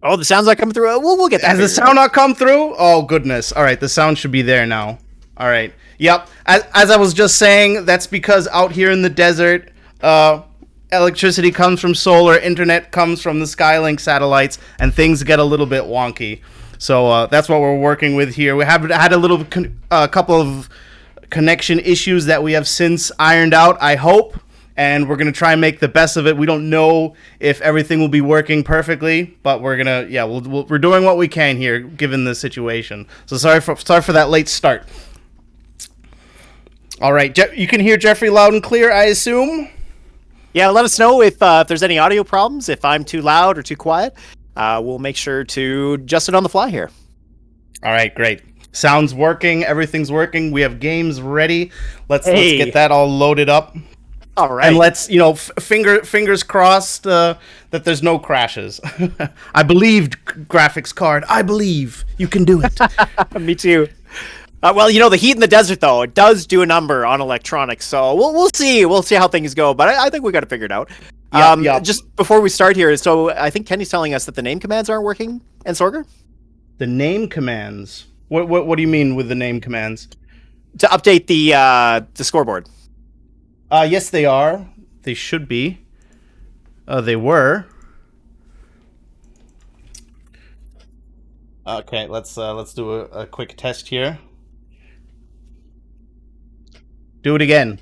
Oh, the sound's not coming through. We'll get that. Has the sound not come through? Oh, goodness. All right, the sound should be there now. All right. Yep. As I was just saying, that's because out here in the desert, electricity comes from solar, internet comes from the Skylink satellites, and things get a little bit wonky. So that's what we're working with here. We have had a couple of connection issues that we have since ironed out, I hope. And we're going to try and make the best of it. We don't know if everything will be working perfectly, but we're going to, we're doing what we can here, given the situation. So sorry for that late start. All right, you can hear Jeffrey loud and clear, I assume? Yeah, let us know if there's any audio problems, if I'm too loud or too quiet. We'll make sure to adjust it on the fly here. All right, great. Sound's working, everything's working. We have games ready. Let's get that all loaded up. All right. And let's, fingers crossed that there's no crashes. I believed, graphics card. I believe you can do it. Me too. Well, the heat in the desert, though, it does do a number on electronics. So we'll see. We'll see how things go. But I think we got it figured out. Yep. Just before we start here, so I think Kenny's telling us that the name commands aren't working, Entsorger? The name commands? What do you mean with the name commands? To update the scoreboard. Yes, they are. They should be. They were. Okay, let's do a quick test here. Do it again.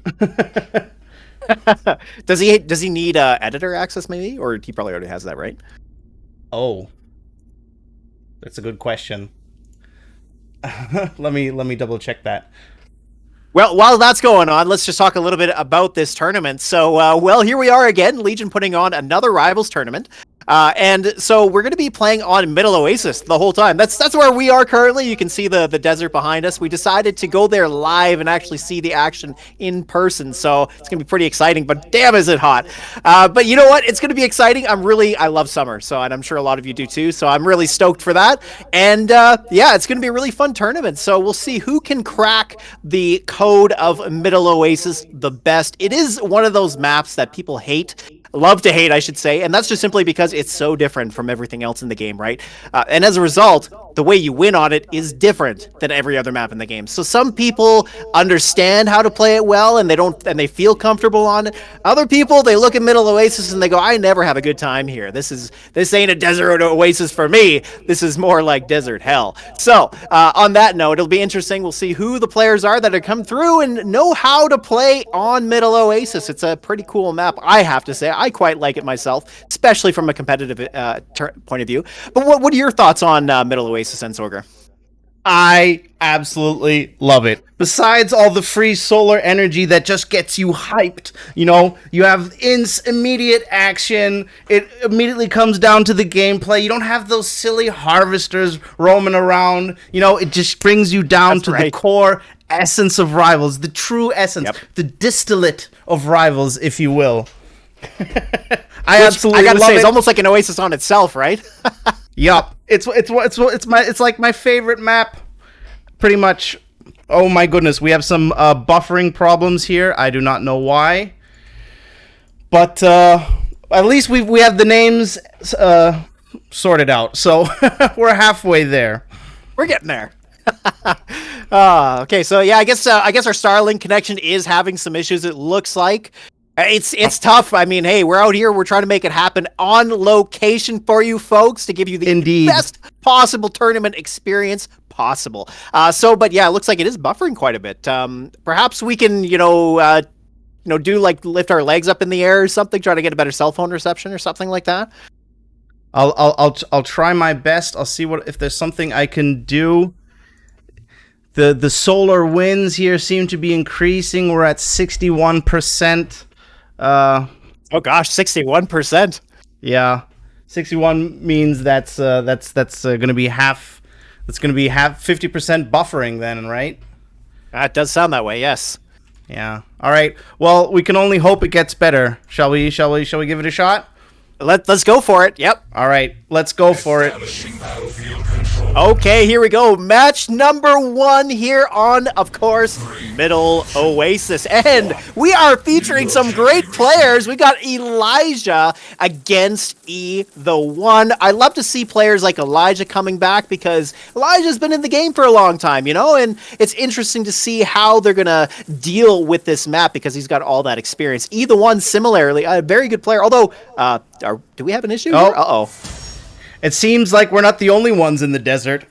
Does he need editor access maybe, or he probably already has that, right? Oh, that's a good question. let me double check that. Well, while that's going on, let's just talk a little bit about this tournament. So, here we are again, Legion putting on another Rivals tournament. And so we're going to be playing on Middle Oasis the whole time. That's where we are currently. You can see the desert behind us. We decided to go there live and actually see the action in person. So it's going to be pretty exciting, but damn is it hot. But you know what? It's going to be exciting. I love summer. And I'm sure a lot of you do too. So I'm really stoked for that. And it's going to be a really fun tournament. So we'll see who can crack the code of Middle Oasis the best. It is one of those maps that people love to hate, I should say, and that's just simply because it's so different from everything else in the game, right? And as a result, the way you win on it is different than every other map in the game. So some people understand how to play it well, and they feel comfortable on it. Other people, they look at Middle Oasis and they go, "I never have a good time here. This ain't a desert oasis for me. This is more like desert hell." So on that note, it'll be interesting. We'll see who the players are that have come through and know how to play on Middle Oasis. It's a pretty cool map, I have to say. I quite like it myself, especially from a competitive point of view. But what are your thoughts on Middle Oasis, Entsorger? I absolutely love it. Besides all the free solar energy that just gets you hyped, you have immediate action. It immediately comes down to the gameplay. You don't have those silly harvesters roaming around. It just brings you down the core essence of Rivals, the true essence, the distillate of Rivals, if you will. I absolutely love it. It's almost like an Oasis on itself, right? Yup. It's like my favorite map, pretty much. Oh my goodness, we have some buffering problems here. I do not know why, but at least we have the names sorted out, so we're halfway there. We're getting there. Okay, so yeah, I guess our Starlink connection is having some issues. It looks like. It's tough. I mean, hey, we're out here. We're trying to make it happen on location for you folks to give you the best possible tournament experience possible. But yeah, it looks like it is buffering quite a bit. Perhaps we can, do like lift our legs up in the air or something, try to get a better cell phone reception or something like that. I'll try my best. I'll see if there's something I can do. The solar winds here seem to be increasing. We're at 61%. Oh gosh, 61%. Yeah, 61 means that's going to be half. That's going to be 50% buffering then, right? It does sound that way. Yes. Yeah. All right. Well, we can only hope it gets better. Shall we give it a shot? Let's go for it. Yep. All right. Let's go for it. Okay, here we go. Match number 1 here on, of course, Middle Oasis. And we are featuring some great players. We got Elijah against E1. I love to see players like Elijah coming back because Elijah's been in the game for a long time, you know? And it's interesting to see how they're going to deal with this map because he's got all that experience. E1, similarly, a very good player. Although, do we have an issue here? Uh-oh. It seems like we're not the only ones in the desert.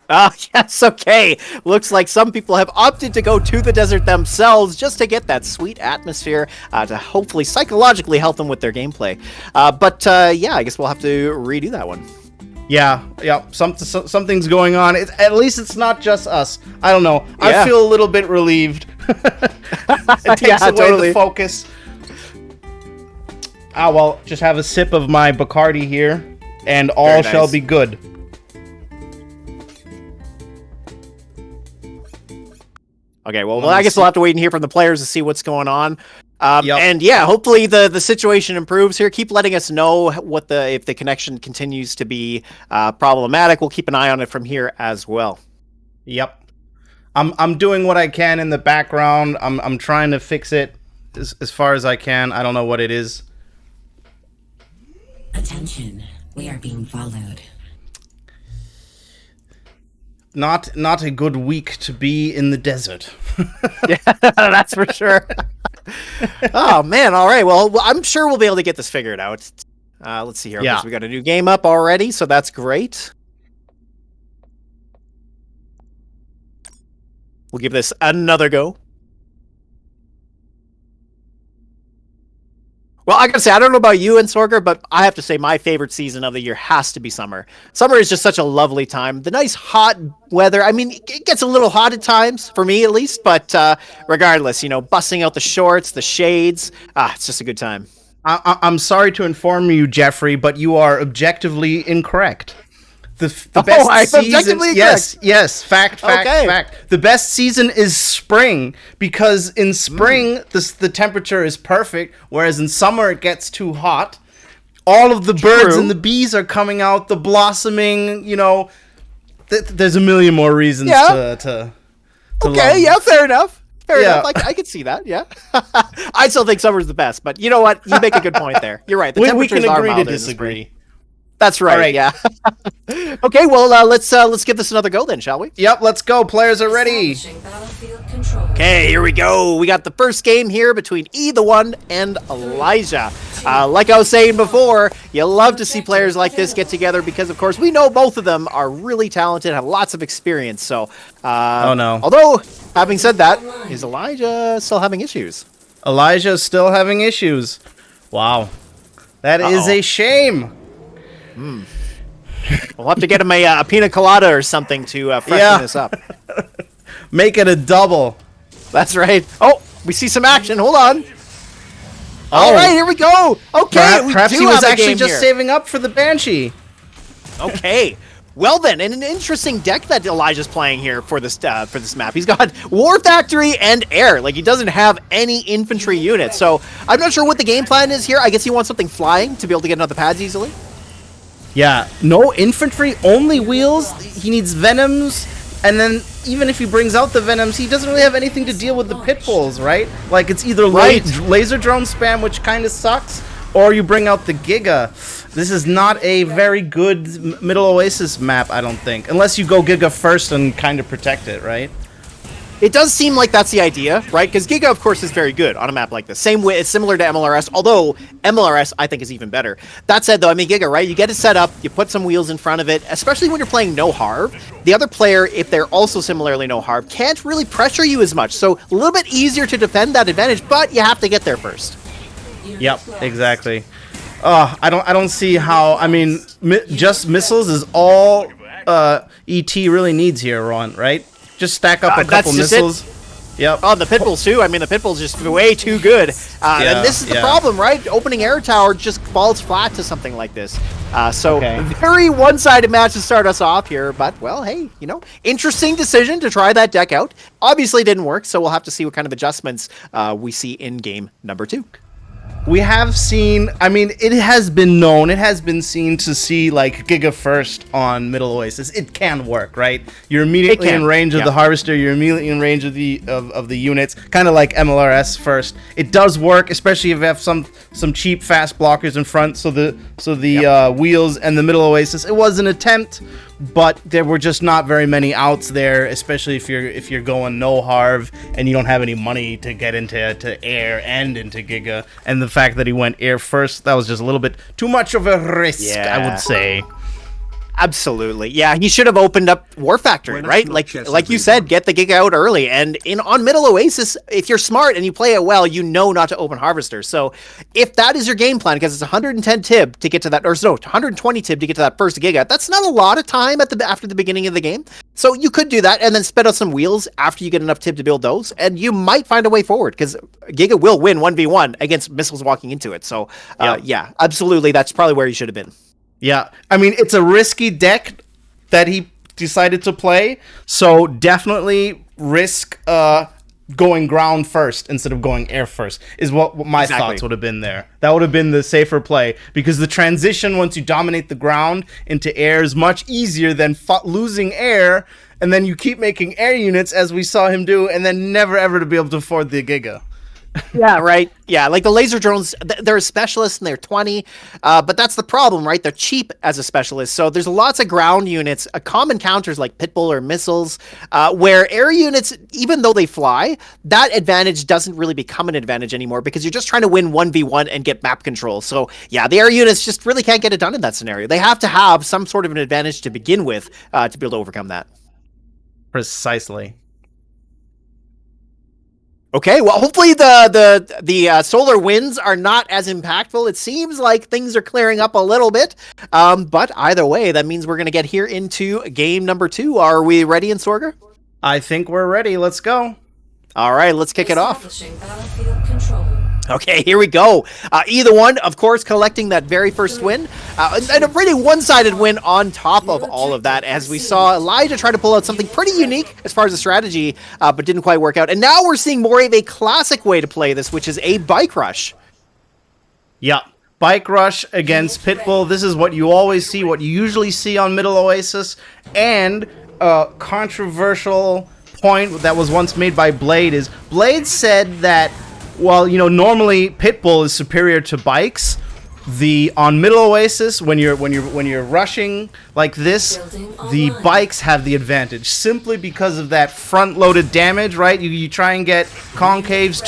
Yes, okay. Looks like some people have opted to go to the desert themselves just to get that sweet atmosphere to hopefully psychologically help them with their gameplay. Yeah, I guess we'll have to redo that one. Yeah, something's going on. At least it's not just us. I don't know. Yeah. I feel a little bit relieved. It takes away the focus. Well, just have a sip of my Bacardi here. And all shall be good. Okay, well, I guess we'll have to wait and hear from the players to see what's going on. Yep. And yeah, hopefully the situation improves here. Keep letting us know if the connection continues to be problematic. We'll keep an eye on it from here as well. Yep. I'm doing what I can in the background. I'm trying to fix it as far as I can. I don't know what it is. Attention. We are being followed. Not a good week to be in the desert. Yeah, that's for sure. Oh, man. All right. Well, I'm sure we'll be able to get this figured out. Let's see here. Yeah. We got a new game up already, so that's great. We'll give this another go. Well, I gotta say, I don't know about you, Entsorger, but I have to say my favorite season of the year has to be summer. Summer is just such a lovely time. The nice hot weather. I mean, it gets a little hot at times, for me at least, but regardless, you know, busting out the shorts, the shades, it's just a good time. I'm sorry to inform you, Jeffrey, but you are objectively incorrect. The best season, yes, fact. The best season is spring because in spring the temperature is perfect, whereas in summer it gets too hot. All of the birds and the bees are coming out, the blossoming. You know, there's a million more reasons to okay, love. yeah, fair enough. Fair enough. I can see that. Yeah, I still think summer's the best, but you know what? You make a good point there. You're right. The temperatures we can are agree to milder in the disagree. spring. That's right. Right. Yeah. Okay. Well, let's give this another go then, shall we? Yep. Let's go. Players are ready. Okay. Here we go. We got the first game here between E1 and Elijah. Like I was saying before, you love to see players like this get together because, of course, we know both of them are really talented, have lots of experience. So, oh no. Although, having said that, is Elijah still having issues? Elijah's still having issues. Wow. That is a shame. We'll have to get him a pina colada or something to freshen this up. Make it a double. That's right. Oh, we see some action. Hold on. All right, here we go. Okay, perhaps he was actually just saving up for the Banshee. Okay. Well then, and an interesting deck that Elijah's playing here for this map. He's got War Factory and Air. Like, he doesn't have any infantry units. So I'm not sure what the game plan is here. I guess he wants something flying to be able to get into the pads easily. Yeah, no infantry, only wheels. He needs Venoms, and then even if he brings out the Venoms, he doesn't really have anything to deal with the pit bulls, right? Like, it's either laser drone spam, which kind of sucks, or you bring out the Giga. This is not a very good Middle Oasis map, I don't think. Unless you go Giga first and kind of protect it, right? It does seem like that's the idea, right? Because Giga, of course, is very good on a map like this. Same way, it's similar to MLRS, although MLRS, I think, is even better. That said, though, I mean, Giga, right? You get it set up, you put some wheels in front of it, especially when you're playing no Harv. The other player, if they're also similarly no Harv, can't really pressure you as much. So a little bit easier to defend that advantage, but you have to get there first. Yep, exactly. I don't see how. I mean, just missiles is all ET really needs here, Ron. Right? Just stack up a couple missiles. Yep. Oh, the pit bulls too. I mean, the pit bulls just way too good. And this is the problem, right? Opening air tower just falls flat to something like this. Very one-sided match to start us off here. But, well, hey, you know, interesting decision to try that deck out. Obviously didn't work, so we'll have to see what kind of adjustments we see in game number 2. we have seen, I mean, it has been known, it has been seen to see like Giga first on Middle Oasis. It can work, right? You're immediately in range of the Harvester, you're immediately in range of the units, kind of like MLRS first. It does work, especially if you have some cheap fast blockers in front, so the wheels and the Middle Oasis. It was an attempt, but there were just not very many outs there, especially if you're going no Harv and you don't have any money to get into air and into Giga. And the fact that he went air first, that was just a little bit too much of a risk, I would say. Absolutely. Yeah, he should have opened up War Factory, right? Like you said, get the Giga out early. And on Middle Oasis, if you're smart and you play it well, you know not to open Harvester. So if that is your game plan, because it's 110 tib to get to that, or no, 120 tib to get to that first Giga, that's not a lot of time after the beginning of the game. So you could do that and then spit out some wheels after you get enough tib to build those, and you might find a way forward, because Giga will win 1v1 against missiles walking into it. So yeah, absolutely, that's probably where you should have been. Yeah, I mean, it's a risky deck that he decided to play, so definitely risk going ground first instead of going air first, is what my thoughts would have been there. That would have been the safer play, because the transition once you dominate the ground into air is much easier than losing air, and then you keep making air units, as we saw him do, and then never ever to be able to afford the Giga. Yeah, right. Yeah, like the laser drones, they're a specialist and they're 20, but that's the problem, right? They're cheap as a specialist. So there's lots of ground units, common counters like Pitbull or missiles, where air units, even though they fly, that advantage doesn't really become an advantage anymore, because you're just trying to win 1v1 and get map control. So yeah, the air units just really can't get it done in that scenario. They have to have some sort of an advantage to begin with to be able to overcome that. Precisely. Okay, well, hopefully the solar winds are not as impactful. It seems like things are clearing up a little bit, but either way, that means we're going to get here into game number 2. Are we ready, Entsorger? I think we're ready. Let's go. All right, let's kick it off. Battlefield control. Okay, here we go. Either one, of course, collecting that very first win. And a pretty one-sided win on top of all of that, as we saw Elijah try to pull out something pretty unique as far as the strategy, but didn't quite work out. And now we're seeing more of a classic way to play this, which is a bike rush. Yeah. Bike rush against Pitbull. This is what you always see, what you usually see on Middle Oasis. And a controversial point that was once made by Blade is, Blade said that, well, you know, normally Pitbull is superior to bikes. On Middle Oasis, when you're rushing like this, the bikes have the advantage simply because of that front-loaded damage, right? You try and get concaves,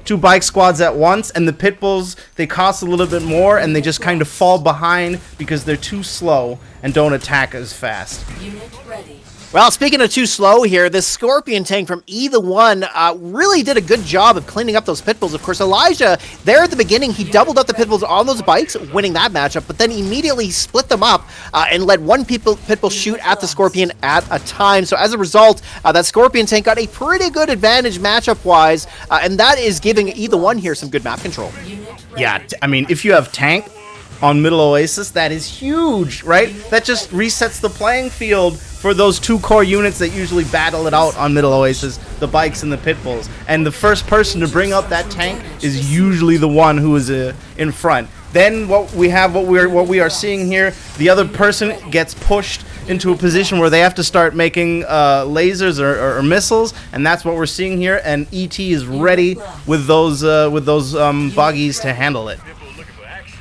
two bike squads at once, and the Pitbulls, they cost a little bit more, and they just kind of fall behind because they're too slow and don't attack as fast. Unit ready. Well, speaking of too slow here, this Scorpion tank from Either One really did a good job of cleaning up those Pitbulls. Of course, Elijah, there at the beginning, he doubled up the Pitbulls on those bikes, winning that matchup, but then immediately split them up and let one Pitbull shoot at the Scorpion at a time. So as a result, that Scorpion tank got a pretty good advantage matchup-wise, and that is giving Either One here some good map control. Yeah, I mean, if you have tank on Middle Oasis, that is huge, right? That just resets the playing field for those two core units that usually battle it out on Middle Oasis, the bikes and the Pitbulls. And the first person to bring up that tank is usually the one who is in front. Then what we are seeing here, the other person gets pushed into a position where they have to start making lasers or missiles, and that's what we're seeing here. And ET is ready with those buggies to handle it.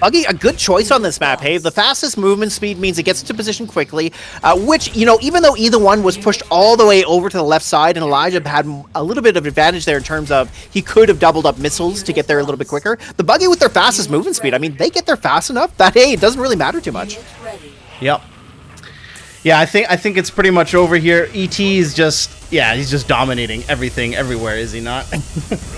Buggy, a good choice on this map, hey? The fastest movement speed means it gets into position quickly, which, you know, even though Either One was pushed all the way over to the left side, and Elijah had a little bit of advantage there in terms of he could have doubled up missiles to get there a little bit quicker. The Buggy with their fastest movement speed, I mean, they get there fast enough that, hey, it doesn't really matter too much. Yep. Yeah, I think it's pretty much over here. ET is just, yeah, he's just dominating everything everywhere, is he not?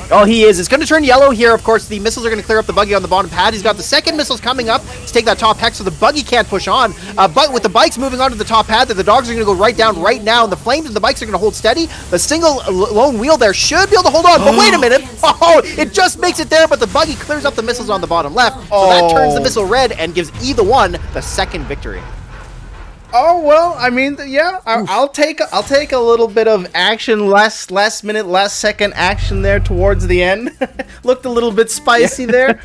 Oh, he is. It's going to turn yellow here. Of course, the missiles are going to clear up the Buggy on the bottom pad. He's got the second missiles coming up to take that top hex, so the Buggy can't push on. But with the bikes moving onto the top pad, the dogs are going to go right down right now, and the flames and the bikes are going to hold steady. The single lone wheel there should be able to hold on, but wait a minute. Oh, it just makes it there, but the Buggy clears up the missiles on the bottom left, so that turns the missile red and gives Either One the second victory. Oh well, I mean, yeah, I'll take a little bit of action, last minute, last second action there towards the end. Looked a little bit spicy there.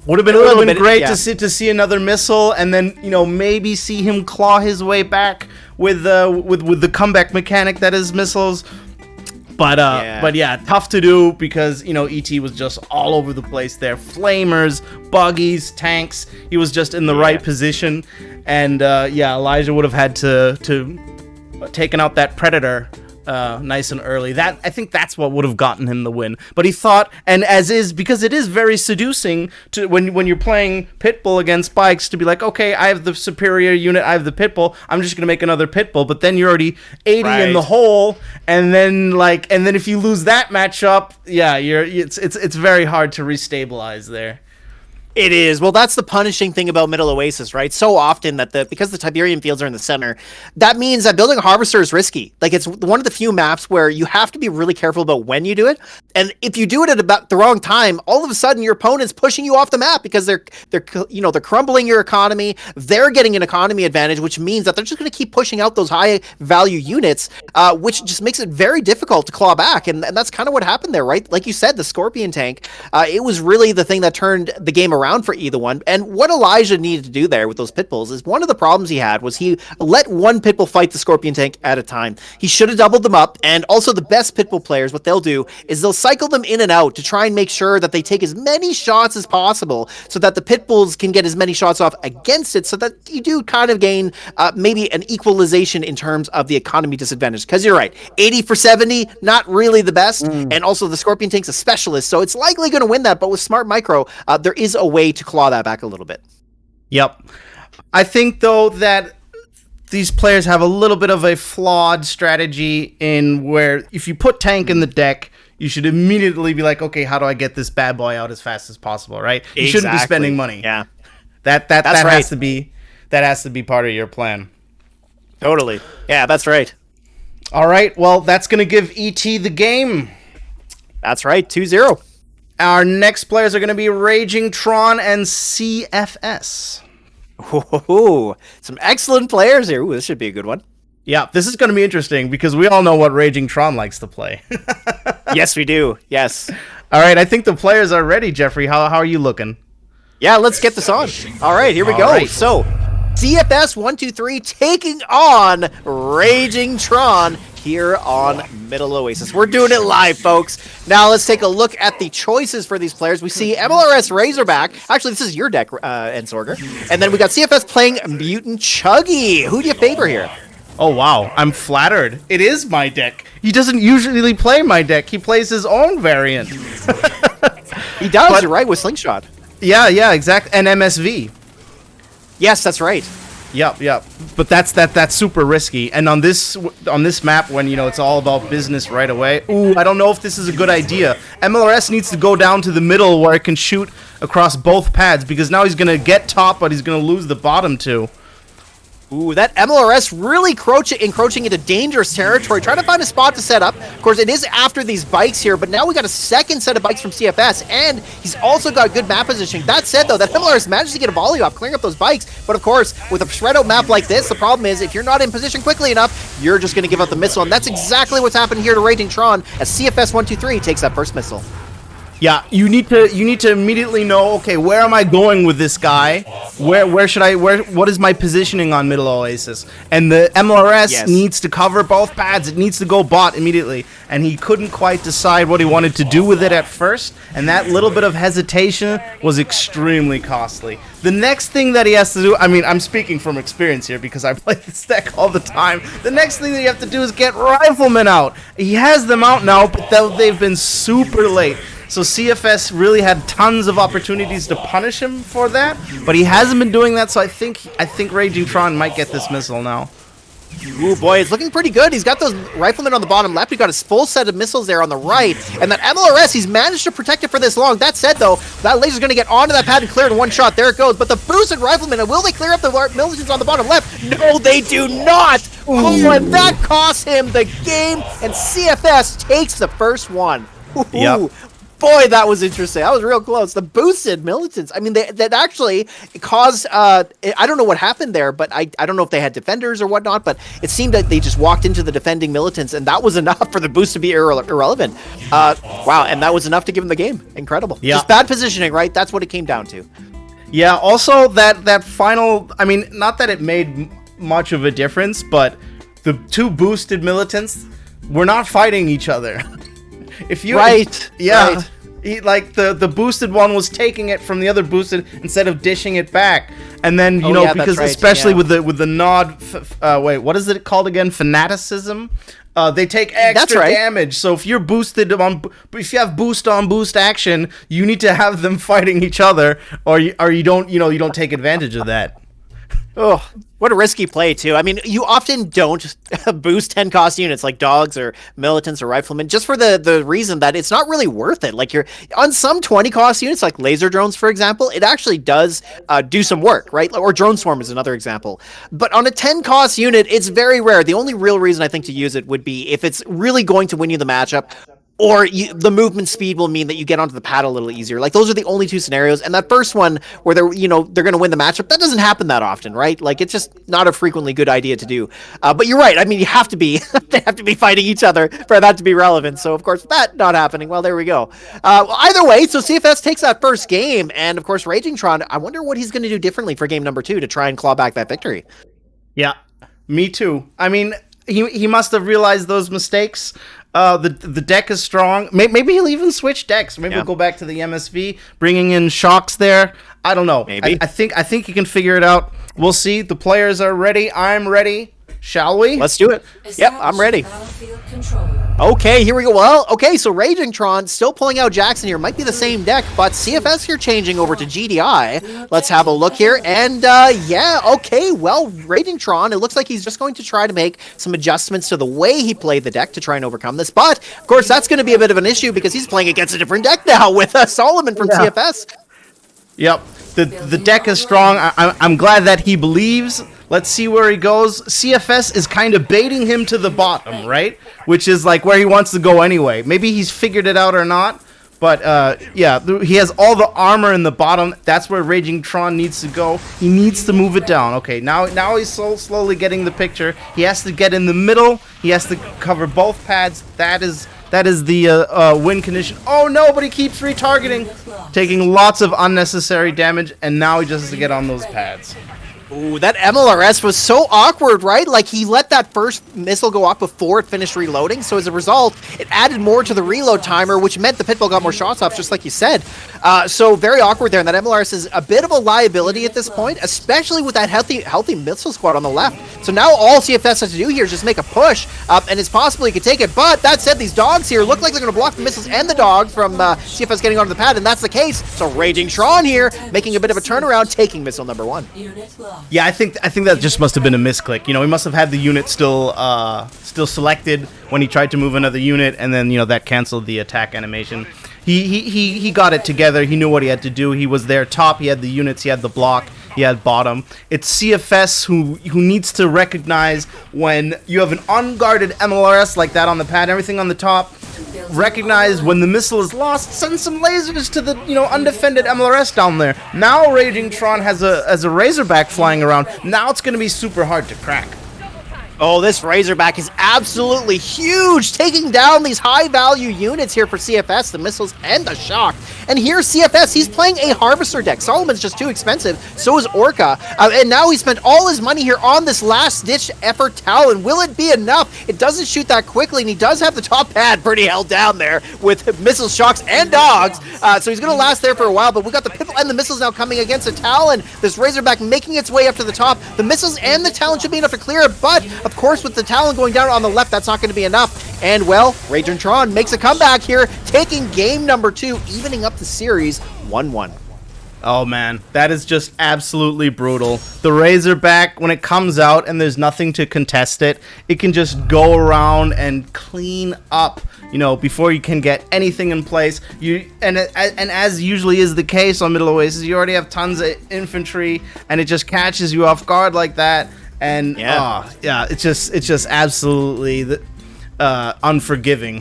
Would have been great to see another missile, and then maybe see him claw his way back with the comeback mechanic that is missiles. But yeah, tough to do because ET was just all over the place there. Flamers, buggies, tanks. He was just in the right position, and Elijah would have had to taken out that Predator nice and early. I think that's what would have gotten him the win. But he thought, and because it is very seducing to when you're playing Pitbull against bikes to be like, okay, I have the superior unit, I have the Pitbull, I'm just gonna make another Pitbull. But then you're already 80 in the hole, and then if you lose that matchup, it's very hard to restabilize there. It is. Well, that's the punishing thing about Middle Oasis, right? So often because the Tiberium fields are in the center, that means that building a Harvester is risky. Like, it's one of the few maps where you have to be really careful about when you do it. And if you do it at about the wrong time, all of a sudden your opponent's pushing you off the map because they're crumbling your economy. They're getting an economy advantage, which means that they're just going to keep pushing out those high value units, which just makes it very difficult to claw back. And that's kind of what happened there, right? Like you said, the Scorpion tank, it was really the thing that turned the game around for either one. And what Elijah needed to do there with those Pitbulls is one of the problems he had was he let one Pitbull fight the Scorpion tank at a time. He should have doubled them up. And also the best Pitbull players, what they'll do is they'll cycle them in and out to try and make sure that they take as many shots as possible so that the Pitbulls can get as many shots off against it, so that you do kind of gain maybe an equalization in terms of the economy disadvantage. Because you're right, 80 for 70, not really the best. And also the Scorpion tank's a specialist, so it's likely going to win that. But with Smart Micro, there is a way to claw that back a little bit. Yep. I think, though, that these players have a little bit of a flawed strategy in where if you put tank in the deck, you should immediately be like, okay, how do I get this bad boy out as fast as possible, right? You shouldn't be spending money. Yeah. That right. has to be part of your plan. Totally. Yeah, that's right. All right, well, that's going to give ET the game. That's right, 2-0. Our next players are going to be Raging Tron and CFS. Ooh, some excellent players here. Ooh, this should be a good one. Yeah, this is going to be interesting because we all know what Raging Tron likes to play. Yes, we do. Yes. All right, I think the players are ready, Jeffrey. How are you looking? Yeah, let's get this on. All right, here we go. Right. So, CFS 123 taking on Raging Tron here on Middle Oasis. We're doing it live, folks. Now let's take a look at the choices for these players. We see MLRS Razorback. Actually, this is your deck, Entsorger. And then we got CFS playing Mutant Chuggy. Who do you favor here? Oh, wow. I'm flattered. It is my deck. He doesn't usually play my deck. He plays his own variant. He does, you're right, with Slingshot. Yeah, exactly. And MSV. Yes, that's right. Yep. But that's super risky. And on this map, when it's all about business right away, I don't know if this is a good idea. MLRS needs to go down to the middle where it can shoot across both pads, because now he's gonna get top, but he's gonna lose the bottom two. Ooh, that MLRS really encroaching into dangerous territory, trying to find a spot to set up. Of course, it is after these bikes here, but now we got a second set of bikes from CFS, and he's also got good map positioning. That said, though, that MLRS managed to get a volley off, clearing up those bikes, but of course, with a spread out map like this, the problem is, if you're not in position quickly enough, you're just going to give up the missile, and that's exactly what's happened here to Raging Tron, as CFS 123 takes that first missile. Yeah, you need to immediately know, okay, where am I going with this guy? What is my positioning on Middle Oasis? And the MLRS needs to cover both pads. It needs to go bot immediately. And he couldn't quite decide what he wanted to do with it at first, and that little bit of hesitation was extremely costly. The next thing that he has to do, I mean, I'm speaking from experience here because I play this deck all the time. The next thing that you have to do is get Riflemen out. He has them out now, but they've been super late. So CFS really had tons of opportunities to punish him for that, but he hasn't been doing that, so I think Raging Tron might get this missile now. Ooh, boy, it's looking pretty good. He's got those Riflemen on the bottom left. He's got his full set of missiles there on the right. And that MLRS, he's managed to protect it for this long. That said, though, that laser's going to get onto that pad and clear in one shot. There it goes. But the boosted Riflemen, will they clear up the militants on the bottom left? No, they do not. Ooh. Oh, and that costs him the game. And CFS takes the first one. Ooh. Yep. Boy, that was interesting. That was real close. The boosted militants. I mean, that actually caused. I don't know what happened there, but I don't know if they had defenders or whatnot. But it seemed that they just walked into the defending militants, and that was enough for the boost to be irrelevant. Wow, and that was enough to give them the game. Incredible. Yeah. Just bad positioning, right? That's what it came down to. Yeah. Also, that final. I mean, not that it made much of a difference, but the two boosted militants were not fighting each other. If you Right. like the boosted one was taking it from the other boosted instead of dishing it back, and then because especially with the nod, wait, what is it called again? Fanaticism. They take extra damage. So if you're boosted if you have boost on boost action, you need to have them fighting each other, or you don't take advantage of that. Oh, what a risky play, too. I mean, you often don't boost 10 cost units like dogs or militants or riflemen just for the reason that it's not really worth it. Like, you're on some 20 cost units, like laser drones, for example, it actually does do some work, right? Or drone swarm is another example. But on a 10 cost unit, it's very rare. The only real reason I think to use it would be if it's really going to win you the matchup, or the movement speed will mean that you get onto the pad a little easier. Like, those are the only two scenarios. And that first one where they're going to win the matchup, that doesn't happen that often, right? Like, it's just not a frequently good idea to do. But you're right. I mean, you have to be they have to be fighting each other for that to be relevant. So, of course, that not happening. Well, there we go. Well, either way, so CFS takes that first game. And, of course, Raging Tron, I wonder what he's going to do differently for game number 2 to try and claw back that victory. Yeah, me too. I mean, he must have realized those mistakes. The deck is strong. Maybe he'll even switch decks. Maybe we'll go back to the MSV, bringing in shocks there. I don't know. Maybe. I think he can figure it out. We'll see. The players are ready. I'm ready. Shall we? Let's do it. Yep, I'm ready. Battlefield control. Okay, here we go. Well, okay, so Raging Tron still pulling out Jackson here. Might be the same deck, but CFS here changing over to GDI. Let's have a look here. And, yeah, okay, well, Raging Tron, it looks like he's just going to try to make some adjustments to the way he played the deck to try and overcome this. But, of course, that's going to be a bit of an issue because he's playing against a different deck now with Solomon from CFS. Yep. The deck is strong. I'm glad that he believes. Let's see where he goes. CFS is kind of baiting him to the bottom, right? Which is like where he wants to go anyway. Maybe he's figured it out or not. But, yeah, he has all the armor in the bottom. That's where Raging Tron needs to go. He needs to move it down. Okay, now he's slowly getting the picture. He has to get in the middle. He has to cover both pads. That is the win condition. Oh, no, but he keeps retargeting. Taking lots of unnecessary damage, and now he just has to get on those pads. Ooh, that MLRS was so awkward, right? Like, he let that first missile go off before it finished reloading, so as a result, it added more to the reload timer, which meant the Pitbull got more shots off, just like you said. So very awkward there, and that MLRS is a bit of a liability at this point, especially with that healthy missile squad on the left. So now all CFS has to do here is just make a push, and it's possible he could take it, but that said, these dogs here look like they're going to block the missiles and the dogs from CFS getting onto the pad, and that's the case. So Raging Tron here, making a bit of a turnaround, taking missile number 1. Unit lost. Yeah, I think that just must have been a misclick. You know, he must have had the unit still selected when he tried to move another unit, and then that canceled the attack animation. He got it together. He knew what he had to do. He was there top. He had the units. He had the block. He had bottom. It's CFS who needs to recognize when you have an unguarded MLRS like that on the pad, everything on the top. Recognize when the missile is lost, send some lasers to the undefended MLRS down there. Now Raging Tron has a Razorback flying around. Now it's going to be super hard to crack. Oh, this Razorback is absolutely huge, taking down these high-value units here for CFS, the missiles and the shock. And here's CFS, he's playing a Harvester deck. Solomon's just too expensive, so is Orca. And now he spent all his money here on this last-ditch effort Talon. Will it be enough? It doesn't shoot that quickly, and he does have the top pad pretty held down there with missiles, shocks, and dogs. So he's going to last there for a while, but we got the Pitbull and the missiles now coming against the Talon. This Razorback making its way up to the top. The missiles and the Talon should be enough to clear it, but of course, with the Talon going down on the left, that's not going to be enough. And, well, Raging Tron makes a comeback here, taking game number 2, evening up the series 1-1. Oh, man, that is just absolutely brutal. The Razorback, when it comes out and there's nothing to contest it, it can just go around and clean up, before you can get anything in place. And as usually is the case on Middle Oasis, you already have tons of infantry, and it just catches you off guard like that. And it's just absolutely unforgiving.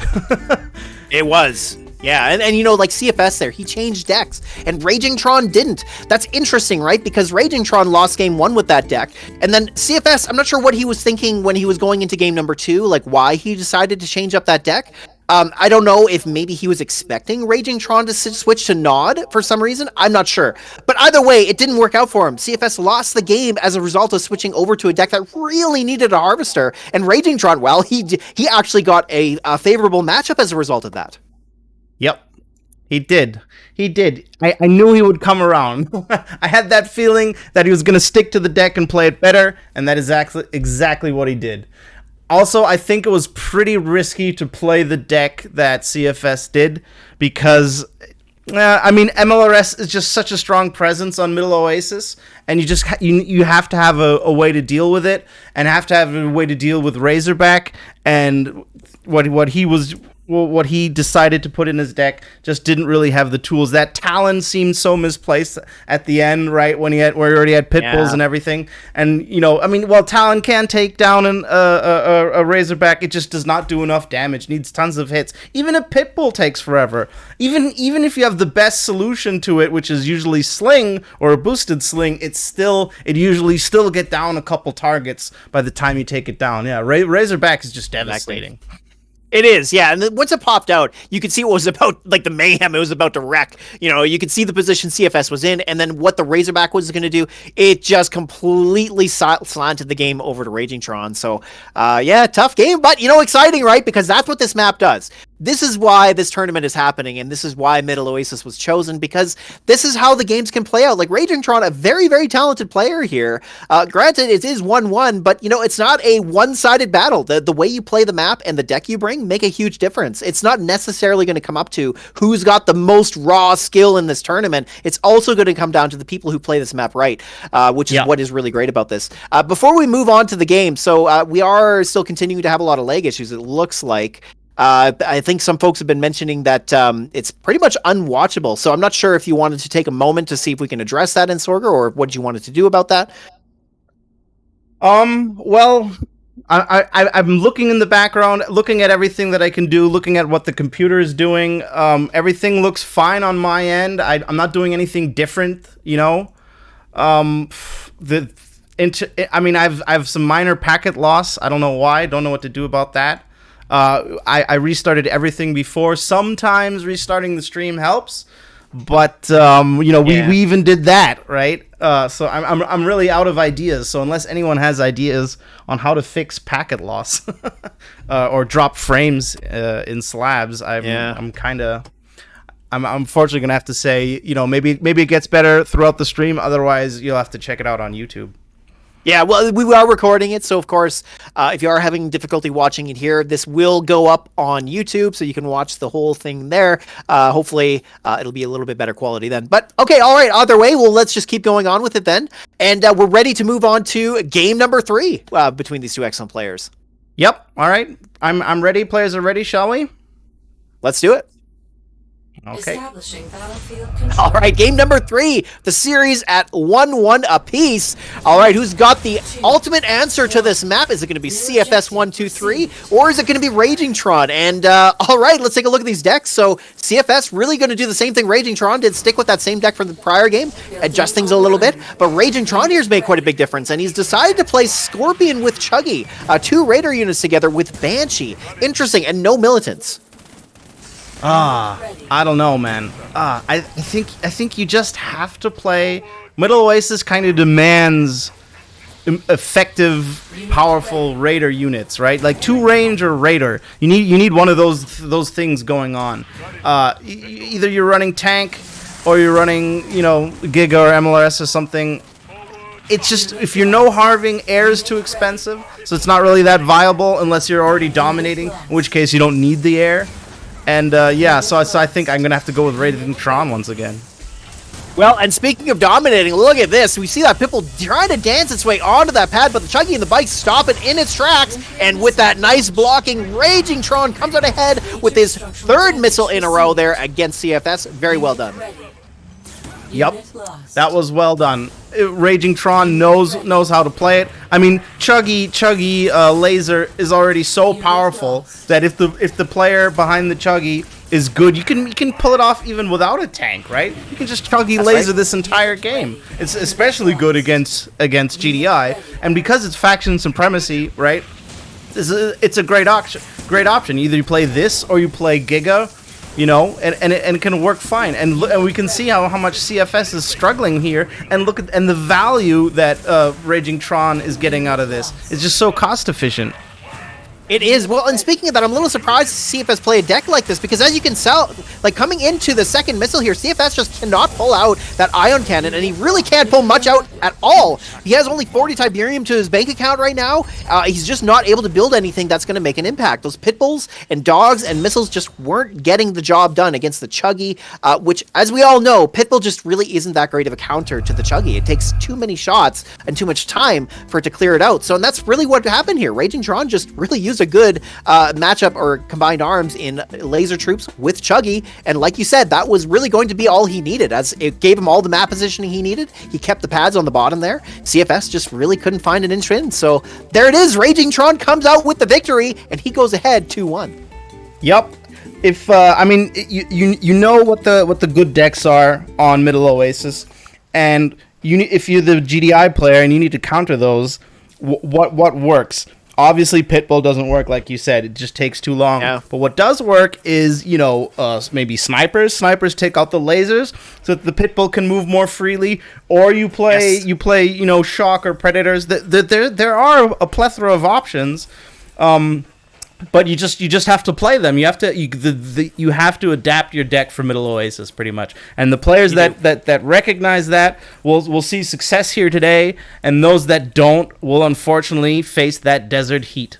It was. Yeah, and you know, like CFS there, he changed decks, and Raging Tron didn't. That's interesting, right? Because Raging Tron lost game 1 with that deck, and then CFS, I'm not sure what he was thinking when he was going into game number 2, like why he decided to change up that deck. I don't know if maybe he was expecting Raging Tron to switch to Nod for some reason. I'm not sure. But either way, it didn't work out for him. CFS lost the game as a result of switching over to a deck that really needed a Harvester. And Raging Tron, well, he actually got a favorable matchup as a result of that. Yep, he did. He did. I knew he would come around. I had that feeling that he was going to stick to the deck and play it better, and that is exactly what he did. Also, I think it was pretty risky to play the deck that CFS did because, I mean, MLRS is just such a strong presence on Middle Oasis, and you have to have a way to deal with it, and have to have a way to deal with Razorback, and what he decided to put in his deck just didn't really have the tools. That Talon seemed so misplaced at the end, right, where he already had pit bulls and everything. And, you know, I mean, while Talon can take down a Razorback, it just does not do enough damage. Needs tons of hits. Even a pit bull takes forever. Even if you have the best solution to it, which is usually Sling or a boosted Sling, it usually still get down a couple targets by the time you take it down. Yeah, Razorback is just devastating. Exactly. It is, yeah. And then once it popped out, you could see what was about, like the mayhem it was about to wreck. You know, you could see the position CFS was in, and then what the Razorback was going to do. It just completely slanted the game over to Raging Tron. So, yeah, tough game, but, you know, exciting, right? Because that's what this map does. This is why this tournament is happening, and this is why Middle Oasis was chosen, because this is how the games can play out. Like, Raging Tron, a very, very talented player here. Granted, it is 1-1, but, you know, it's not a one-sided battle. The way you play the map and the deck you bring make a huge difference. It's not necessarily going to come up to who's got the most raw skill in this tournament. It's also going to come down to the people who play this map right, which is what is really great about this. Before we move on to the game, so we are still continuing to have a lot of lag issues, it looks like. I think some folks have been mentioning that it's pretty much unwatchable, so I'm not sure if you wanted to take a moment to see if we can address that in Entsorger, or what you wanted to do about that. Well, I'm looking in the background, looking at everything that I can do, looking at what the computer is doing. Everything looks fine on my end. I'm not doing anything different, you know. I mean, I've some minor packet loss. I don't know why. Don't know what to do about that. I restarted everything before. Sometimes restarting the stream helps, but you know, we even did that, right? So I'm really out of ideas. So unless anyone has ideas on how to fix packet loss or drop frames in slabs, I'm unfortunately gonna have to say, you know, maybe it gets better throughout the stream. Otherwise, you'll have to check it out on YouTube. Yeah, well, we are recording it, so of course, if you are having difficulty watching it here, this will go up on YouTube, so you can watch the whole thing there. Hopefully, it'll be a little bit better quality then. But, okay, all right, either way, well, let's just keep going on with it then. And we're ready to move on to game number 3 between these two excellent players. Yep, all right. I'm ready. Players are ready, shall we? Let's do it. Okay. Establishing battlefield control. All right, game number 3, the series at 1-1 apiece. All right, who's got the ultimate answer to this map? Is it going to be CFS 123, or is it going to be Raging Tron? And all right, let's take a look at these decks. So CFS really going to do the same thing Raging Tron did, stick with that same deck from the prior game, adjust things a little bit. But Raging Tron here's made quite a big difference, and he's decided to play Scorpion with Chuggy, 2 Raider units together with Banshee. Interesting, and no militants. I don't know, man. I think you just have to play. Middle Oasis kind of demands effective, powerful Raider units, right? Like 2 range or Raider. You need one of those things going on. Either you're running tank or you're running, you know, Giga or MLRS or something. It's just, if you're no Harving, air is too expensive, so it's not really that viable unless you're already dominating, in which case you don't need the air. And yeah, so I think I'm gonna have to go with Raging Tron once again. Well, and speaking of dominating, look at this. We see that Pipple trying to dance its way onto that pad, but the Chuggy and the bike stop it in its tracks. And with that nice blocking, Raging Tron comes out ahead with his 3rd missile in a row there against CFS. Very well done. Yep, that was well done. Raging Tron knows how to play it. I mean, Chuggy laser is already so powerful that if the player behind the Chuggy is good. You can pull it off even without a tank, right? You can just chuggy laser this entire game. It's especially good against GDI, and because it's faction supremacy, right? It's a great option. Great option. Either you play this or you play Giga, you know, and it can work fine. And we can see how much CFS is struggling here, and look at the value that Raging Tron is getting out of this. It's just so cost efficient. It is. Well, and speaking of that, I'm a little surprised to see CFS play a deck like this, because as you can tell, like coming into the second missile here, CFS just cannot pull out that ion cannon, and he really can't pull much out at all. He has only 40 Tiberium to his bank account right now. He's just not able to build anything that's going to make an impact. Those pit bulls and dogs and missiles just weren't getting the job done against the Chuggy, which, as we all know, Pitbull just really isn't that great of a counter to the Chuggy. It takes too many shots and too much time for it to clear it out. So, and that's really what happened here. Raging Tron just really used a good matchup or combined arms in laser troops with Chuggy, and like you said, that was really going to be all he needed, as it gave him all the map positioning he needed. He kept the pads on the bottom there. CFS just really couldn't find an inch in, so there it is. Raging Tron comes out with the victory, and he goes ahead 2-1. Yep. If I mean, you know what the good decks are on Middle Oasis, and if you're the GDI player and you need to counter those, what works? Obviously, Pitbull doesn't work, like you said. It just takes too long. Yeah. But what does work is, you know, maybe snipers. Snipers take out the lasers so that the Pitbull can move more freely. Or you play, you know, Shock or Predators. There are a plethora of options. But you just have to play them. You have to adapt your deck for Middle Oasis pretty much. And the players that recognize that will see success here today, and those that don't will unfortunately face that desert heat.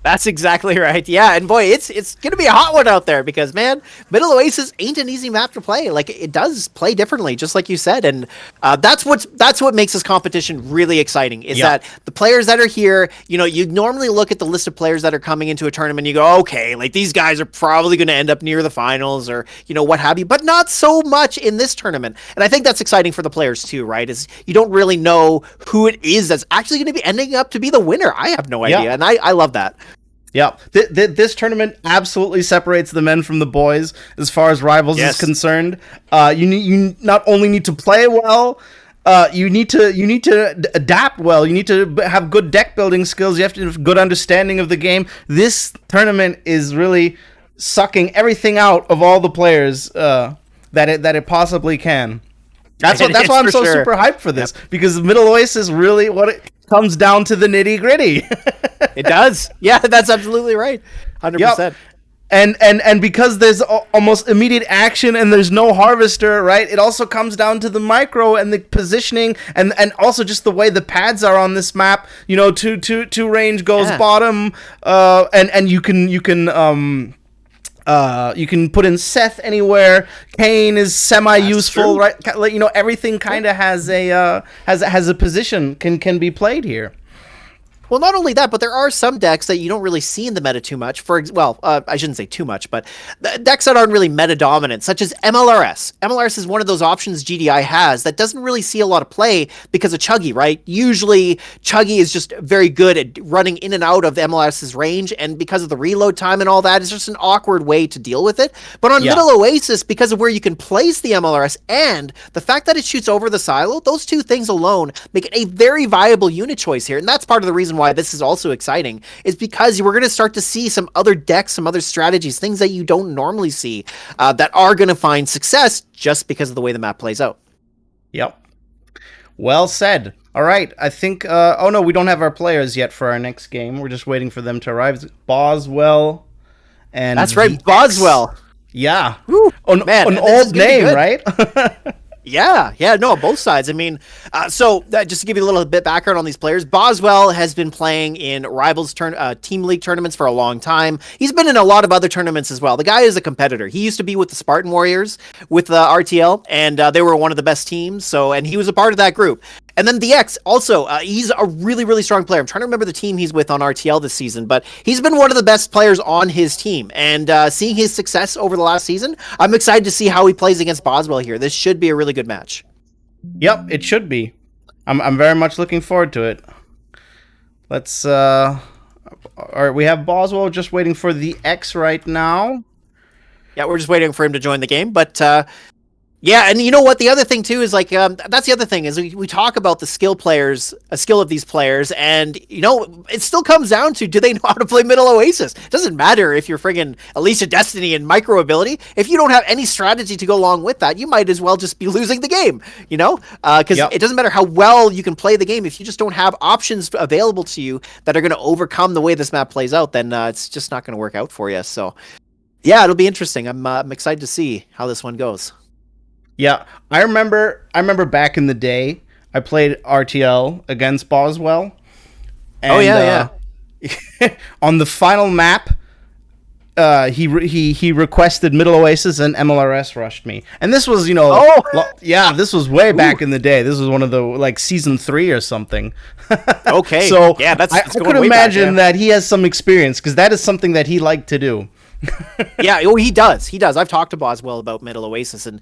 That's exactly right. Yeah, and boy, it's going to be a hot one out there, because, man, Middle Oasis ain't an easy map to play. Like, it does play differently, just like you said, and that's what makes this competition really exciting, is that the players that are here, you know, you normally look at the list of players that are coming into a tournament, and you go, okay, like, these guys are probably going to end up near the finals, or, you know, what have you, but not so much in this tournament. And I think that's exciting for the players too, right? Is you don't really know who it is that's actually going to be ending up to be the winner. I have no idea, and I love that. Yeah, this tournament absolutely separates the men from the boys as far as Rivals is concerned. You not only need to play well, you need to adapt well. You need to have good deck building skills. You have to have good understanding of the game. This tournament is really sucking everything out of all the players that it possibly can. That's why I'm so super hyped for this, because Middle Oasis really it comes down to the nitty gritty. It does. Yeah, that's absolutely right. 100%. Yep. And because there's almost immediate action and there's no harvester, right? It also comes down to the micro and the positioning, and also just the way the pads are on this map. You know, two range goes bottom, and you can put in Seth anywhere. Kane is semi-useful, right? You know, everything kind of has a position can be played here. Well, not only that, but there are some decks that you don't really see in the meta too much. I shouldn't say too much, but decks that aren't really meta dominant, such as MLRS. MLRS is one of those options GDI has that doesn't really see a lot of play because of Chuggy, right? Usually, Chuggy is just very good at running in and out of MLRS's range, and because of the reload time and all that, it's just an awkward way to deal with it. But on Middle Oasis, because of where you can place the MLRS and the fact that it shoots over the silo, those two things alone make it a very viable unit choice here, and that's part of the reason why this is also exciting, is because we're going to start to see some other decks, some other strategies, things that you don't normally see that are going to find success just because of the way the map plays out. Yep. Well said. All right. I think, oh no, we don't have our players yet for our next game. We're just waiting for them to arrive. Boswell and That's right, Boswell. Yeah. Woo, man, an old name, right? Yeah, no, both sides. I mean, so just to give you a little bit background on these players, Boswell has been playing in Rivals Team League tournaments for a long time. He's been in a lot of other tournaments as well. The guy is a competitor. He used to be with the Spartan Warriors with the RTL, and they were one of the best teams. And he was a part of that group. And then the X, also, he's a really, really strong player. I'm trying to remember the team he's with on RTL this season, but he's been one of the best players on his team. And seeing his success over the last season, I'm excited to see how he plays against Boswell here. This should be a really good match. Yep, it should be. I'm very much looking forward to it. Let's, all right, we have Boswell just waiting for the X right now. Yeah, we're just waiting for him to join the game, but yeah, and you know what? The other thing too is like that's the other thing is we talk about the skill of these players, and you know it still comes down to do they know how to play middle Oasis? It doesn't matter if you're friggin' Alicia Destiny and micro ability. If you don't have any strategy to go along with that, you might as well just be losing the game. You know, because it doesn't matter how well you can play the game if you just don't have options available to you that are going to overcome the way this map plays out. Then it's just not going to work out for you. So yeah, it'll be interesting. I'm excited to see how this one goes. Yeah, I remember back in the day, I played RTL against Boswell. And, on the final map, he requested Middle Oasis and MLRS rushed me. And this was, this was way back in the day. This was one of the, like, season 3 or something. Okay. So yeah, I could imagine that he has some experience, because that is something that he liked to do. Yeah, he does. I've talked to Boswell about Middle Oasis, and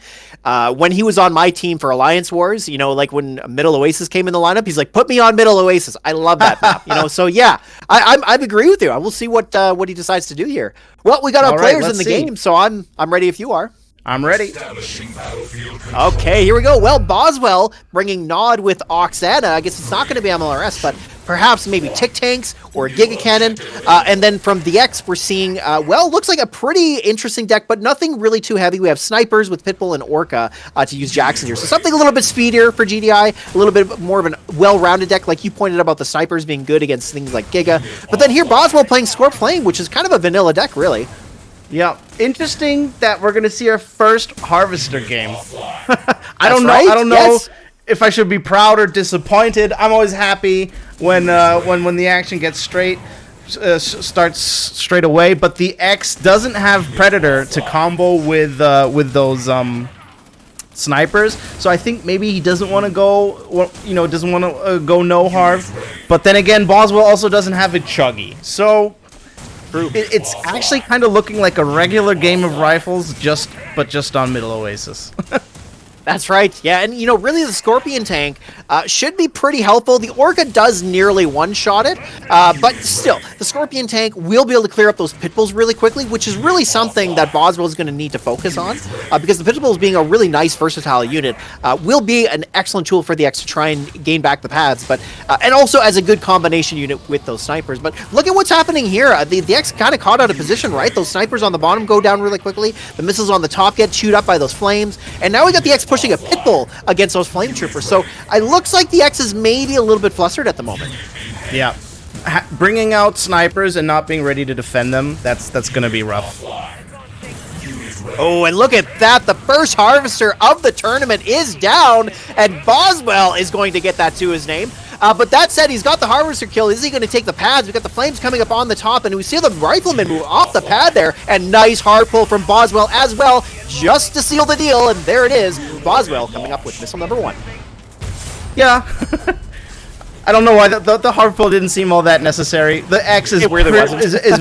when he was on my team for Alliance Wars, like when Middle Oasis came in the lineup, he's like, "Put me on Middle Oasis. I love that map." So yeah, I agree with you. I will see what he decides to do here. Well, we got our players in the game, so I'm ready if you are. I'm ready. Okay, here we go. Well, Boswell bringing Nod with Oxana. I guess it's not going to be MLRS, but perhaps maybe Tick Tanks or a Giga Cannon. And then from the X, we're seeing, looks like a pretty interesting deck, but nothing really too heavy. We have Snipers with Pitbull and Orca to use Jackson here. So something a little bit speedier for GDI, a little bit more of a well-rounded deck, like you pointed out about the Snipers being good against things like Giga. But then here, Boswell playing Scorp Flame, which is kind of a vanilla deck, really. Yeah, interesting that we're gonna see our first Harvester game. I don't know if I should be proud or disappointed. I'm always happy when the action gets starts straight away. But the X doesn't have Predator to combo with those snipers, so I think maybe he doesn't want to go. Doesn't want to go no Harv. But then again, Boswell also doesn't have a Chuggy, so. It's actually kind of looking like a regular game of rifles, just on Middle Oasis. That's right. Yeah, and really the Scorpion tank should be pretty helpful. The Orca does nearly one-shot it, but still, the Scorpion tank will be able to clear up those Pitbulls really quickly, which is really something that Boswell is going to need to focus on, because the Pitbulls being a really nice, versatile unit will be an excellent tool for the X to try and gain back the pads, but and also as a good combination unit with those snipers. But look at what's happening here. The X kind of caught out of position, right? Those snipers on the bottom go down really quickly. The missiles on the top get chewed up by those flames, and now we got the X pushing a Pitbull against those flame troopers. So it looks like the X is maybe a little bit flustered at the moment. Yeah, bringing out snipers and not being ready to defend them, that's going to be rough. Oh, and look at that. The first Harvester of the tournament is down, and Boswell is going to get that to his name. But that said, he's got the Harvester kill. Is he going to take the pads? We've got the flames coming up on the top, and we see the Rifleman move off the pad there. And nice hard pull from Boswell as well, just to seal the deal. And there it is. Boswell coming up with missile number 1. Yeah. I don't know why the hard pull didn't seem all that necessary. The X is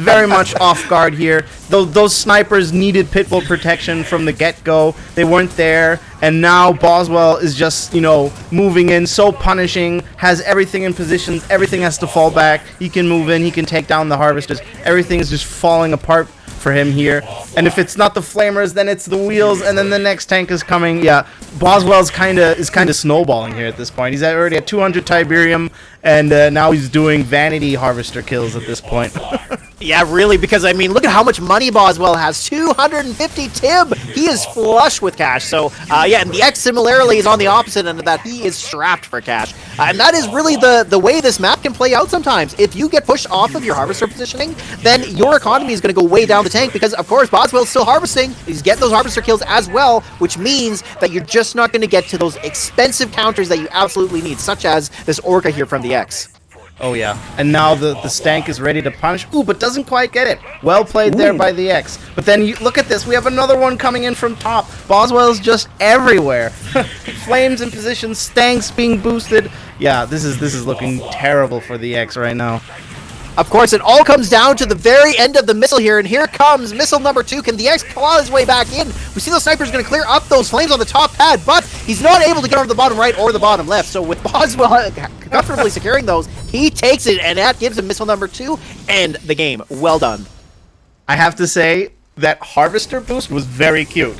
very much off guard here. Those snipers needed Pitbull protection from the get-go. They weren't there, and now Boswell is just, moving in, so punishing, has everything in position, everything has to fall back. He can move in, he can take down the Harvesters. Everything is just falling apart for him here. And if it's not the flamers, then it's the wheels, and then the next tank is coming. Yeah, Boswell's kind of snowballing here at this point. He's already at 200 Tiberium, and now he's doing vanity harvester kills at this point. Yeah, really, because, look at how much money Boswell has. 250 TIB! He is flush with cash. So, and the X similarly is on the opposite end of that. He is strapped for cash. And that is really the way this map can play out sometimes. If you get pushed off of your harvester positioning, then your economy is going to go way down the tank, because, of course, Boswell's still harvesting. He's getting those harvester kills as well, which means that you're just not going to get to those expensive counters that you absolutely need, such as this Orca here from the X. Oh yeah, and now the Stank is ready to punish. Ooh, but doesn't quite get it. Well played there by the X. But then you look at this, we have another one coming in from top. Boswell's just everywhere. Flames in position, Stanks being boosted. Yeah, this is looking terrible for the X right now. Of course, it all comes down to the very end of the missile here, and here comes missile number 2. Can the X claw his way back in? We see those snipers going to clear up those flames on the top pad, but he's not able to get over the bottom right or the bottom left. So with Boswell comfortably securing those, he takes it, and that gives him missile number 2 and the game. Well done. I have to say, that harvester boost was very cute.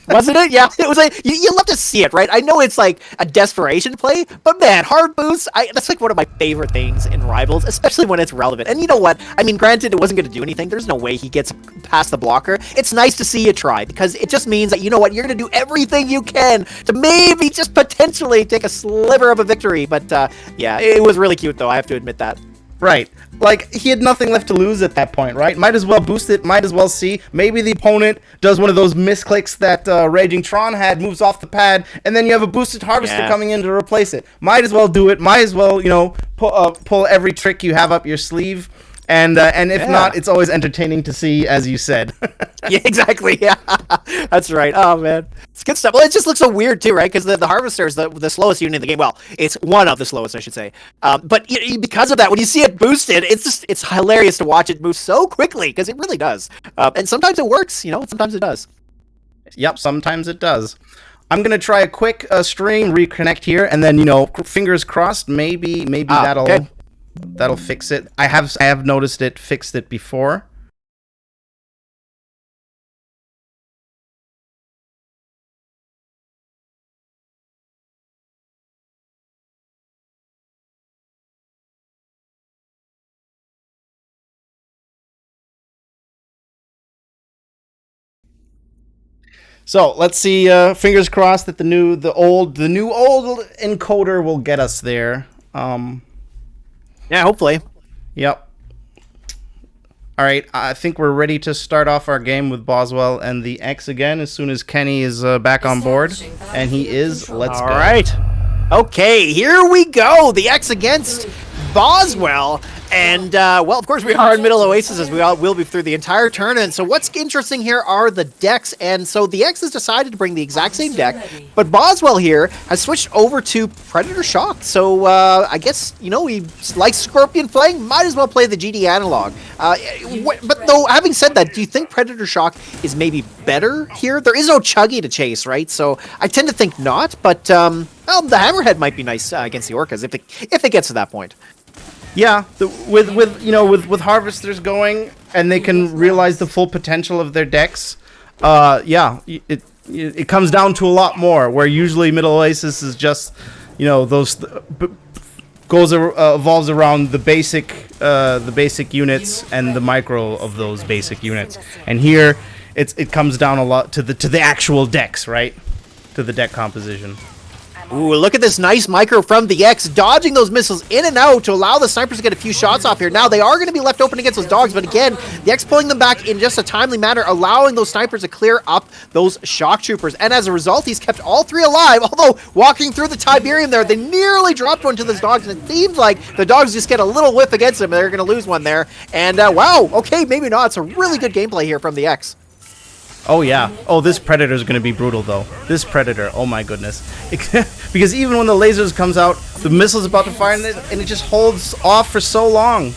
Wasn't it? Yeah, it was like you love to see it, right? I know it's like a desperation play, but man, hard boost, that's like one of my favorite things in Rivals, especially when it's relevant. And you know what? I mean, granted, it wasn't going to do anything. There's no way he gets past the blocker. It's nice to see you try, because it just means that, you know what, you're going to do everything you can to maybe just potentially take a sliver of a victory. But yeah, it was really cute, though. I have to admit that. Right. Like, he had nothing left to lose at that point, right? Might as well boost it, might as well see. Maybe the opponent does one of those misclicks that Raging Tron had, moves off the pad, and then you have a boosted Harvester coming in to replace it. Might as well do it. Might as well, you know, pull every trick you have up your sleeve. And if not, it's always entertaining to see, as you said. Yeah, exactly. Yeah, that's right. Oh man, it's good stuff. Well, it just looks so weird too, right? Because the Harvester is the slowest unit in the game. Well, it's one of the slowest, I should say. But because of that, when you see it boosted, it's hilarious to watch it move so quickly, because it really does. And sometimes it works, you know. Sometimes it does. Yep, sometimes it does. I'm gonna try a quick stream reconnect here, and then, you know, fingers crossed, maybe that'll fix it. I have noticed it fixed it before. So let's see. Fingers crossed that the new old encoder will get us there. Yeah, hopefully. Yep. All right, I think we're ready to start off our game with Boswell and the X again as soon as Kenny is back on board, and he is. Let's go. All right. Okay, here we go. The X against Boswell. And, well, of course, we are in middle Oasis, as we all will be through the entire tournament. So what's interesting here are the decks. And so the X has decided to bring the exact same deck, but Boswell here has switched over to Predator Shock. So I guess, you know, he likes Scorpion playing, might as well play the GD analog. But though, having said that, do you think Predator Shock is maybe better here? There is no Chuggy to chase, right? So I tend to think not, but well, the Hammerhead might be nice against the Orcas if it gets to that point. Yeah, with Harvesters going, and they can realize the full potential of their decks. Yeah, it comes down to a lot more. Where usually Middle Oasis is just, you know, evolves around the basic units and the micro of those basic units. And here, it comes down a lot to the actual decks, right? To the deck composition. Ooh, look at this nice micro from the X, dodging those missiles in and out to allow the snipers to get a few shots off here. Now, they are going to be left open against those dogs, but again, the X pulling them back in just a timely manner, allowing those snipers to clear up those shock troopers. And as a result, he's kept all three alive, although walking through the Tiberium there, they nearly dropped one to those dogs, and it seems like the dogs just get a little whiff against them, and they're going to lose one there. And wow, okay, maybe not. It's a really good gameplay here from the X. Oh, yeah. Oh, this Predator is going to be brutal, though. This Predator, oh my goodness. Because even when the lasers comes out, the missile's about to fire, and it just holds off for so long.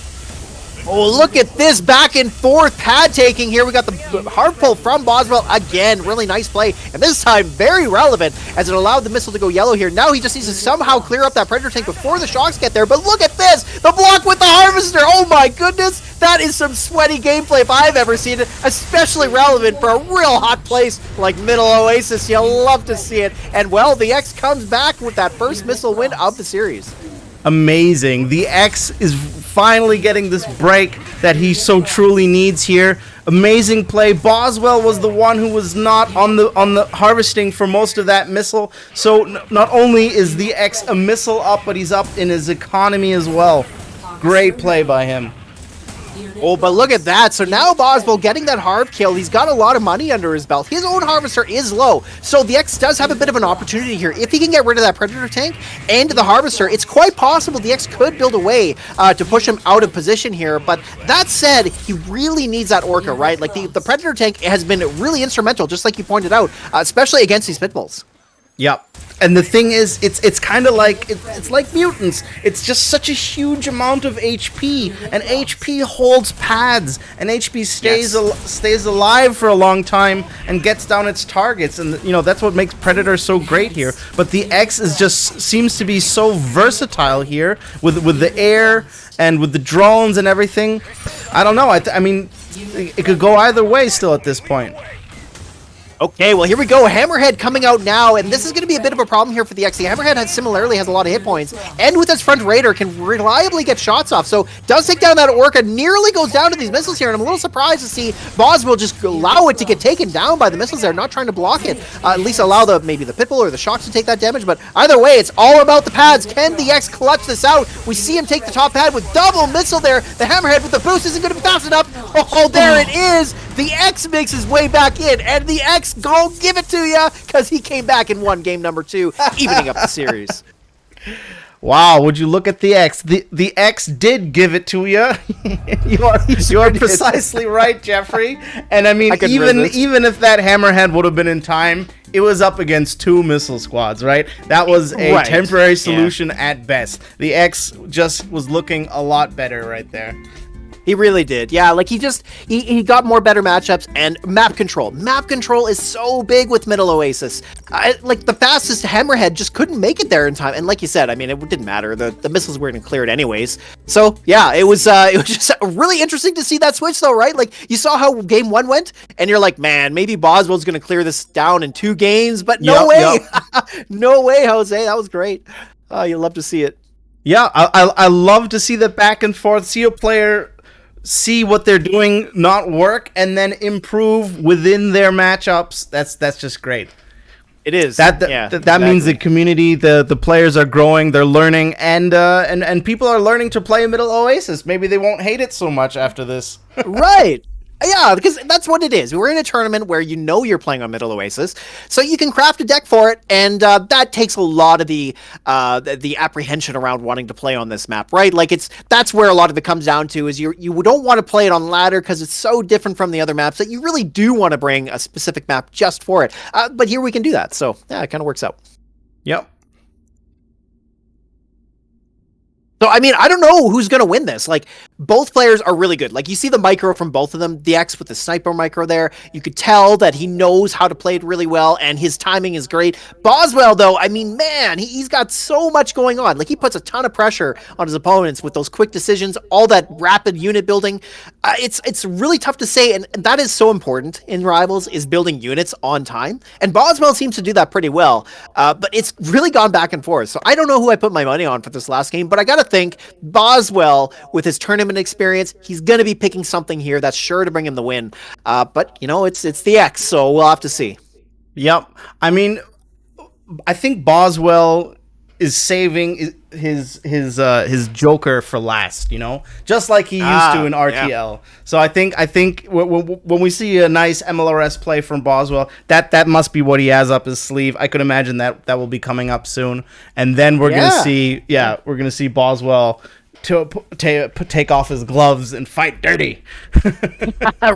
Oh, look at this back and forth pad taking here. We got the hard pull from Boswell again. Really nice play. And this time, very relevant as it allowed the missile to go yellow here. Now he just needs to somehow clear up that Predator tank before the shocks get there. But look at this. The block with the Harvester. Oh my goodness. That is some sweaty gameplay if I've ever seen it. Especially relevant for a real hot place like Middle Oasis. You'll love to see it. And well, the X comes back with that first missile win of the series. Amazing. The X is finally getting this break that he so truly needs here. Amazing play. Boswell was the one who was not on the harvesting for most of that missile. So not only is the X a missile up, but he's up in his economy as well. Great play by him. Oh, but look at that. So now Boswell getting that Harv kill. He's got a lot of money under his belt. His own Harvester is low. So the X does have a bit of an opportunity here. If he can get rid of that Predator tank and the Harvester, it's quite possible the X could build a way to push him out of position here. But that said, he really needs that Orca, right? Like the Predator tank has been really instrumental, just like you pointed out, especially against these Pitbulls. Yep. And the thing is, it's kind of like it's like mutants. It's just such a huge amount of HP, and HP holds pads, and HP stays alive for a long time and gets down its targets, and you know that's what makes Predator so great here. But the X is just seems to be so versatile here with the air and with the drones and everything. I don't know. I mean, it could go either way still at this point. Okay, well, here we go. Hammerhead coming out now, and this is going to be a bit of a problem here for the X. The Hammerhead similarly has a lot of hit points, and with its front raider can reliably get shots off, so does take down that Orca, nearly goes down to these missiles here, and I'm a little surprised to see Boswell just allow it to get taken down by the missiles there, not trying to block it, at least allow maybe the Pitbull or the Shocks to take that damage, but either way, it's all about the pads. Can the X clutch this out? We see him take the top pad with double missile there. The Hammerhead with the boost isn't going to be fast enough. Oh, there it is! The X makes his way back in, and the X go give it to you because he came back and won game number 2, evening up the series. Wow, would you look at the X? The X did give it to you. you are precisely right, Jeffrey. And I mean, even if that Hammerhead would have been in time, it was up against 2 missile squads, right? That was a temporary solution at best. The X just was looking a lot better right there. He really did. Yeah, like he got more better matchups and map control. Map control is so big with Middle Oasis. Like the fastest Hammerhead just couldn't make it there in time. And like you said, I mean, it didn't matter. The missiles weren't cleared anyways. So yeah, it was just really interesting to see that switch though, right? Like you saw how game 1 went and you're like, man, maybe Boswell's going to clear this down in 2 games, but no way. No way, Jose. That was great. Oh, you love to see it. Yeah, I love to see the back and forth, see a player see what they're doing not work and then improve within their matchups. That's just great. It is. That means the community, the players are growing, they're learning, and people are learning to play Middle Oasis. Maybe they won't hate it so much after this. Right. Yeah, because that's what it is. We're in a tournament where you know you're playing on Middle Oasis, so you can craft a deck for it, and that takes a lot of the apprehension around wanting to play on this map, right? Like that's where a lot of it comes down to is you don't want to play it on ladder because it's so different from the other maps that you really do want to bring a specific map just for it. But here we can do that, so yeah, it kind of works out. Yep. So, I mean, I don't know who's going to win this. Like, both players are really good. Like, you see the micro from both of them. The X with the sniper micro there. You could tell that he knows how to play it really well, and his timing is great. Boswell, though, I mean, man, he's got so much going on. Like, he puts a ton of pressure on his opponents with those quick decisions, all that rapid unit building. It's really tough to say, and that is so important in Rivals, is building units on time. And Boswell seems to do that pretty well, but it's really gone back and forth. So, I don't know who I put my money on for this last game, but I got to think Boswell, with his tournament experience, he's going to be picking something here that's sure to bring him the win. But, you know, it's the X, so we'll have to see. Yep. I mean, I think Boswell is saving his Joker for last, you know, just like he used to in RTL. Yeah. So I think when we see a nice MLRS play from Boswell, that must be what he has up his sleeve. I could imagine that will be coming up soon, and then we're gonna see Boswell to take off his gloves and fight dirty.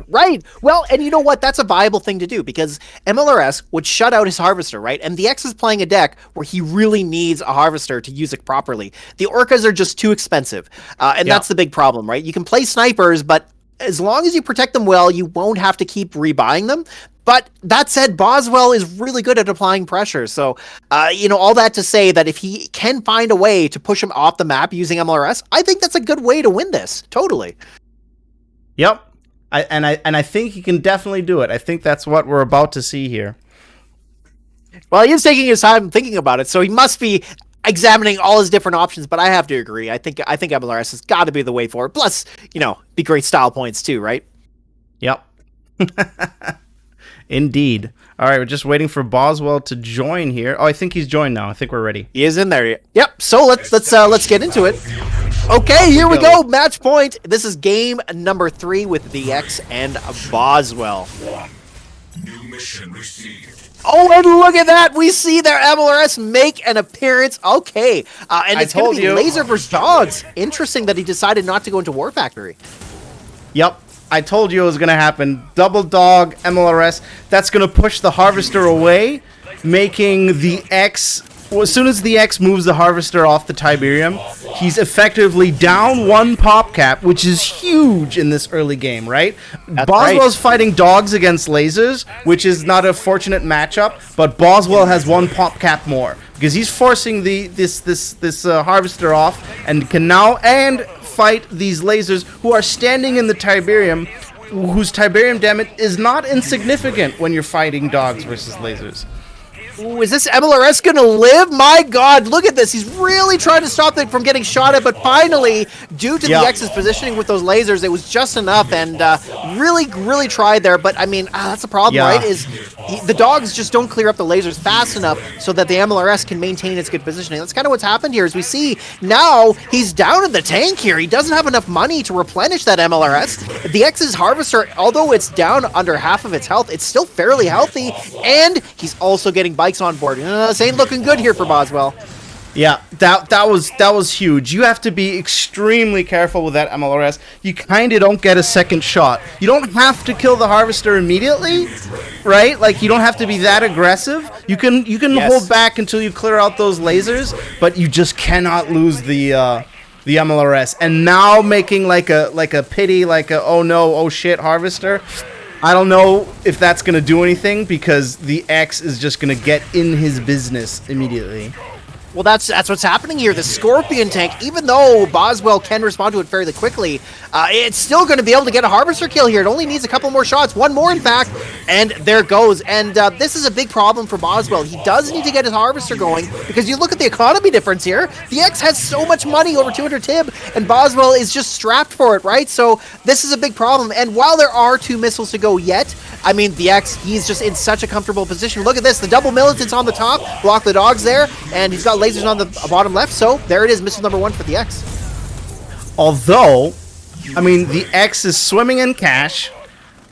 Right. Well, and you know what? That's a viable thing to do because MLRS would shut out his Harvester, right? And the X is playing a deck where he really needs a Harvester to use it properly. The Orcas are just too expensive. And that's the big problem, right? You can play snipers, but as long as you protect them well, you won't have to keep rebuying them. But that said, Boswell is really good at applying pressure. So, you know, all that to say that if he can find a way to push him off the map using MLRS, I think that's a good way to win this. Totally. Yep. I think he can definitely do it. I think that's what we're about to see here. Well, he is taking his time thinking about it, so he must be examining all his different options, but I have to agree. I think MLRS has got to be the way forward. Plus, you know, be great style points too, right? Yep. Indeed. All right, we're just waiting for Boswell to join here. Oh, I think he's joined now. I think we're ready. He is in there. Yep. So let's get into it. Okay, here we go. Match point. This is game number 3 with the X and Boswell. New mission received. Oh, and look at that. We see their MLRS make an appearance. Okay. And it's going to be Laser versus Dogs. Interesting that he decided not to go into War Factory. Yep. I told you it was going to happen. Double Dog, MLRS. That's going to push the Harvester away, making the X... Well, as soon as the X moves the Harvester off the Tiberium, he's effectively down 1 pop cap, which is huge in this early game, right? Boswell's fighting dogs against lasers, which is not a fortunate matchup, but Boswell has 1 pop cap more because he's forcing this Harvester off and can now fight these lasers who are standing in the Tiberium, whose Tiberium damage is not insignificant when you're fighting dogs versus lasers. Ooh, is this MLRS gonna live? My God, look at this. He's really trying to stop it from getting shot at, but finally, due to the X's positioning with those lasers, it was just enough, and really tried there. But I mean, that's the problem, right? The dogs just don't clear up the lasers fast enough so that the MLRS can maintain its good positioning. That's kind of what's happened here. As we see now, he's down in the tank here. He doesn't have enough money to replenish that MLRS. The X's Harvester, although it's down under half of its health, it's still fairly healthy, and he's also getting bikes on board. This ain't looking good here for Boswell. Yeah, that was huge. You have to be extremely careful with that MLRS. You kind of don't get a second shot. You don't have to kill the Harvester immediately, right? Like, you don't have to be that aggressive. You can hold back until you clear out those lasers, but you just cannot lose the MLRS. And now making like a pity, like a oh no, oh shit Harvester. I don't know if that's going to do anything because the X is just going to get in his business immediately. Well, that's what's happening here. The Scorpion tank, even though Boswell can respond to it fairly quickly, it's still going to be able to get a Harvester kill here. It only needs a couple more shots, one more in fact, and there goes. And this is a big problem for Boswell. He does need to get his Harvester going because you look at the economy difference here. The X has so much money, over 200 TIB, and Boswell is just strapped for it, right? So this is a big problem. And while there are 2 missiles to go yet, I mean, the X, he's just in such a comfortable position. Look at this, the double militants on the top, block the dogs there, and he's got lasers on the bottom left, so there it is, missile number 1 for the X. Although, I mean, the X is swimming in cash,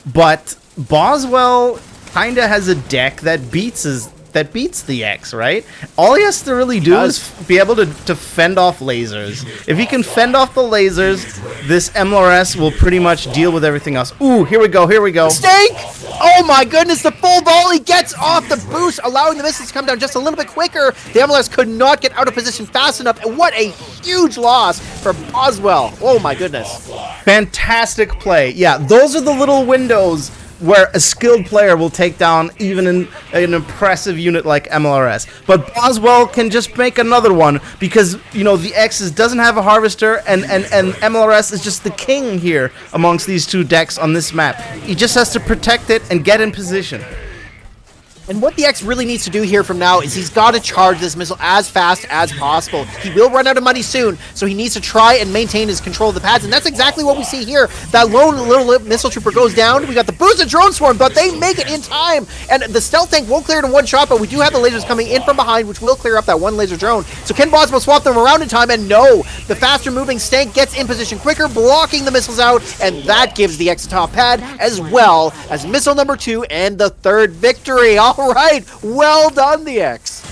but Boswell kind of has a deck that beats the X, right? All he has to really do is be able to fend off lasers. If he can fend off the lasers, this MLRS will pretty much deal with everything else. Ooh, here we go. Stink! Oh my goodness, the full volley gets off the boost, allowing the missiles to come down just a little bit quicker. The MLRS could not get out of position fast enough, and what a huge loss for Boswell. Oh my goodness. Fantastic play. Yeah, those are the little windows where a skilled player will take down even an impressive unit like MLRS. But Boswell can just make another one because, you know, the X's doesn't have a Harvester and MLRS is just the king here amongst these 2 decks on this map. He just has to protect it and get in position. And what the X really needs to do here from now is he's got to charge this missile as fast as possible. He will run out of money soon, so he needs to try and maintain his control of the pads, and that's exactly what we see here. That lone little missile trooper goes down. We got the boosted drone swarm, but they make it in time, and the stealth tank won't clear it in one shot, but we do have the lasers coming in from behind, which will clear up that one laser drone. So can Boswell swap them around in time? And no, the faster moving Stank gets in position quicker, blocking the missiles out, and that gives the X a top pad, as well as missile number 2 and the 3rd victory. All right, well done, the X.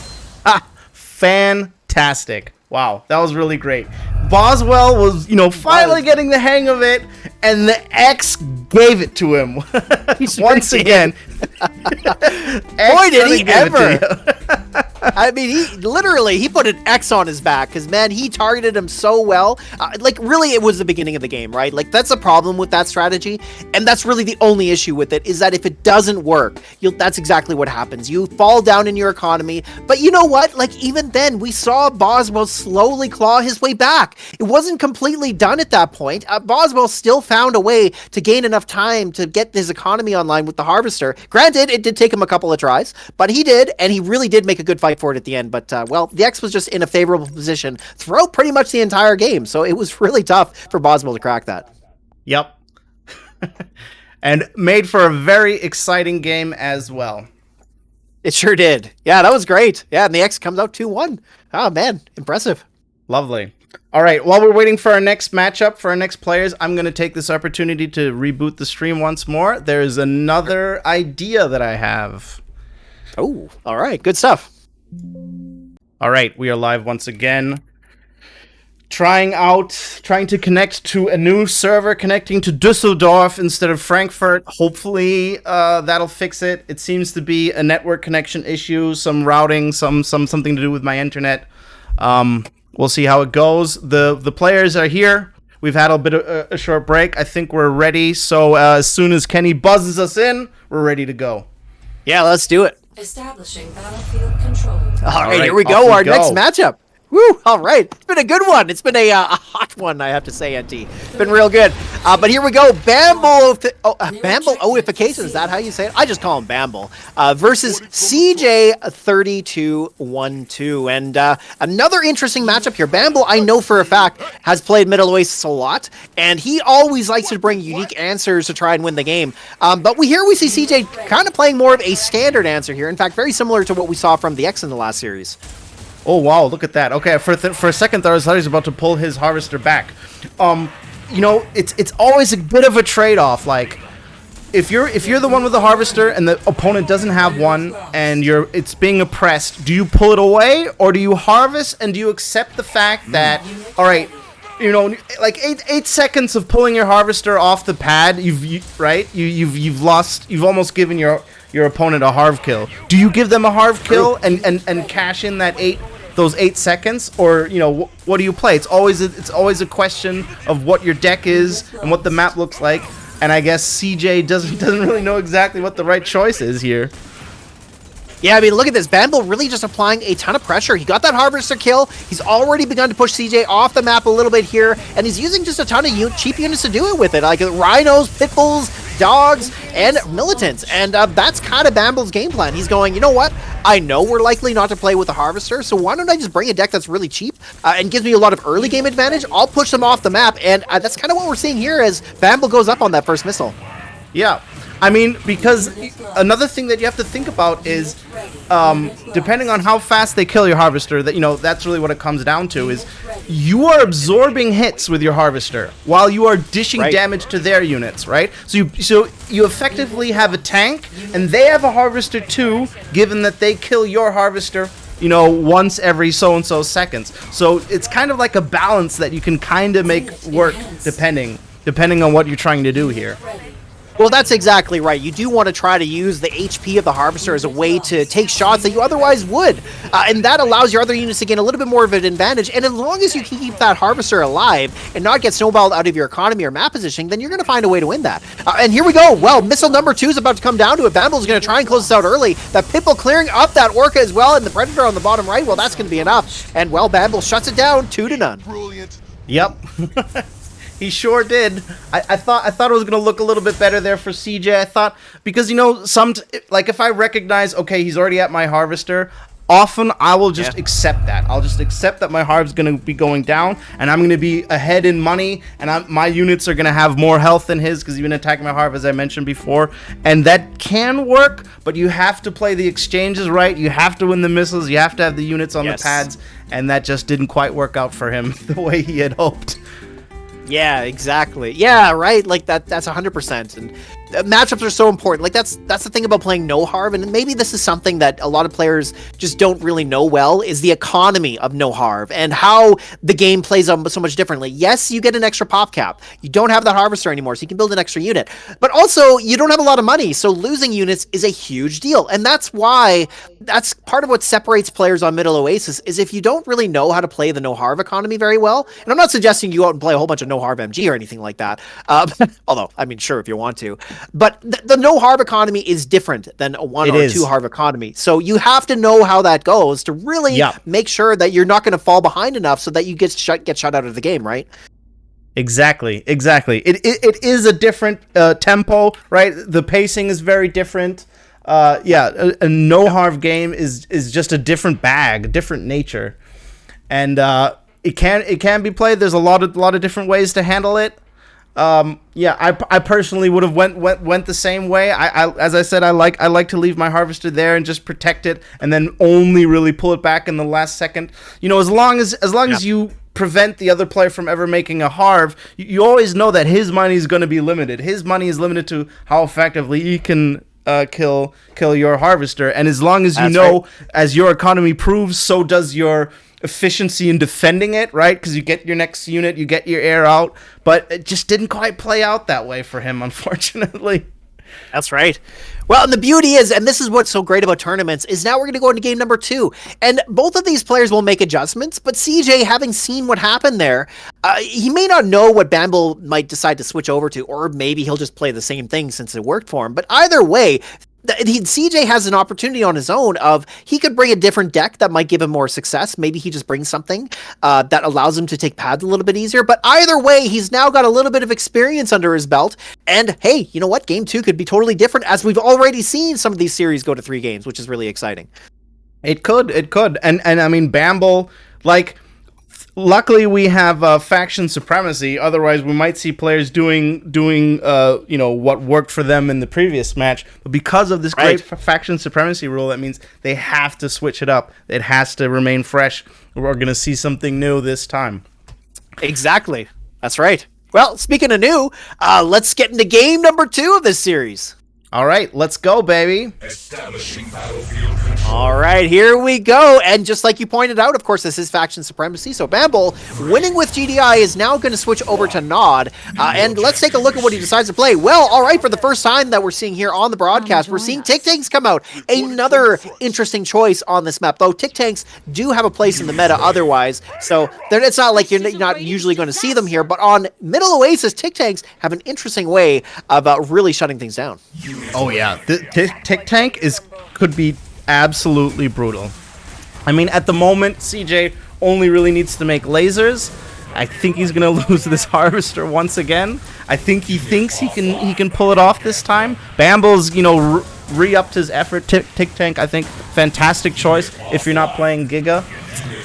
Fantastic. Wow, that was really great. Boswell was, finally getting the hang of it, and the X gave it to him. Once again. Boy, did he ever. I mean, he put an X on his back because, man, he targeted him so well. Really, it was the beginning of the game, right? Like, that's a problem with that strategy, and that's really the only issue with it, is that if it doesn't work, that's exactly what happens. You fall down in your economy, but you know what? Like, even then, we saw Boswell slowly claw his way back. It wasn't completely done at that point. Boswell still found a way to gain enough time to get his economy online with the Harvester. Granted, it did take him a couple of tries, but he did, and he really did make a good fight for it at the end. But, the X was just in a favorable position throughout pretty much the entire game, so it was really tough for Boswell to crack that. Yep. And made for a very exciting game as well. It sure did. Yeah, that was great. Yeah, and the X comes out 2-1. Oh, man, impressive. Lovely. All right, while we're waiting for our next matchup, for our next players, I'm going to take this opportunity to reboot the stream once more. There's another idea that I have. Oh, all right, good stuff. All right, we are live once again. Trying to connect to a new server, connecting to Düsseldorf instead of Frankfurt. Hopefully, that'll fix it. It seems to be a network connection issue, some routing, something to do with my internet. We'll see how it goes. The players are here. We've had a bit of a short break. I think we're ready. So as soon as Kenny buzzes us in, we're ready to go. Yeah, let's do it. Establishing battlefield control. All right, here we go. Our next matchup. Woo! All right, it's been a good one. It's been a hot one, I have to say, NT. It's been real good. But here we go. Bamble-ification, is that how you say it? I just call him Bamble. Versus CJ3212. And another interesting matchup here. Bamble, I know for a fact, has played Middle Oasis a lot, and he always likes to bring unique answers to try and win the game. But we see CJ kind of playing more of a standard answer here. In fact, very similar to what we saw from the X in the last series. Oh wow, look at that. Okay, for a second there, I thought he was about to pull his harvester back. You know, it's always a bit of a trade-off. Like, if you're the one with the harvester and the opponent doesn't have one and it's being oppressed, do you pull it away or do you harvest and do you accept the fact that, all right, you know, like 8 seconds of pulling your harvester off the pad, you've almost given your opponent a Harv kill. Do you give them a Harv kill and cash in those 8 seconds, or you know, what do you play? It's always a question of what your deck is and what the map looks like. And I guess CJ doesn't really know exactly what the right choice is here. Yeah, I mean, look at this. Bamble really just applying a ton of pressure. He got that Harvester kill. He's already begun to push CJ off the map a little bit here, and he's using just a ton of cheap units to do it with it, like rhinos, pit bulls, dogs, and militants. And that's kind of Bamble's game plan. He's going, you know what? I know we're likely not to play with the Harvester, so why don't I just bring a deck that's really cheap and gives me a lot of early game advantage? I'll push them off the map, and that's kind of what we're seeing here as Bamble goes up on that first missile. Yeah. I mean, because another thing that you have to think about is, depending on how fast they kill your harvester, that's really what it comes down to, is you are absorbing hits with your harvester while you are dishing damage to their units, right? So you effectively have a tank, and they have a harvester too, given that they kill your harvester, you know, once every so-and-so seconds. So it's kind of like a balance that you can kind of make work depending on what you're trying to do here. Well, that's exactly right. You do want to try to use the HP of the Harvester as a way to take shots that you otherwise would. And that allows your other units to gain a little bit more of an advantage. And as long as you can keep that Harvester alive and not get snowballed out of your economy or map positioning, then you're going to find a way to win that. And here we go. Well, missile number 2 is about to come down to it. Bamble's going to try and close this out early. That Pitbull clearing up that Orca as well, and the Predator on the bottom right, well, that's going to be enough. And, well, Bamble shuts it down 2-0. Brilliant. Yep. He sure did. I thought it was gonna look a little bit better there for CJ. I thought, because you know, like if I recognize, okay, he's already at my harvester, often I will just accept that. I'll just accept that my Harv's gonna be going down, and I'm gonna be ahead in money, and my units are gonna have more health than his because he's been attacking my Harv, as I mentioned before, and that can work. But you have to play the exchanges right. You have to win the missiles. You have to have the units on the pads, and that just didn't quite work out for him the way he had hoped. Yeah, exactly. Yeah, right. Like that's 100%. And matchups are so important. Like that's the thing about playing no Harv, and maybe this is something that a lot of players just don't really know well, is the economy of no Harv and how the game plays out so much differently. Yes, you get an extra pop cap. You don't have that Harvester anymore, so you can build an extra unit. But also, you don't have a lot of money, so losing units is a huge deal. And that's part of what separates players on Middle Oasis, is if you don't really know how to play the no Harv economy very well. And I'm not suggesting you go out and play a whole bunch of no Harv MG or anything like that. Although, I mean, sure, if you want to. But the no Harv economy is different than a 1 or 2 Harv economy. So you have to know how that goes to really make sure that you're not going to fall behind enough so that you get shut out of the game, right? Exactly. It is a different tempo, right? The pacing is very different. A no Harv game is just a different bag, different nature, and it can be played. There's a lot of different ways to handle it. I personally would have went the same way. As I said, I like to leave my harvester there and just protect it, and then only really pull it back in the last second. You know, as long as you prevent the other player from ever making a Harv, you always know that his money is going to be limited. His money is limited to how effectively he can kill your harvester, and as long as you know, as your economy proves, so does your efficiency in defending it, right? Because you get your next unit, you get your air out, but it just didn't quite play out that way for him, unfortunately. That's right. Well, and the beauty is, and this is what's so great about tournaments, is now we're going to go into game number 2. And both of these players will make adjustments, but CJ, having seen what happened there, he may not know what Bamble might decide to switch over to, or maybe he'll just play the same thing since it worked for him. But either way, CJ has an opportunity on his own of he could bring a different deck that might give him more success. Maybe he just brings something that allows him to take pads a little bit easier. But either way, he's now got a little bit of experience under his belt. And hey, you know what? Game 2 could be totally different, as we've already seen some of these series go to 3 games, which is really exciting. It could. And I mean, Bamble, like, luckily we have faction supremacy. Otherwise, we might see players doing what worked for them in the previous match. But because of this great faction supremacy rule, that means they have to switch it up. It has to remain fresh. We're going to see something new this time. Exactly. That's right. Well, speaking of new, let's get into game number 2 of this series. All right, let's go, baby. Establishing battlefield control. All right, here we go. And just like you pointed out, of course, this is faction supremacy. So Bamble, winning with GDI, is now going to switch over to Nod. And let's take a look at what he decides to play. Well, all right, for the first time that we're seeing here on the broadcast, we're seeing Tick Tanks come out. Another interesting choice on this map, though Tick Tanks do have a place in the meta otherwise. So it's not like you're not usually going to see them here. But on Middle Oasis, Tick Tanks have an interesting way of really shutting things down. Oh yeah, the Tick Tank could be absolutely brutal. I mean, at the moment, CJ only really needs to make lasers. I think he's gonna lose this Harvester once again. I think he thinks he can pull it off this time. Bamble's re-upped his effort. Tick Tank, I think, fantastic choice if you're not playing Giga.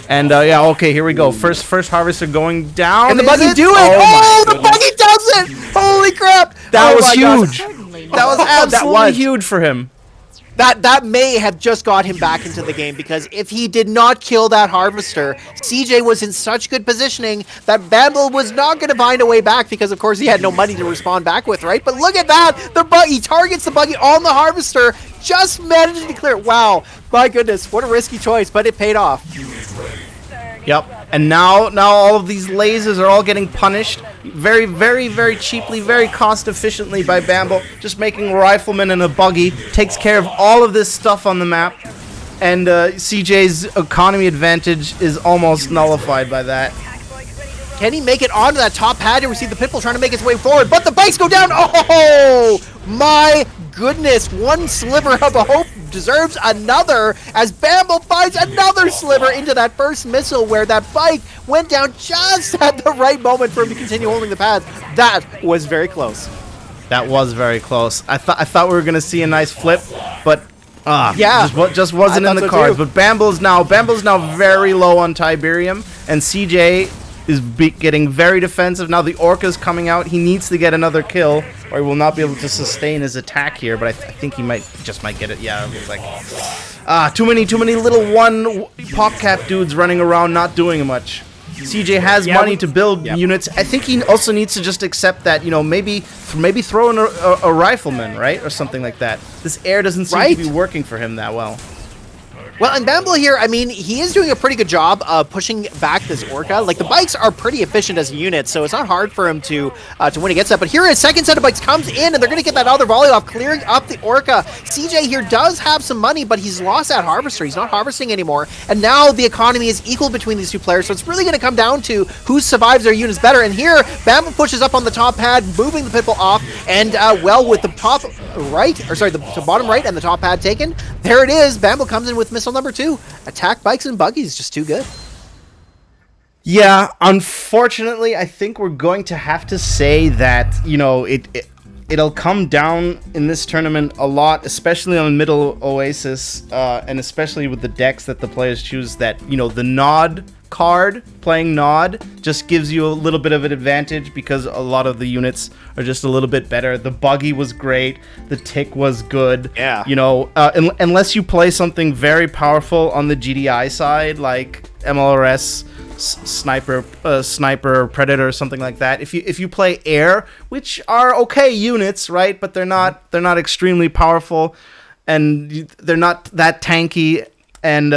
And yeah, okay, here we go. First Harvester going down. And the buggy do it! Oh, the buggy does it! Holy crap! That was huge. Gosh. That was absolutely huge for him. That may have just got him back into the game, because if he did not kill that Harvester, CJ was in such good positioning that Bamble was not going to find a way back, because of course he had no money to respond back with, right? But look at that! He targets the buggy on the Harvester, just managing to clear it. Wow, my goodness, what a risky choice, but it paid off. Yep, and now all of these lasers are all getting punished very, very, very cheaply, very cost efficiently by Bamble. Just making Rifleman and a buggy takes care of all of this stuff on the map, and CJ's economy advantage is almost nullified by that. Can he make it onto that top pad? Here we see the Pitbull trying to make his way forward, but the bikes go down. Oh my goodness, one sliver of a hope deserves another, as Bamble finds another sliver into that first missile, where that bike went down just at the right moment for him to continue holding the pads. That was very close. That was very close. I thought we were gonna see a nice flip, but yeah, just wasn't in the cards. But Bamble's now very low on Tiberium, and CJ is getting very defensive. Now the Orca's coming out. He needs to get another kill, or he will not be able to sustain his attack here. But I think he might get it. Yeah, it looks like too many little one pop cap dudes running around not doing much. CJ has money to build units. I think he also needs to just accept that, maybe throw in a rifleman, right, or something like that. This air doesn't seem to be working for him that well. Well, and Bamble here, I mean, he is doing a pretty good job of pushing back this Orca. Like, the bikes are pretty efficient as a unit, so it's not hard for him to win against that. But here, a second set of bikes comes in, and they're going to get that other volley off, clearing up the Orca. CJ here does have some money, but he's lost that Harvester. He's not harvesting anymore. And now the economy is equal between these two players, so it's really going to come down to who survives their units better. And here, Bamble pushes up on the top pad, moving the Pitbull off, and well, with the top right, or sorry, the bottom right and the top pad taken, there it is. Bamble comes in with missile number 2. Attack bikes and buggies, just too good. Yeah, unfortunately, I think we're going to have to say that, it'll come down in this tournament a lot, especially on Middle Oasis, and especially with the decks that the players choose, that, the Nod card, playing Nod, just gives you a little bit of an advantage because a lot of the units are just a little bit better. The buggy was great. The tick was good. Yeah. Unless you play something very powerful on the GDI side, like MLRS, sniper, predator, or something like that. If you play air, which are okay units, right, but they're not extremely powerful, and they're not that tanky, and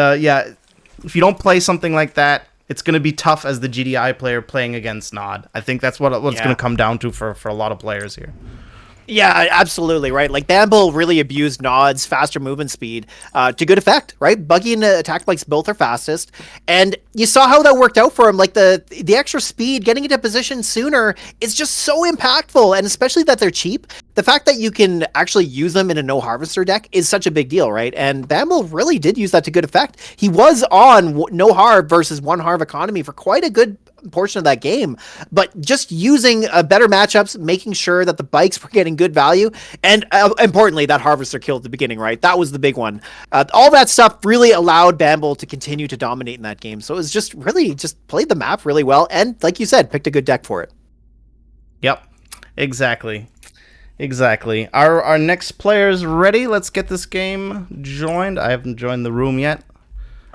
if you don't play something like that, it's going to be tough as the GDI player playing against Nod. I think that's what's going to come down to for a lot of players here. Yeah, absolutely, right. Like Bamble really abused Nod's faster movement speed to good effect, right? Buggy and attack bikes both are fastest, and you saw how that worked out for him. Like the extra speed, getting into position sooner is just so impactful, and especially that they're cheap. The fact that you can actually use them in a no harvester deck is such a big deal, right? And Bamble really did use that to good effect. He was on no Harv versus one Harv economy for quite a good portion of that game, but just using better matchups, making sure that the bikes were getting good value, and importantly, that harvester kill at the beginning, right? That was the big one. All that stuff really allowed Bamble to continue to dominate in that game. So it was just really just played the map really well, and like you said, picked a good deck for it. Yep, exactly. Our next player's ready. Let's get this game joined. I haven't joined the room yet.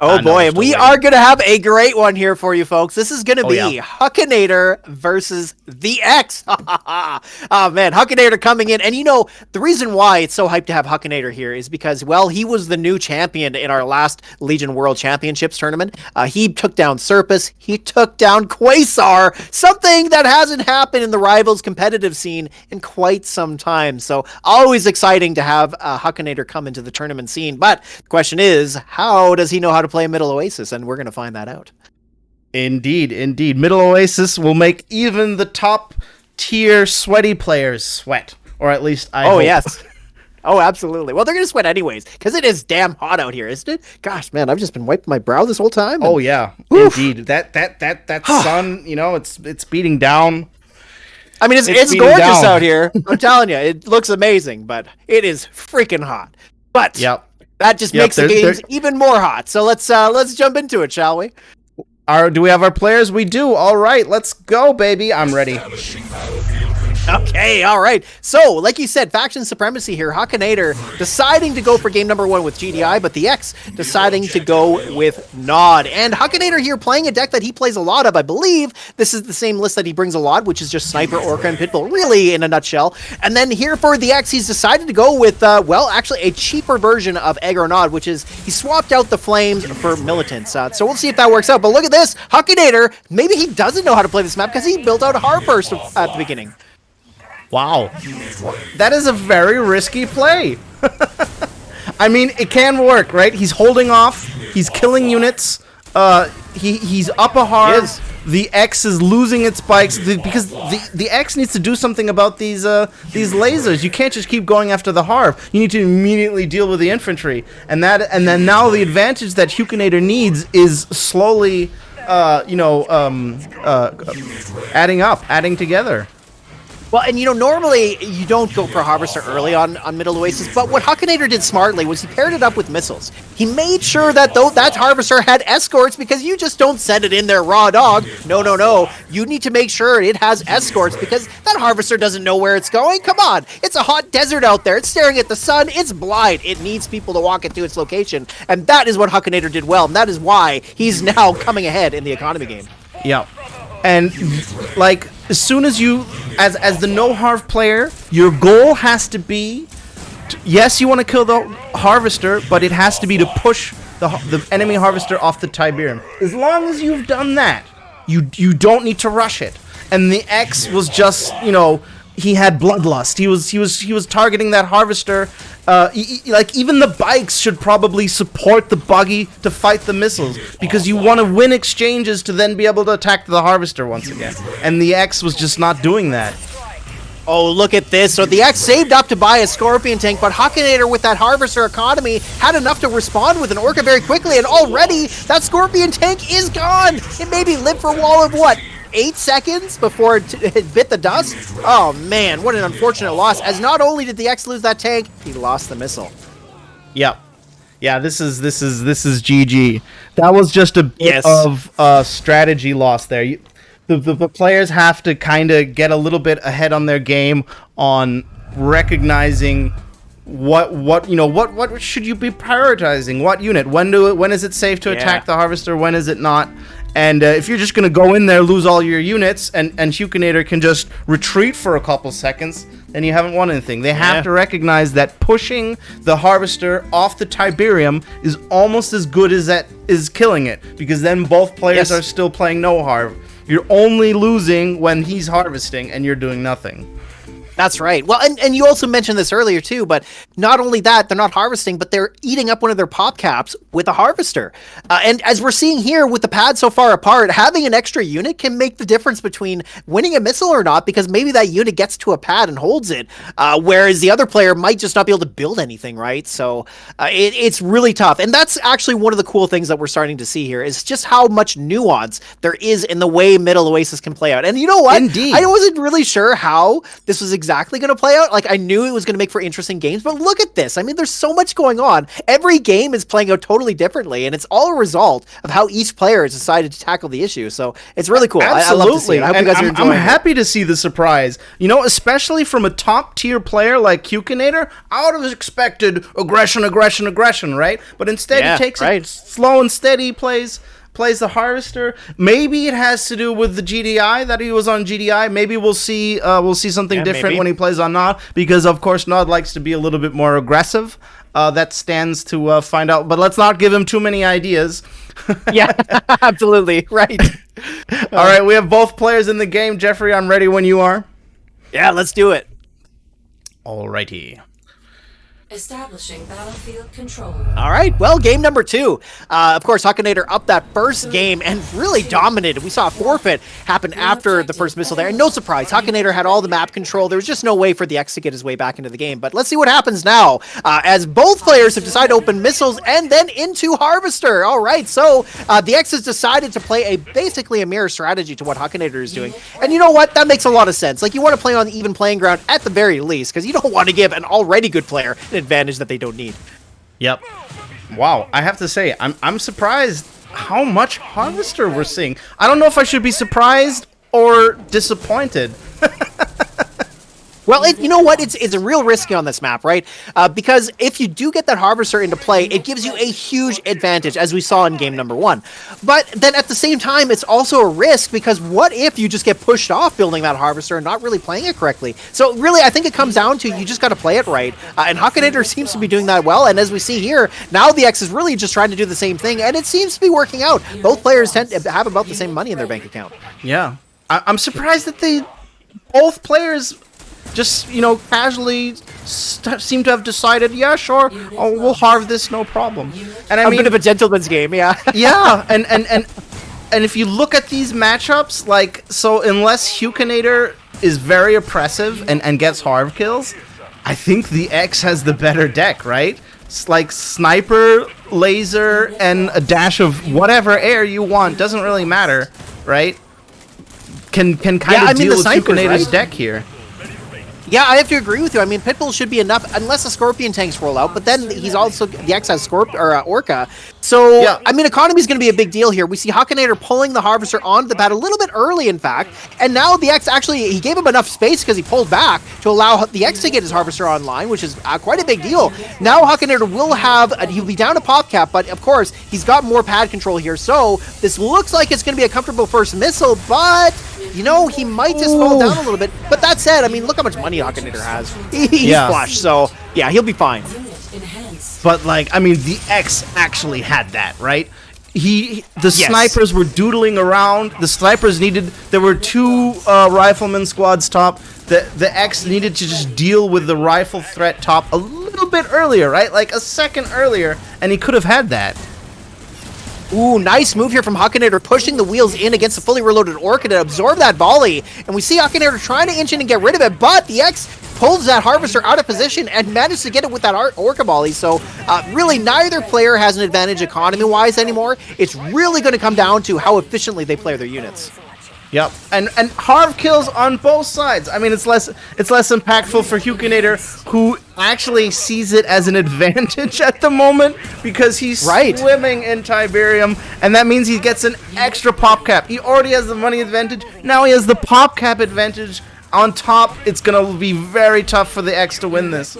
Oh boy, we are going to have a great one here for you folks. This is going to be Akinator versus the X. Oh man, Akinator coming in. And you know, the reason why it's so hyped to have Akinator here is because, well, he was the new champion in our last Legion World Championships tournament. He took down Serpus. He took down Quasar, something that hasn't happened in the Rivals competitive scene in quite some time. So always exciting to have Akinator come into the tournament scene. But the question is, how does he know how to play Middle Oasis? And we're going to find that out. Indeed. Middle Oasis will make even the top tier sweaty players sweat, or at least I hope. Yes. Oh, absolutely. Well, they're going to sweat anyways, because it is damn hot out here, isn't it? Gosh, man, I've just been wiping my brow this whole time. Oh yeah, oof. Indeed. That sun, you know, it's beating down. I mean, it's gorgeous out here. I'm telling you, it looks amazing, but it is freaking hot. But that just makes the games even more hot. So let's jump into it, shall we? Do we have our players? We do. All right, let's go, baby. I'm ready. Okay, all right. So, like you said, faction supremacy here. Akinator deciding to go for game number 1 with GDI, but the X deciding to go with Nod. And Akinator here playing a deck that he plays a lot of. I believe this is the same list that he brings a lot, which is just Sniper, Orca, and Pitbull, really in a nutshell. And then here for the X, he's decided to go with, well, actually a cheaper version of Aggro Nod, which is he swapped out the Flames for Militants. So we'll see if that works out. But look at this. Akinator, maybe he doesn't know how to play this map because he built out a Harv first at the beginning. Wow, that is a very risky play. I mean, it can work, right? He's holding off. He's killing units. He's up a Harv. The X is losing its bikes because the X needs to do something about these lasers. You can't just keep going after the Harv. You need to immediately deal with the infantry, and then now the advantage that Akinator needs is slowly, adding together. Well, and you know, normally you don't go for Harvester early on Middle Oasis, but what Akinator did smartly was he paired it up with missiles. He made sure that that Harvester had escorts, because you just don't send it in there raw dog. No. You need to make sure it has escorts, because that Harvester doesn't know where it's going. Come on. It's a hot desert out there. It's staring at the sun. It's blind. It needs people to walk it to its location. And that is what Akinator did well, and that is why he's now coming ahead in the economy game. Yeah. And like, as soon as you, as the no Harv player, your goal has to be, yes, you want to kill the Harvester, but it has to be to push the enemy Harvester off the Tiberium. As long as you've done that, you don't need to rush it. And the X was just, you know, he had bloodlust. He was targeting that Harvester. Like, even the bikes should probably support the buggy to fight the missiles, because you want to win exchanges to then be able to attack the Harvester once again. And the X was just not doing that. Oh, look at this. So the X saved up to buy a Scorpion tank, but Akinator with that Harvester economy had enough to respond with an Orca very quickly, and already that Scorpion tank is gone. It maybe lived for a wall of what? 8 seconds before it bit the dust? Oh man, what an unfortunate loss, as not only did the X lose that tank, he lost the missile. Yep. Yeah, this is GG. That was just a bit of strategy loss there. The players have to kind of get a little bit ahead on their game on recognizing what should you be prioritizing? What unit? When is it safe to attack the Harvester? When is it not? And if you're just going to go in there, lose all your units, and Akinator can just retreat for a couple seconds, then you haven't won anything. They have to recognize that pushing the Harvester off the Tiberium is almost as good as that is killing it, because then both players are still playing no Harv. You're only losing when he's harvesting, and you're doing nothing. That's right. Well, and you also mentioned this earlier too, but not only that, they're not harvesting, but they're eating up one of their pop caps with a harvester. And as we're seeing here with the pad so far apart, having an extra unit can make the difference between winning a missile or not, because maybe that unit gets to a pad and holds it, whereas the other player might just not be able to build anything, right? So it's really tough. And that's actually one of the cool things that we're starting to see here is just how much nuance there is in the way Middle Oasis can play out. And you know what? Indeed. I wasn't really sure how this was exactly going to play out. Like, I knew it was going to make for interesting games, but look at this. I mean, there's so much going on. Every game is playing out totally differently, and it's all a result of how each player has decided to tackle the issue. So it's really cool. I love to see it. I hope you guys are enjoying I'm happy to see the surprise. You know, especially from a top tier player like Akinator, I would have expected aggression, right? But instead he takes it slow and steady, plays the harvester. Maybe it has to do with the GDI, that he was on GDI. Maybe we'll see something different when he plays on Nod, because of course Nod likes to be a little bit more aggressive. That stands to find out, but let's not give him too many ideas. Yeah, absolutely right. All right, we have both players in the game. Jeffrey, I'm ready when you are. Yeah, let's do it. Alrighty. Establishing battlefield control. All right, well, game number 2. Of course, Akinator up that first game and really dominated. We saw a forfeit happen after the first missile there, and no surprise, Akinator had all the map control. There was just no way for the X to get his way back into the game. But let's see what happens now, as both players have decided to open missiles and then into Harvester. All right, so the X has decided to play basically a mirror strategy to what Akinator is doing. And you know what? That makes a lot of sense. Like, you want to play on even playing ground at the very least, because you don't want to give an already good player an advantage that they don't need. Yep. Wow, I have to say, I'm surprised how much Harvester we're seeing. I don't know if I should be surprised or disappointed. Well, you know what? It's a real risky on this map, right? Because if you do get that Harvester into play, it gives you a huge advantage, as we saw in game number 1. But then at the same time, it's also a risk, because what if you just get pushed off building that Harvester and not really playing it correctly? So really, I think it comes down to you just got to play it right. And Akinator seems to be doing that well. And as we see here, now the X is really just trying to do the same thing, and it seems to be working out. Both players tend to have about the same money in their bank account. Yeah. I'm surprised that both players just, you know, casually seem to have decided, yeah, sure, we'll harv this, no problem. And I mean, a bit of a gentleman's game, yeah. Yeah, and if you look at these matchups, like, so unless Akinator is very oppressive and gets harv kills, I think the X has the better deck, right? It's like sniper, laser, and a dash of whatever air you want, doesn't really matter, right? Can kind of deal with Akinator's deck here. Yeah, I have to agree with you. I mean, Pitbull should be enough, unless the Scorpion tanks roll out, but then he's also, the X has Orca. So, yeah. I mean, economy is going to be a big deal here. We see Akinator pulling the Harvester onto the pad a little bit early, in fact, and now the X actually, he gave him enough space because he pulled back to allow the X to get his Harvester online, which is quite a big deal. Now Akinator will have, he'll be down to pop cap, but of course, he's got more pad control here, so this looks like it's going to be a comfortable first missile, but, you know, he might just fall down a little bit. But that said, I mean, look how much money Akinator has. He's flush, so yeah, he'll be fine. But like, I mean, the X actually had that, right? Snipers were doodling around. The snipers there were 2 rifleman squads top. The X needed to just deal with the rifle threat top a little bit earlier, right? Like a second earlier, and he could have had that. Ooh, nice move here from Akinator, pushing the wheels in against the fully reloaded Orca to absorb that volley. And we see Akinator trying to inch in and get rid of it, but the X pulls that Harvester out of position and manages to get it with that Orca volley. So really, neither player has an advantage economy-wise anymore. It's really going to come down to how efficiently they play their units. Yep, and Harv kills on both sides. I mean, it's less impactful for Akinator, who actually sees it as an advantage at the moment because he's swimming in Tiberium, and that means he gets an extra pop cap. He already has the money advantage. Now he has the pop cap advantage on top. It's gonna be very tough for the X to win this.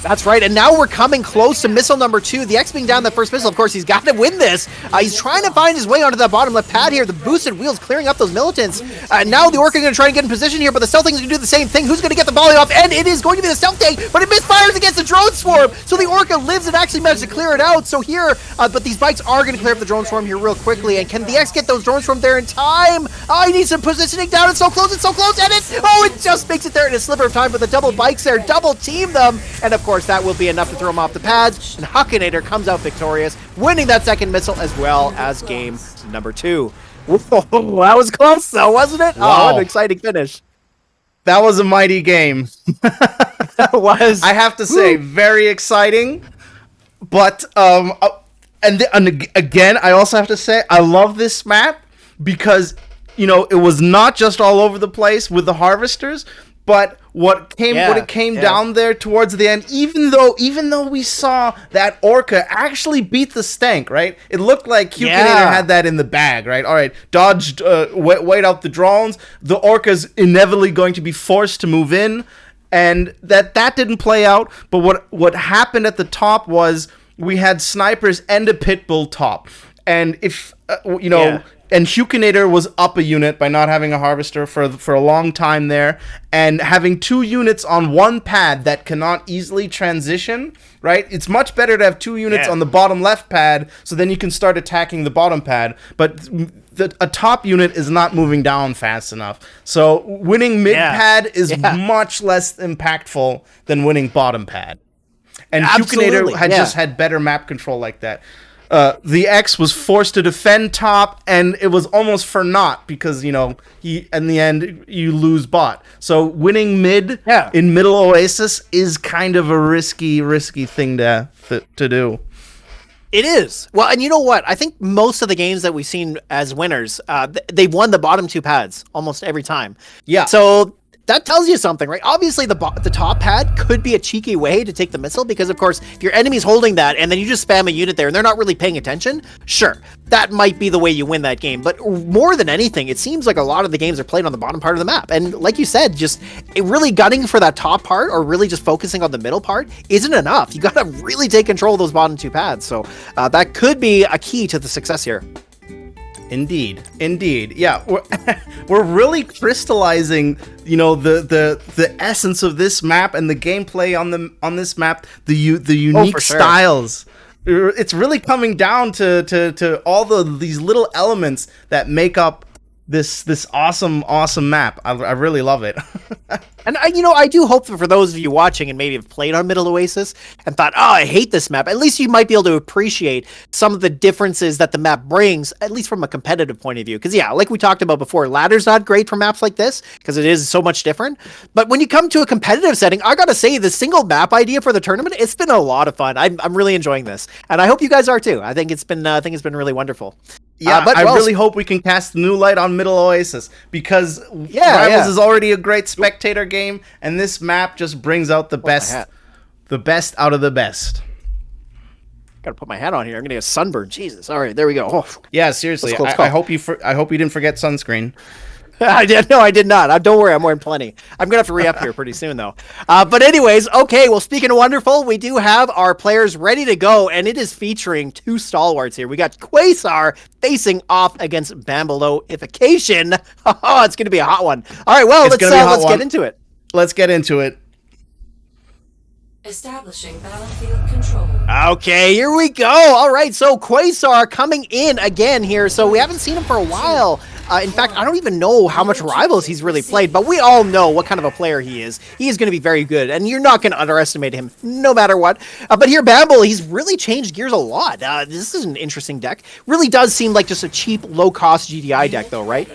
That's right, and now we're coming close to missile number 2. The X being down the first missile, of course, he's got to win this. He's trying to find his way onto that bottom left pad here. The boosted wheels clearing up those militants. Now the Orca going to try and get in position here, but the Stealth Thing's going to do the same thing. Who's going to get the volley off? And it is going to be the Stealth Tank, but it misfires against the Drone Swarm. So the Orca lives and actually manages to clear it out. So here, but these bikes are going to clear up the Drone Swarm here real quickly. And can the X get those Drone Swarm there in time? Oh, he needs some positioning down. It's so close, and it just makes it there in a sliver of time. But the double bikes there, double team them. And of course, that will be enough to throw him off the pads, and Akinator comes out victorious, winning that second missile as well as game number 2. Whoa, that was close though, wasn't it? Wow. Oh, what an exciting finish. That was a mighty game. That was. I have to say, very exciting. But, and again, I also have to say, I love this map because, you know, it was not just all over the place with the harvesters, but what it came down there towards the end, even though we saw that Orca actually beat the Stank, right? It looked like Akinator had that in the bag, right? All right, dodged, wait out the drones. The Orca's inevitably going to be forced to move in, and that didn't play out. But what happened at the top was we had snipers and a pitbull top, and if And Akinator was up a unit by not having a harvester for a long time there, and having 2 units on one pad that cannot easily transition, right? It's much better to have 2 units on the bottom left pad, so then you can start attacking the bottom pad, but a top unit is not moving down fast enough. So winning mid pad is much less impactful than winning bottom pad. And Akinator had just had better map control like that. The X was forced to defend top, and it was almost for naught because, you know, in the end, you lose bot. So winning mid in middle Oasis is kind of a risky thing to do. It is. Well, and you know what? I think most of the games that we've seen as winners, they won the bottom 2 pads almost every time. Yeah. So that tells you something, right? Obviously, the top pad could be a cheeky way to take the missile because, of course, if your enemy's holding that and then you just spam a unit there and they're not really paying attention, sure, that might be the way you win that game. But more than anything, it seems like a lot of the games are played on the bottom part of the map. And like you said, just really gunning for that top part or really just focusing on the middle part isn't enough. You got to really take control of those bottom 2 pads. So that could be a key to the success here. Indeed. Yeah, we're really crystallizing, you know, the essence of this map and the gameplay on this map, the unique styles. It's really coming down to all these little elements that make up this awesome map. I really love it. And I do hope that for those of you watching and maybe have played on Middle Oasis and thought, oh, I hate this map, at least you might be able to appreciate some of the differences that the map brings, at least from a competitive point of view. Because like we talked about before, ladder's not great for maps like this because it is so much different. But when you come to a competitive setting, I gotta say, the single map idea for the tournament, it's been a lot of fun. I'm really enjoying this, and I hope you guys are too. I think it's been really wonderful. Yeah, I really hope we can cast a new light on Middle Oasis because Rivals is already a great spectator game, and this map just brings out the best out of the best. Gotta put my hat on here. I'm gonna get sunburned. Jesus. All right, there we go. Oh. Yeah, seriously. I hope you didn't forget sunscreen. I did not. Don't worry, I'm wearing plenty. I'm gonna have to re-up here pretty soon, though. But anyways, okay. Well, speaking of wonderful, we do have our players ready to go, and it is featuring 2 stalwarts here. We got Quasar facing off against Bambaloification. Oh, it's gonna be a hot one. All right, well, let's get into it. Let's get into it. Establishing battlefield control. Okay, here we go. All right, so Quasar coming in again here. So we haven't seen him for a while. In fact, I don't even know how much Rivals he's really played, but we all know what kind of a player he is. He is going to be very good, and you're not going to underestimate him no matter what. But here, Bamble, he's really changed gears a lot. This is an interesting deck. Really does seem like just a cheap, low-cost GDI deck, though, right?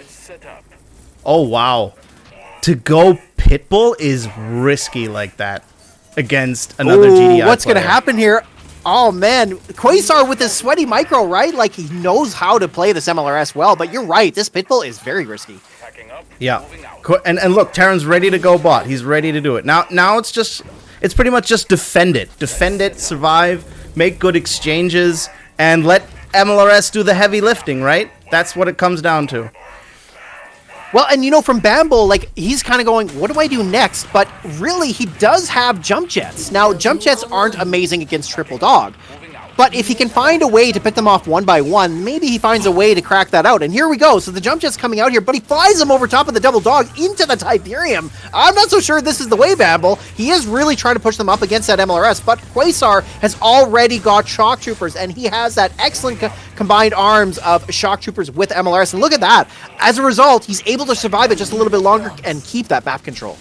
Oh, wow. To go Pitbull is risky like that against another GDI what's going to happen here? Oh, man. Quasar with his sweaty micro, right? Like, he knows how to play this MLRS well, but you're right. This Pitbull is very risky. Yeah. And look, Terran's ready to go bot. He's ready to do it. Now it's pretty much just defend it. Defend it, survive, make good exchanges, and let MLRS do the heavy lifting, right? That's what it comes down to. Well, and from Bamble, like, he's kind of going, what do I do next? But really, he does have jump jets. Now, jump jets aren't amazing against triple dog. But if he can find a way to pick them off one by one, maybe he finds a way to crack that out. And here we go. So the jump jet's coming out here, but he flies them over top of the double dog into the Tiberium. I'm not so sure this is the way, Bamble. He is really trying to push them up against that MLRS, but Quasar has already got shock troopers, and he has that excellent combined arms of shock troopers with MLRS. And look at that. As a result, he's able to survive it just a little bit longer and keep that map control.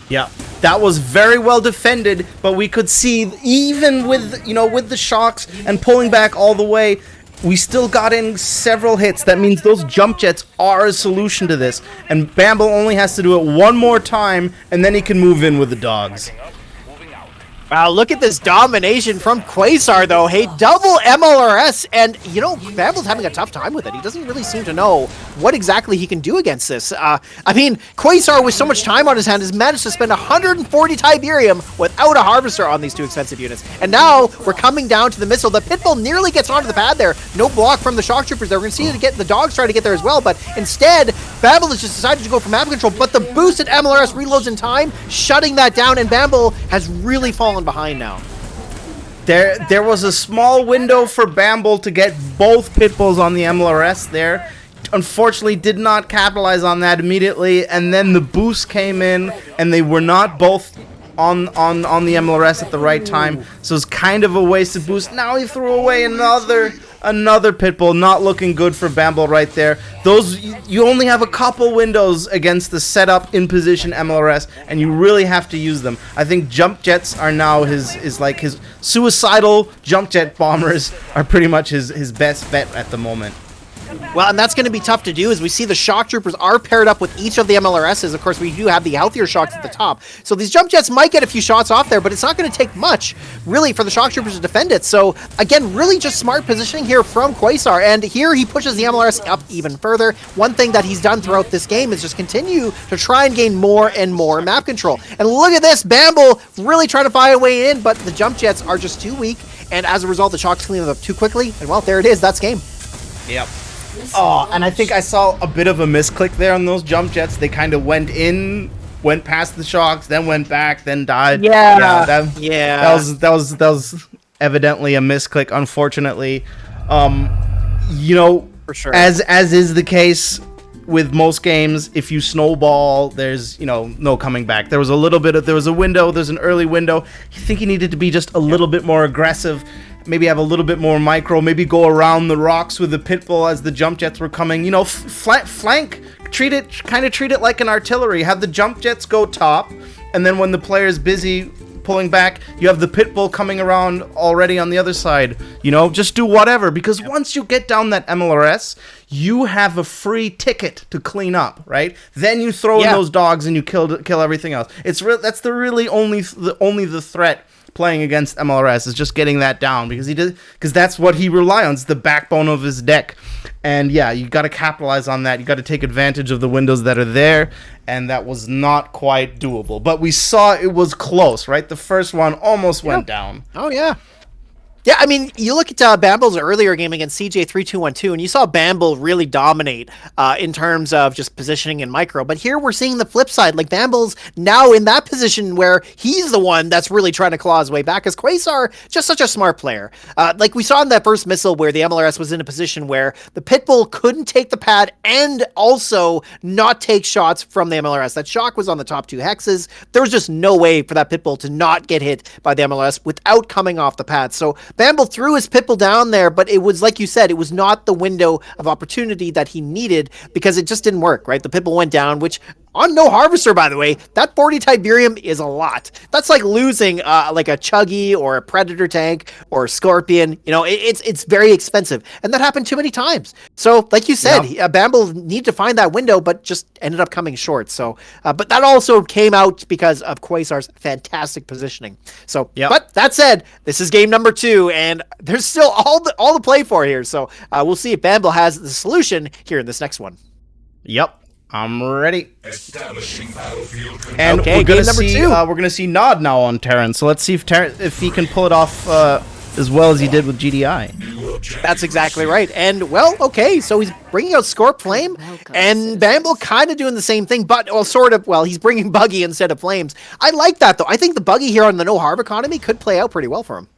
Yeah, that was very well defended, but we could see even with, with the shocks and pulling back all the way, we still got in several hits. That means those jump jets are a solution to this, and Bamble only has to do it one more time, and then he can move in with the dogs. Wow, look at this domination from Quasar, though. Hey, double MLRS, and, Bamble's having a tough time with it. He doesn't really seem to know what exactly he can do against this. I mean, Quasar, with so much time on his hand, has managed to spend 140 Tiberium without a Harvester on these two expensive units. And now, we're coming down to the missile. The Pitbull nearly gets onto the pad there. No block from the shock troopers there. We're going to see the dogs try to get there as well, but instead, Bamble has just decided to go for map control, but the boosted MLRS reloads in time, shutting that down, and Bamble has really fallen behind now. There was a small window for Bamble to get both Pitbulls on the MLRS there. Unfortunately, did not capitalize on that immediately, and then the boost came in, and they were not both on the MLRS at the right time, so it's kind of a wasted boost. Now he threw away another Pitbull. Not looking good for Bamble right there. Those, you only have a couple windows against the setup in position MLRS, and you really have to use them. I think jump jets are now his suicidal jump jet bombers are pretty much his best bet at the moment. Well, and that's going to be tough to do, as we see the shock troopers are paired up with each of the MLRSs. Of course, we do have the healthier shocks at the top. So these jump jets might get a few shots off there, but it's not going to take much, really, for the shock troopers to defend it. So, again, really just smart positioning here from Quasar. And here he pushes the MLRS up even further. One thing that he's done throughout this game is just continue to try and gain more and more map control. And look at this, Bamble really trying to find a way in, but the jump jets are just too weak. And as a result, the shocks clean them up too quickly. And, well, there it is. That's game. Yep. Oh, and I think I saw a bit of a misclick there on those jump jets. They kind of went past the shocks, then went back, then died. That was evidently a misclick, unfortunately. For sure. As is the case with most games, if you snowball, there's no coming back. There was a window. There's an early window. I think he needed to be just a little bit more aggressive. Maybe have a little bit more micro, maybe go around the rocks with the Pitbull as the jump jets were coming. Flank, treat it like an artillery. Have the jump jets go top, and then when the player's busy pulling back, you have the Pitbull coming around already on the other side. Just do whatever, because once you get down that MLRS, you have a free ticket to clean up, right? Then you throw in those dogs and you kill everything else. That's only the threat playing against MLRS is just getting that down, because that's what he relies on. It's the backbone of his deck. And yeah, you got to capitalize on that. You got to take advantage of the windows that are there, and that was not quite doable. But we saw it was close, right? The first one almost went down. Oh yeah. Yeah, I mean, you look at Bamble's earlier game against CJ3212, and you saw Bamble really dominate in terms of just positioning and micro. But here we're seeing the flip side. Like, Bamble's now in that position where he's the one that's really trying to claw his way back, as Quasar, just such a smart player. Like we saw in that first missile where the MLRS was in a position where the Pitbull couldn't take the pad and also not take shots from the MLRS. That shock was on the top two hexes. There was just no way for that Pitbull to not get hit by the MLRS without coming off the pad. So Bamble threw his Pitbull down there, but it was, like you said, it was not the window of opportunity that he needed, because it just didn't work, right? The Pitbull went down, which, on no Harvester, by the way, that 40 Tiberium is a lot. That's like losing like a Chuggy or a Predator tank or a Scorpion. It's very expensive, and that happened too many times. So, like you said, Bamble needed to find that window, but just ended up coming short. So, but that also came out because of Quasar's fantastic positioning. So, but that said, this is game number 2, and there's still all the play for here. So, we'll see if Bamble has the solution here in this next one. Yep. I'm ready. Establishing battlefield control. And okay, we're gonna number see 2. We're gonna see Nod now on Terran. So let's see if he can pull it off as well as he did with GDI. New objectives. That's exactly right. And, well, okay, so he's bringing out Scorp Flame, and Bamble kind of doing the same thing, but, well, sort of, well, he's bringing Buggy instead of Flames. I like that, though. I think the Buggy here on the no Harv economy could play out pretty well for him.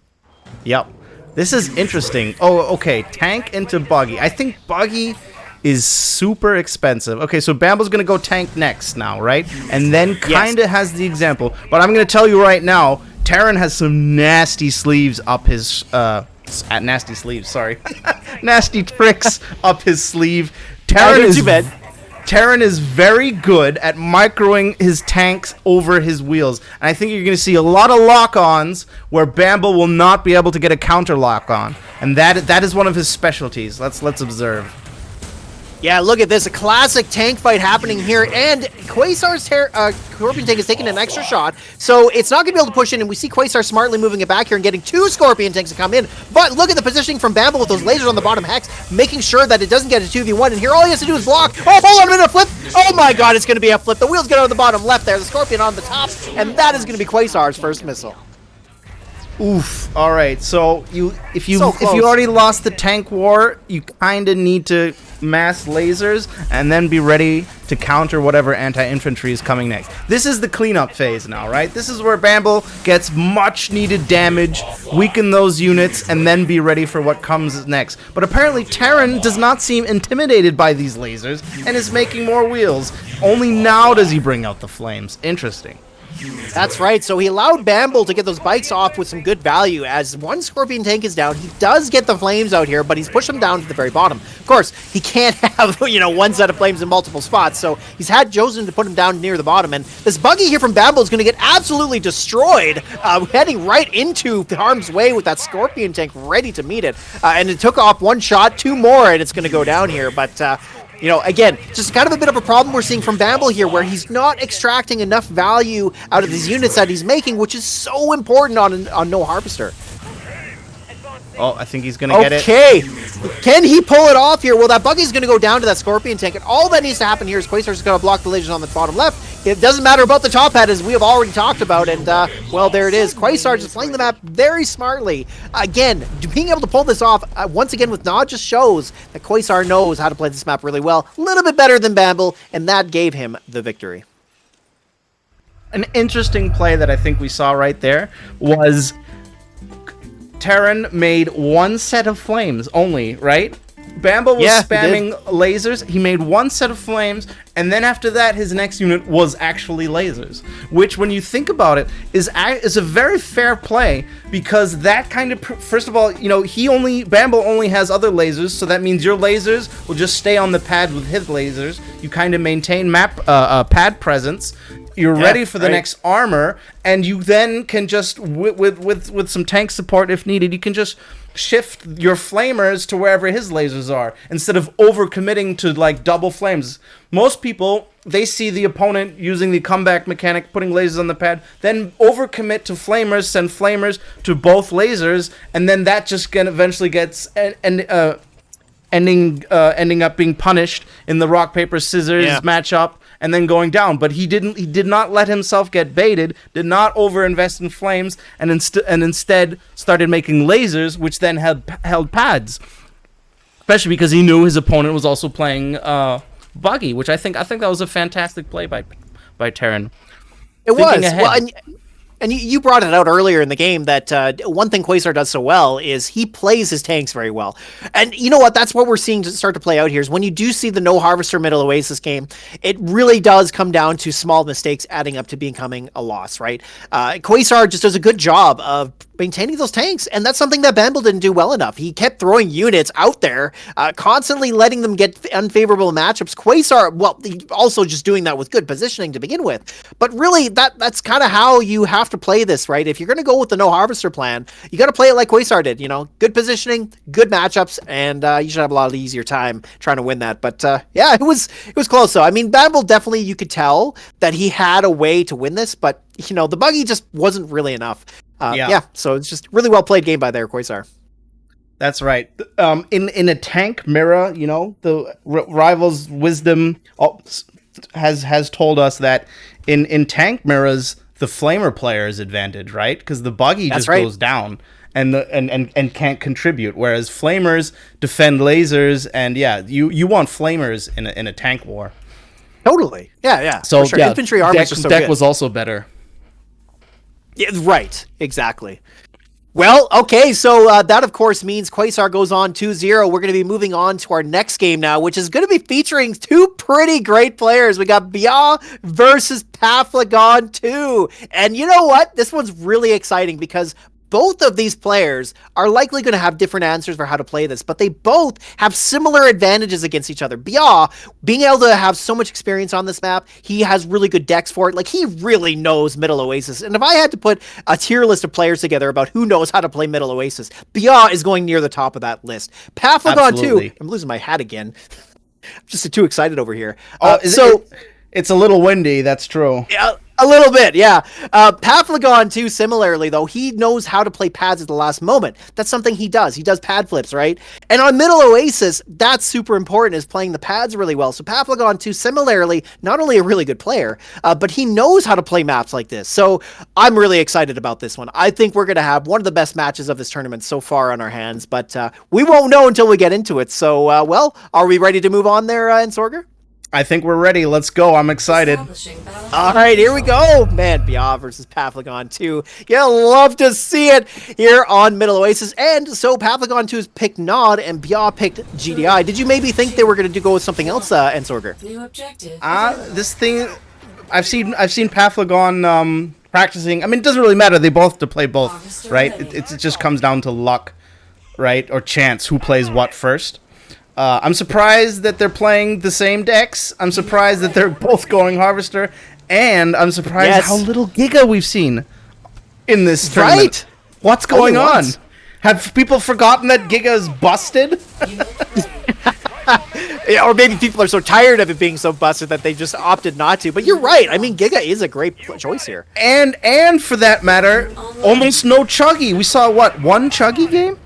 Yep. This is interesting. Oh, okay. Tank into Buggy. I think Buggy is super expensive. Okay, so Bamble's going to go tank next now, right? And then kind of has the example. But I'm going to tell you right now, Terran has some nasty sleeves up his... nasty sleeves, sorry. Nasty tricks up his sleeve. Terran is very good at microing his tanks over his wheels. And I think you're going to see a lot of lock-ons where Bamble will not be able to get a counter lock-on. And that is one of his specialties. Let's observe. Yeah, look at this. A classic tank fight happening here, and Quasar's Scorpion tank is taking an extra shot, so it's not going to be able to push in, and we see Quasar smartly moving it back here and getting 2 Scorpion tanks to come in, but look at the positioning from Bamble with those lasers on the bottom hex, making sure that it doesn't get a 2v1, and here all he has to do is block. Oh, hold on a minute, flip! Oh my god, it's going to be a flip. The wheels get out of the bottom left there, the Scorpion on the top, and that is going to be Quasar's first missile. Oof. All right. So if you So close. already lost the tank war, you kind of need to mass lasers and then be ready to counter whatever anti-infantry is coming next. This is the cleanup phase now, right? This is where Bamble gets much needed damage, weaken those units, and then be ready for what comes next. But apparently Terran does not seem intimidated by these lasers and is making more wheels. Only now does he bring out the flames. Interesting. That's right, so he allowed Bamble to get those bikes off with some good value. As one Scorpion tank is down, he does get the flames out here, but he's pushed them down to the very bottom. Of course, he can't have, one set of flames in multiple spots, so he's had chosen to put him down near the bottom, and this Buggy here from Bamble is going to get absolutely destroyed, heading right into harm's way with that Scorpion tank ready to meet it. And it took off 1 shot, 2 more, and it's going to go down here, but... again, just kind of a bit of a problem we're seeing from Bamble here, where he's not extracting enough value out of these units that he's making, which is so important on No Harvester. Oh, I think he's going to get it. Okay, can he pull it off here? Well, that Buggy's going to go down to that Scorpion tank, and all that needs to happen here is Quasar's going to block the lasers on the bottom left. It doesn't matter about the top hat, as we have already talked about, and, well, there it is. Quasar just playing the map very smartly. Again, being able to pull this off, once again with Nod, just shows that Quasar knows how to play this map really well. A little bit better than Bamble, and that gave him the victory. An interesting play that I think we saw right there was... Terran made 1 set of flames only, right? Bamble was spamming lasers. He made 1 set of flames, and then after that, his next unit was actually lasers. Which, when you think about it, is a very fair play, because that kind of... First of all, Bamble only has other lasers, so that means your lasers will just stay on the pad with his lasers. You kind of maintain pad presence. You're ready for the next armor, and you then can just, with some tank support if needed, you can just shift your flamers to wherever his lasers are, instead of overcommitting to, double flames. Most people, they see the opponent using the comeback mechanic, putting lasers on the pad, then overcommit to flamers, send flamers to both lasers, and then that just eventually gets... ending up being punished in the rock paper scissors matchup and then going down. But he did not let himself get baited, did not overinvest in flames, and instead started making lasers, which then held pads, especially because he knew his opponent was also playing Buggy, which I think that was a fantastic play by Terran. It was. Well, and you brought it out earlier in the game that one thing Quasar does so well is he plays his tanks very well. And you know what? That's what we're seeing to start to play out here is when you do see the No Harvester middle Oasis game, it really does come down to small mistakes adding up to becoming a loss, right? Quasar just does a good job of maintaining those tanks, and that's something that Bamble didn't do well enough. He kept throwing units out there, constantly letting them get unfavorable matchups. Quasar, well, also just doing that with good positioning to begin with. But really, that's kind of how you have to play this, right? If you're going to go with the No Harvester plan, you got to play it like Quasar did, good positioning, good matchups, and you should have a lot of easier time trying to win that. But yeah, it was close though. I mean, Bamble definitely, you could tell that he had a way to win this, but the Buggy just wasn't really enough. So it's just really well played game by there, Quasar. That's right. In a tank mirror, the Rival's wisdom has told us that in tank mirrors, the flamer player is advantage, right? Because the Buggy just goes down. and can't contribute. Whereas flamers defend lasers, and yeah, you want flamers in a tank war. Totally. Yeah. So for sure. yeah, Infantry armor is just so deck good. was also better. Yeah, right. Exactly. Well, okay, so that, of course, means Quasar goes on 2-0. We're going to be moving on to our next game now, which is going to be featuring two pretty great players. We got Bia versus Paflagon 2. And you know what? This one's really exciting because both of these players are likely going to have different answers for how to play this, but they both have similar advantages against each other. Bia, being able to have so much experience on this map, he has really good decks for it. Like, he really knows Middle Oasis. And if I had to put a tier list of players together about who knows how to play Middle Oasis, Bia is going near the top of that list. Paflagon 2, I'm losing my hat again. I'm just too excited over here. It's a little windy, that's true. Yeah, a little bit, yeah. Paflagon, too, similarly, though, he knows how to play pads at the last moment. That's something he does. He does pad flips, right? And on Middle Oasis, that's super important, is playing the pads really well. So Paflagon, too, similarly, not only a really good player, but he knows how to play maps like this. So I'm really excited about this one. I think we're going to have one of the best matches of this tournament so far on our hands, but we won't know until we get into it. So, well, are we ready to move on there, Entsorger? I think we're ready. Let's go. I'm excited. All right, here we go. Man, Bia versus Paflagon 2. You'll love to see it here on Middle Oasis. And so Paflagon 2's picked Nod and Bia picked GDI. Did you maybe think they were going to go with something else, Entsorger? New objective. This thing, I've seen Paflagon practicing. I mean, it doesn't really matter. They both have to play both, right? It just comes down to luck, right? Or chance, who plays what first. I'm surprised that they're playing the same decks. I'm surprised that they're both going Harvester. And I'm surprised how little Giga we've seen in this tournament. Right? What's going on? Have people forgotten that Giga's busted? Yeah, or maybe people are so tired of it being so busted that they just opted not to. But you're right. I mean, Giga is a great choice here. And for that matter, almost no Chuggy. We saw, one Chuggy game?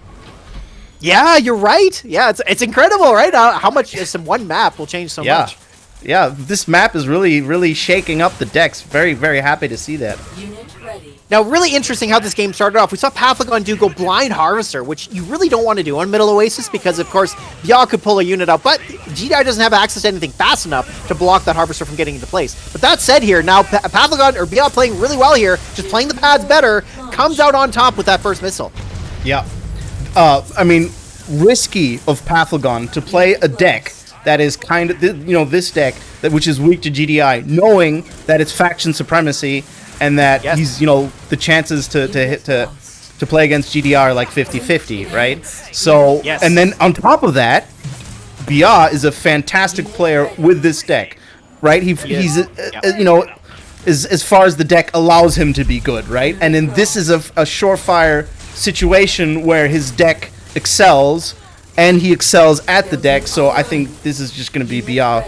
Yeah, you're right. Yeah, it's incredible, right? How much some one map will change so much. Yeah, this map is really shaking up the decks. Very, very happy to see that. Unit ready. Now, really interesting how this game started off. We saw Paflagon do go Blind Harvester, which you really don't want to do on Middle Oasis because, of course, Bia could pull a unit out, but GDI doesn't have access to anything fast enough to block that Harvester from getting into place. But that said here, now Paflagon, or Bia playing really well here, just playing the pads better, comes out on top with that first missile. Yeah. I mean, risky of Paflagon to play a deck that is kind of, this deck which is weak to GDI, knowing that it's faction supremacy and that he's, the chances to play against GDI are like 50-50, right? So, and then on top of that, Bia is a fantastic player with this deck, right? He's as far as the deck allows him to be good, right? And then this is a surefire situation where his deck excels, and he excels at the deck, so I think this is just going to be Bia,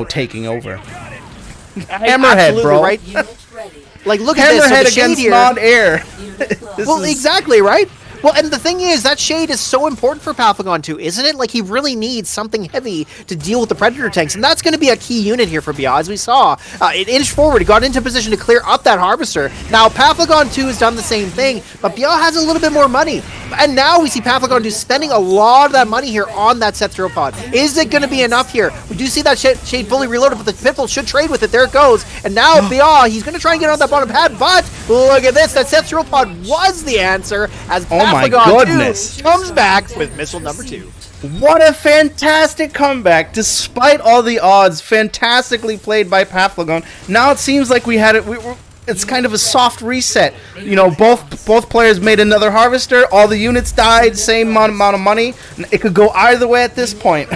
taking over. Hammerhead, bro. Right? Like, look at this. Hammerhead So against here, non-air. Well, exactly, right? Well, and the thing is, that shade is so important for Paflagon 2, isn't it? Like, he really needs something heavy to deal with the Predator tanks, and that's going to be a key unit here for Bia, as we saw. It inched forward, it got into position to clear up that Harvester. Now, Paflagon 2 has done the same thing, but Bia has a little bit more money. And now we see Paflagon 2 spending a lot of that money here on that Seth Theropod. Is it going to be enough here? We do see that shade fully reloaded, but the Pitbull should trade with it. There it goes. And now Bia, he's going to try and get on that bottom pad, but look at this. That Seth Theropod was the answer, as Paflagon 2 comes back with missile number 2. What a fantastic comeback, despite all the odds. Fantastically played by Paflagon. Now it seems like we had it. It's kind of a soft reset. Both players made another Harvester. All the units died. Same amount of money. It could go either way at this point.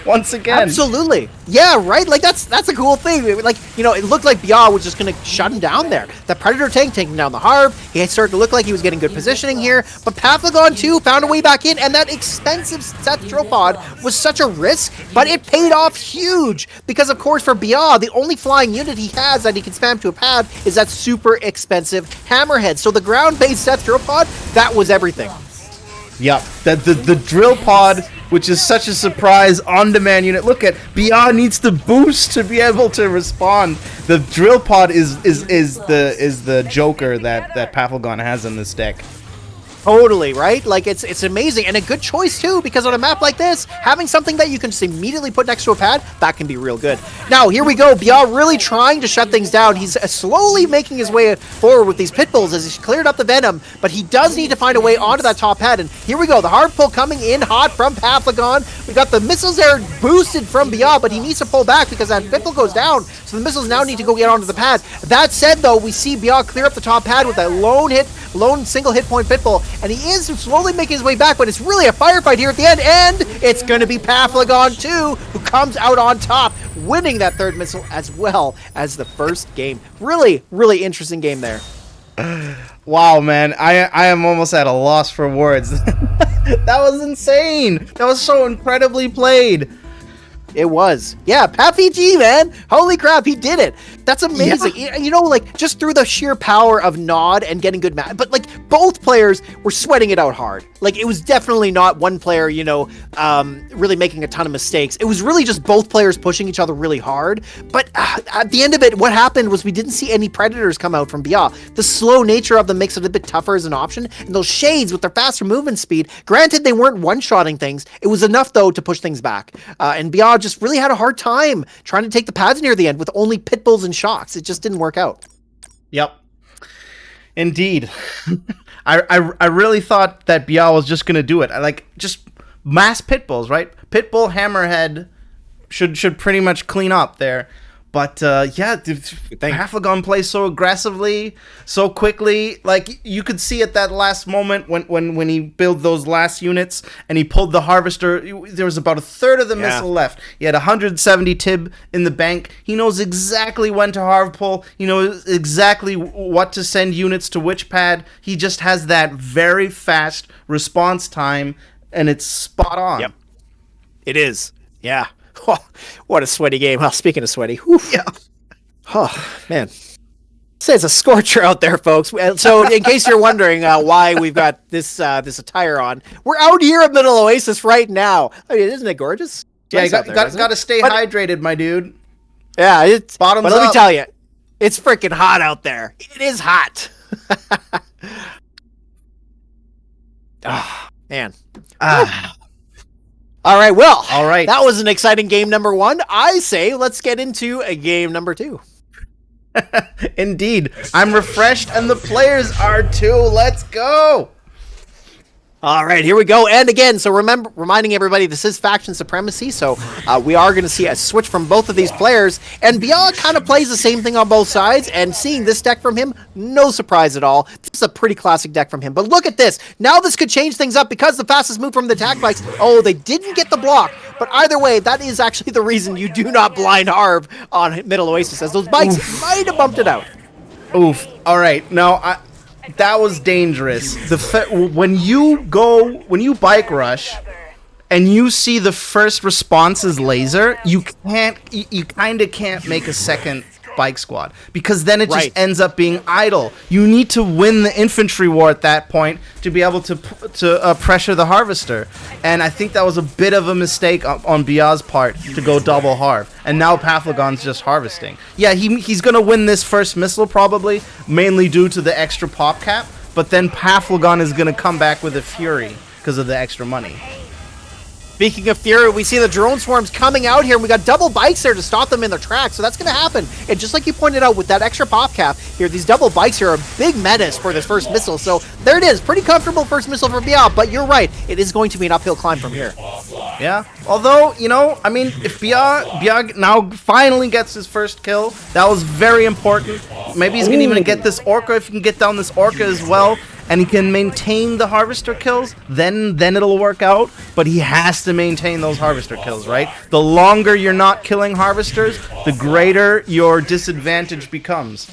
Once again. Absolutely. Yeah, right? Like, that's a cool thing. Like, it looked like Bia was just going to shut him down there. The Predator tank taking down the Harv. He had started to look like he was getting good positioning here. But Paflagon 2 found a way back in, and that expensive Seth Theropod was such a risk, but it paid off huge. Because, of course, for Bia, the only flying unit he has that he can spam to a pad is that super expensive Hammerhead. So the ground-based Seth Theropod, that was everything. Yep, the drill pod, which is such a surprise on-demand unit. Look at Bia needs to boost to be able to respond. The drill pod is the joker that Paflagon has in this deck. Totally, right? Like, it's amazing, and a good choice, too, because on a map like this, having something that you can just immediately put next to a pad, that can be real good. Now, here we go. Bia really trying to shut things down. He's slowly making his way forward with these pit bulls as he's cleared up the venom, but he does need to find a way onto that top pad, and here we go. The hard pull coming in hot from Paflagon. We got the missiles there boosted from Bia, but he needs to pull back because that pit bull goes down, so the missiles now need to go get onto the pad. That said, though, we see Bia clear up the top pad with that lone single hit point pit bull, and he is slowly making his way back, but it's really a firefight here at the end, and it's going to be Paflagon too, who comes out on top, winning that third missile as well as the first game. Really, really interesting game there. Wow, man, I am almost at a loss for words. That was insane. That was so incredibly played. It was. Yeah, Pappy G, man. Holy crap, he did it. That's amazing. Yeah. You know, like, just through the sheer power of Nod and getting good match. But, like, both players were sweating it out hard. Like, it was definitely not one player, you know, really making a ton of mistakes. It was really just both players pushing each other really hard. But at the end of it, what happened was we didn't see any Predators come out from Bia. The slow nature of them makes it a bit tougher as an option. And those Shades with their faster movement speed, granted they weren't one-shotting things, it was enough, though, to push things back. And Bia just really had a hard time trying to take the pads near the end with only pit bulls and shocks. It just didn't work out. Yep. Indeed. I really thought that Bia was just gonna do it. I like just mass pit bulls, right? Pit bull hammerhead should pretty much clean up there. But yeah, Paflagon plays so aggressively, so quickly. Like you could see at that last moment when he built those last units and he pulled the harvester. There was about a third of the missile left. He had 170 tib in the bank. He knows exactly when to Harv pull. He knows exactly what to send units to which pad. He just has that very fast response time, and it's spot on. Yep, it is. Yeah. Oh, what a sweaty game. Well, speaking of sweaty, whew. Yeah. Oh, man. It's a scorcher out there, folks. So, in case you're wondering why we've got this attire on, we're out here at Middle Oasis right now. I mean, isn't it gorgeous? Yeah, Nice you out there, got to stay hydrated, my dude. Yeah, it's Bottoms but let me up. tell you, it's freaking hot out there. It is hot. Oh, man. All right, well, that was an exciting game number one. I say let's get into a game number two. Indeed. I'm refreshed, and the players are too. Let's go. All right, here we go. And again, so reminding everybody, this is Faction Supremacy, so we are going to see a switch from both of these players. And Bia kind of plays the same thing on both sides, and seeing this deck from him, no surprise at all. This is a pretty classic deck from him. But look at this. Now this could change things up because the fastest move from the attack bikes, oh, they didn't get the block. But either way, that is actually the reason you do not blind Harv on Middle Oasis, as those bikes might have bumped it out. Oof. All right. Now, that was dangerous. When you bike rush and you see the first response's laser, you kind of can't make a second bike squad, because then it just ends up being idle. You need to win the infantry war at that point to be able to pressure the harvester, and I think that was a bit of a mistake on Bia's part to go double Harv, and now Paflagon's just harvesting. Yeah, he's gonna win this first missile probably, mainly due to the extra pop cap, but then Paflagon is gonna come back with a fury because of the extra money. Speaking of Fury, we see the drone swarms coming out here, and we got double bikes there to stop them in their tracks, so that's going to happen. And just like you pointed out with that extra pop cap here, these double bikes here are a big menace for this first missile. So there it is, pretty comfortable first missile for Bia, but you're right, it is going to be an uphill climb from here. Yeah, although, you know, I mean, if Bia now finally gets his first kill, that was very important. Maybe he's going to even get this Orca, if he can get down this Orca as well, and he can maintain the harvester kills, then it'll work out. But he has to maintain those harvester kills, right? The longer you're not killing harvesters, the greater your disadvantage becomes.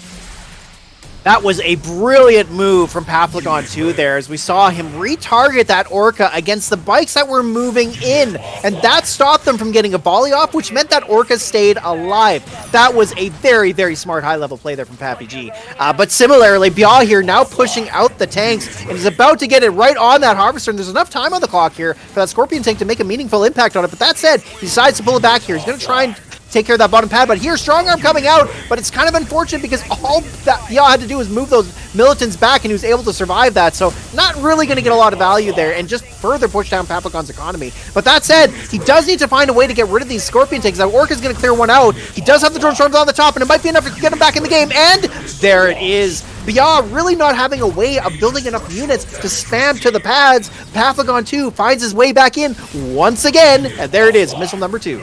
That was a brilliant move from Paflagon too there, as we saw him retarget that Orca against the bikes that were moving in, and that stopped them from getting a volley off, which meant that Orca stayed alive. That was a very, very smart high-level play there from Pappy G. But similarly, Bia here now pushing out the tanks, and is about to get it right on that harvester, and there's enough time on the clock here for that Scorpion tank to make a meaningful impact on it. But that said, he decides to pull it back here. He's going to try and take care of that bottom pad. But here, Strong Arm coming out, but it's kind of unfortunate because all that Bia had to do was move those militants back, and he was able to survive that. So not really going to get a lot of value there, and just further push down Papagon's economy. But that said, he does need to find a way to get rid of these Scorpion tanks. That Orca's going to clear one out. He does have the drone storms on the top, and it might be enough to get him back in the game. And there it is. Bia really not having a way of building enough units to spam to the pads. Papagon 2 finds his way back in once again, and there it is, missile number 2.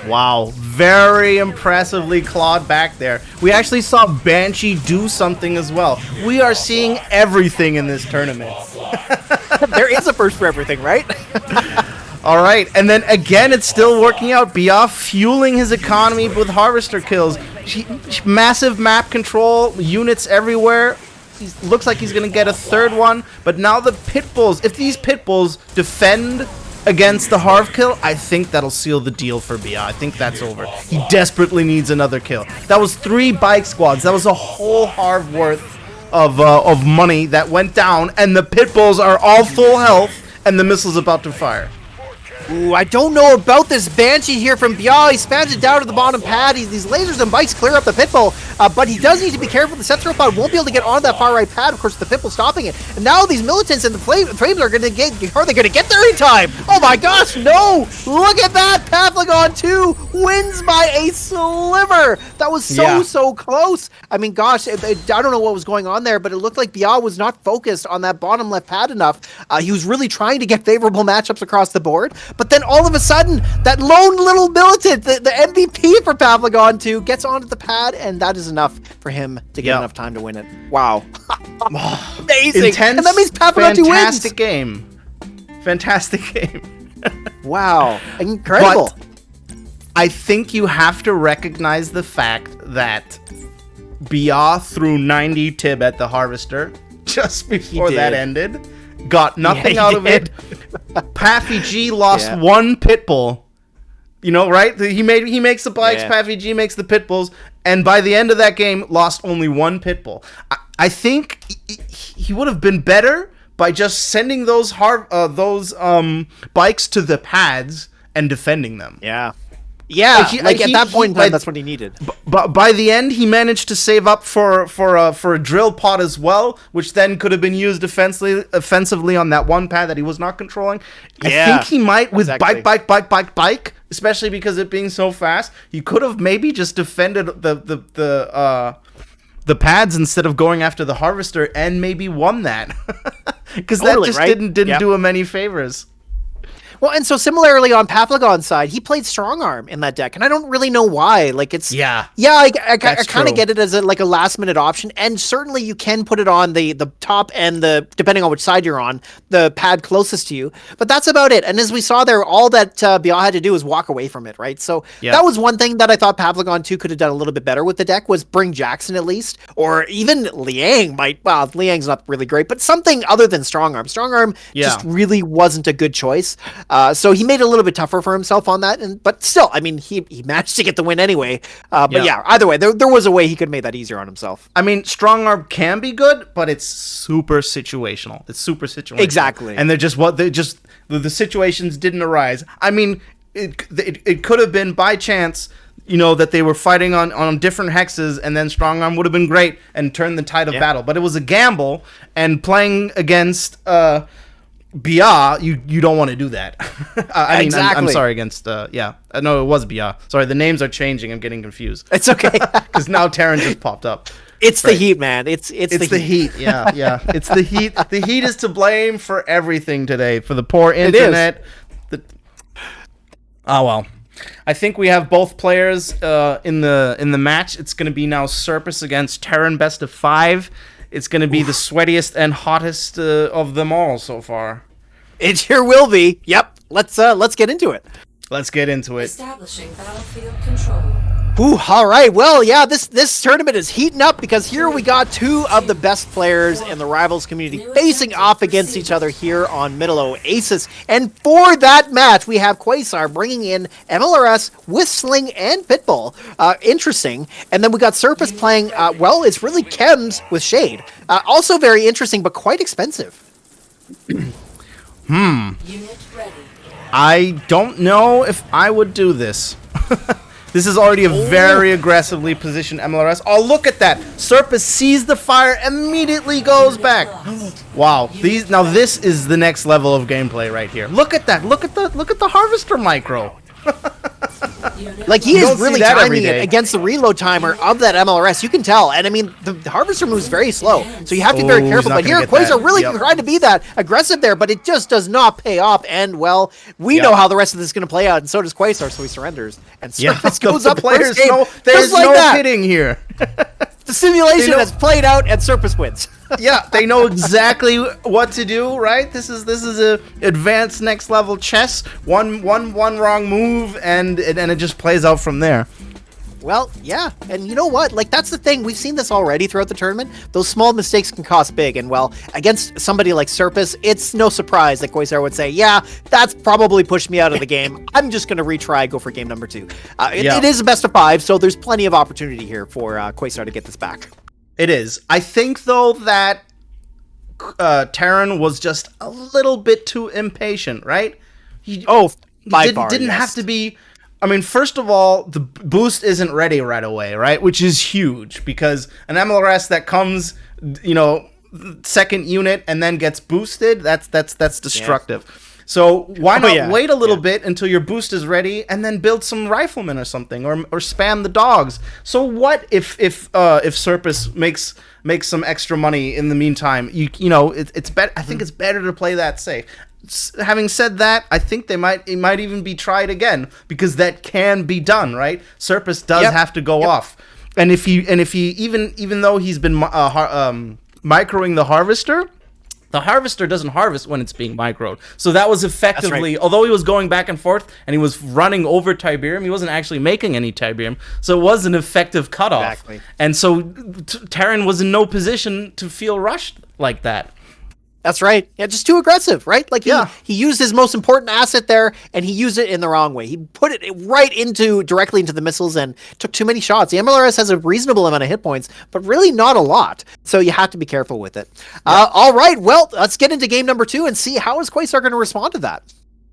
Wow, very impressively clawed back there. We actually saw Banshee do something as well. We are seeing everything in this tournament. There is a first for everything, right? All right, and then again, it's still working out. Bia fueling his economy with harvester kills. Massive map control, units everywhere. He looks like he's going to get a third one, but now the pit bulls, if these pit bulls defend against the Harv kill, I think that'll seal the deal for Bia. I think that's over. He desperately needs another kill. That was 3 bike squads. That was a whole Harv worth of money that went down, and the pit bulls are all full health, and the missile's about to fire. Ooh, I don't know about this Banshee here from Bia. He spams it down to the bottom pad. These lasers and bikes clear up the pitbull, but he does need to be careful. The Sethro pod won't be able to get on that far right pad. Of course, the pitbull stopping it. And now these militants and the flames are going to get. Are they going to get there in time? Oh my gosh, no! Look at that! Papagon 2 wins by a sliver. That was so close. I mean, gosh, I don't know what was going on there, but it looked like Bia was not focused on that bottom left pad enough. He was really trying to get favorable matchups across the board. But then all of a sudden, that lone little militant, the MVP for Papagon 2, gets onto the pad, and that is enough for him to get enough time to win it. Wow. Amazing. Intense, and that means Papagon 2 wins. Fantastic game. Fantastic game. Wow. Incredible. But I think you have to recognize the fact that Bia threw 90 Tib at the Harvester just before that ended. Got nothing out of it. Pappy G lost 1 pit bull. You know, right? He makes the bikes, Pappy G makes the pit bulls, and by the end of that game, lost only 1 pit bull. I think he would have been better by just sending those bikes to the pads and defending them. Yeah. Yeah, at that point in time, that's what he needed. But by the end, he managed to save up for a drill pod as well, which then could have been used offensively on that one pad that he was not controlling. I think he might with bike, especially because it being so fast. He could have maybe just defended the pads instead of going after the harvester and maybe won that, because that just didn't do him any favors. Well, and so similarly on Papagon's side, he played Strong Arm in that deck, and I don't really know why. Like, it's I kind of get it as a last minute option, and certainly you can put it on the top and depending on which side you're on, the pad closest to you. But that's about it. And as we saw there, all that Bia had to do was walk away from it, right? So that was one thing that I thought Papagon 2 could have done a little bit better with the deck, was bring Jackson at least, or even Liang might. Well, Liang's not really great, but something other than Strong Arm. Strong Arm just really wasn't a good choice. So he made it a little bit tougher for himself on that, but still, I mean, he managed to get the win anyway. But either way, there was a way he could make that easier on himself. I mean, Strong Arm can be good, but it's super situational. Exactly. And the situations didn't arise. I mean, it could have been by chance, you know, that they were fighting on different hexes, and then Strong Arm would have been great and turned the tide of battle. But it was a gamble, and playing against Bia, you don't want to do that. I mean, I'm sorry, against no, it was Bia. Sorry, the names are changing. I'm getting confused. It's okay, because now Terran just popped up. It's the heat, man. It's the heat. Yeah. It's the heat. The heat is to blame for everything today. For the poor internet. Oh well. I think we have both players in the match. It's going to be now Serpus against Terran, best of 5. It's going to be the sweatiest and hottest of them all so far. It sure will be. Yep. Let's get into it. Let's get into it. Establishing battlefield control. Ooh, all right. Well, yeah, this tournament is heating up because here we got 2 of the best players in the Rivals community facing off against each other here on Middle Oasis. And for that match, we have Quasar bringing in MLRS with Sling and Pitbull. Interesting. And then we got Surface playing, it's really Chems with Shade. Also very interesting, but quite expensive. Unit ready. I don't know if I would do this. This is already a very aggressively positioned MLRS. Oh, look at that! Serpus sees the fire, immediately goes back. Wow, this is the next level of gameplay right here. Look at that! Look at the Harvester micro. Like, he is really timing it against the reload timer of that MLRS. You can tell. And I mean, the Harvester moves very slow, so you have to be very careful. But here, Quasar really tried to be that aggressive there, but it just does not pay off. And, well, we know how the rest of this is going to play out, and so does Quasar, so he surrenders. And Surface goes up players. There's no hitting here. The simulation has played out, and Surface wins. Yeah, they know exactly what to do, right? This is a advanced next level chess. One wrong move, and it just plays out from there. Well, yeah, and you know what? Like, that's the thing. We've seen this already throughout the tournament. Those small mistakes can cost big, and, well, against somebody like Surface, it's no surprise that Quasar would say, yeah, that's probably pushed me out of the game. I'm just going to retry, go for game number 2. It is a best of 5, so there's plenty of opportunity here for Quasar to get this back. It is. I think, though, that Terran was just a little bit too impatient, right? He didn't have to be... I mean, first of all, the boost isn't ready right away, right? Which is huge, because an MLRS that comes, second unit and then gets boosted, that's destructive. Yeah. So why not wait a little bit until your boost is ready and then build some riflemen or something, or spam the dogs. So what if Surface makes some extra money in the meantime? It's better. I think it's better to play that safe. Having said that, I think it might even be tried again, because that can be done, right? Surface does have to go off, and if he even though he's been microing the Harvester. The Harvester doesn't harvest when it's being microed. So that was effectively, although he was going back and forth and he was running over Tiberium, he wasn't actually making any Tiberium. So it was an effective cutoff. Exactly. And so Terran was in no position to feel rushed like that. That's right. Yeah, just too aggressive, right? Like, he used his most important asset there, and he used it in the wrong way. He put it directly into the missiles and took too many shots. The MLRS has a reasonable amount of hit points, but really not a lot. So you have to be careful with it. All right, well, let's get into game number 2 and see how is Quasar going to respond to that.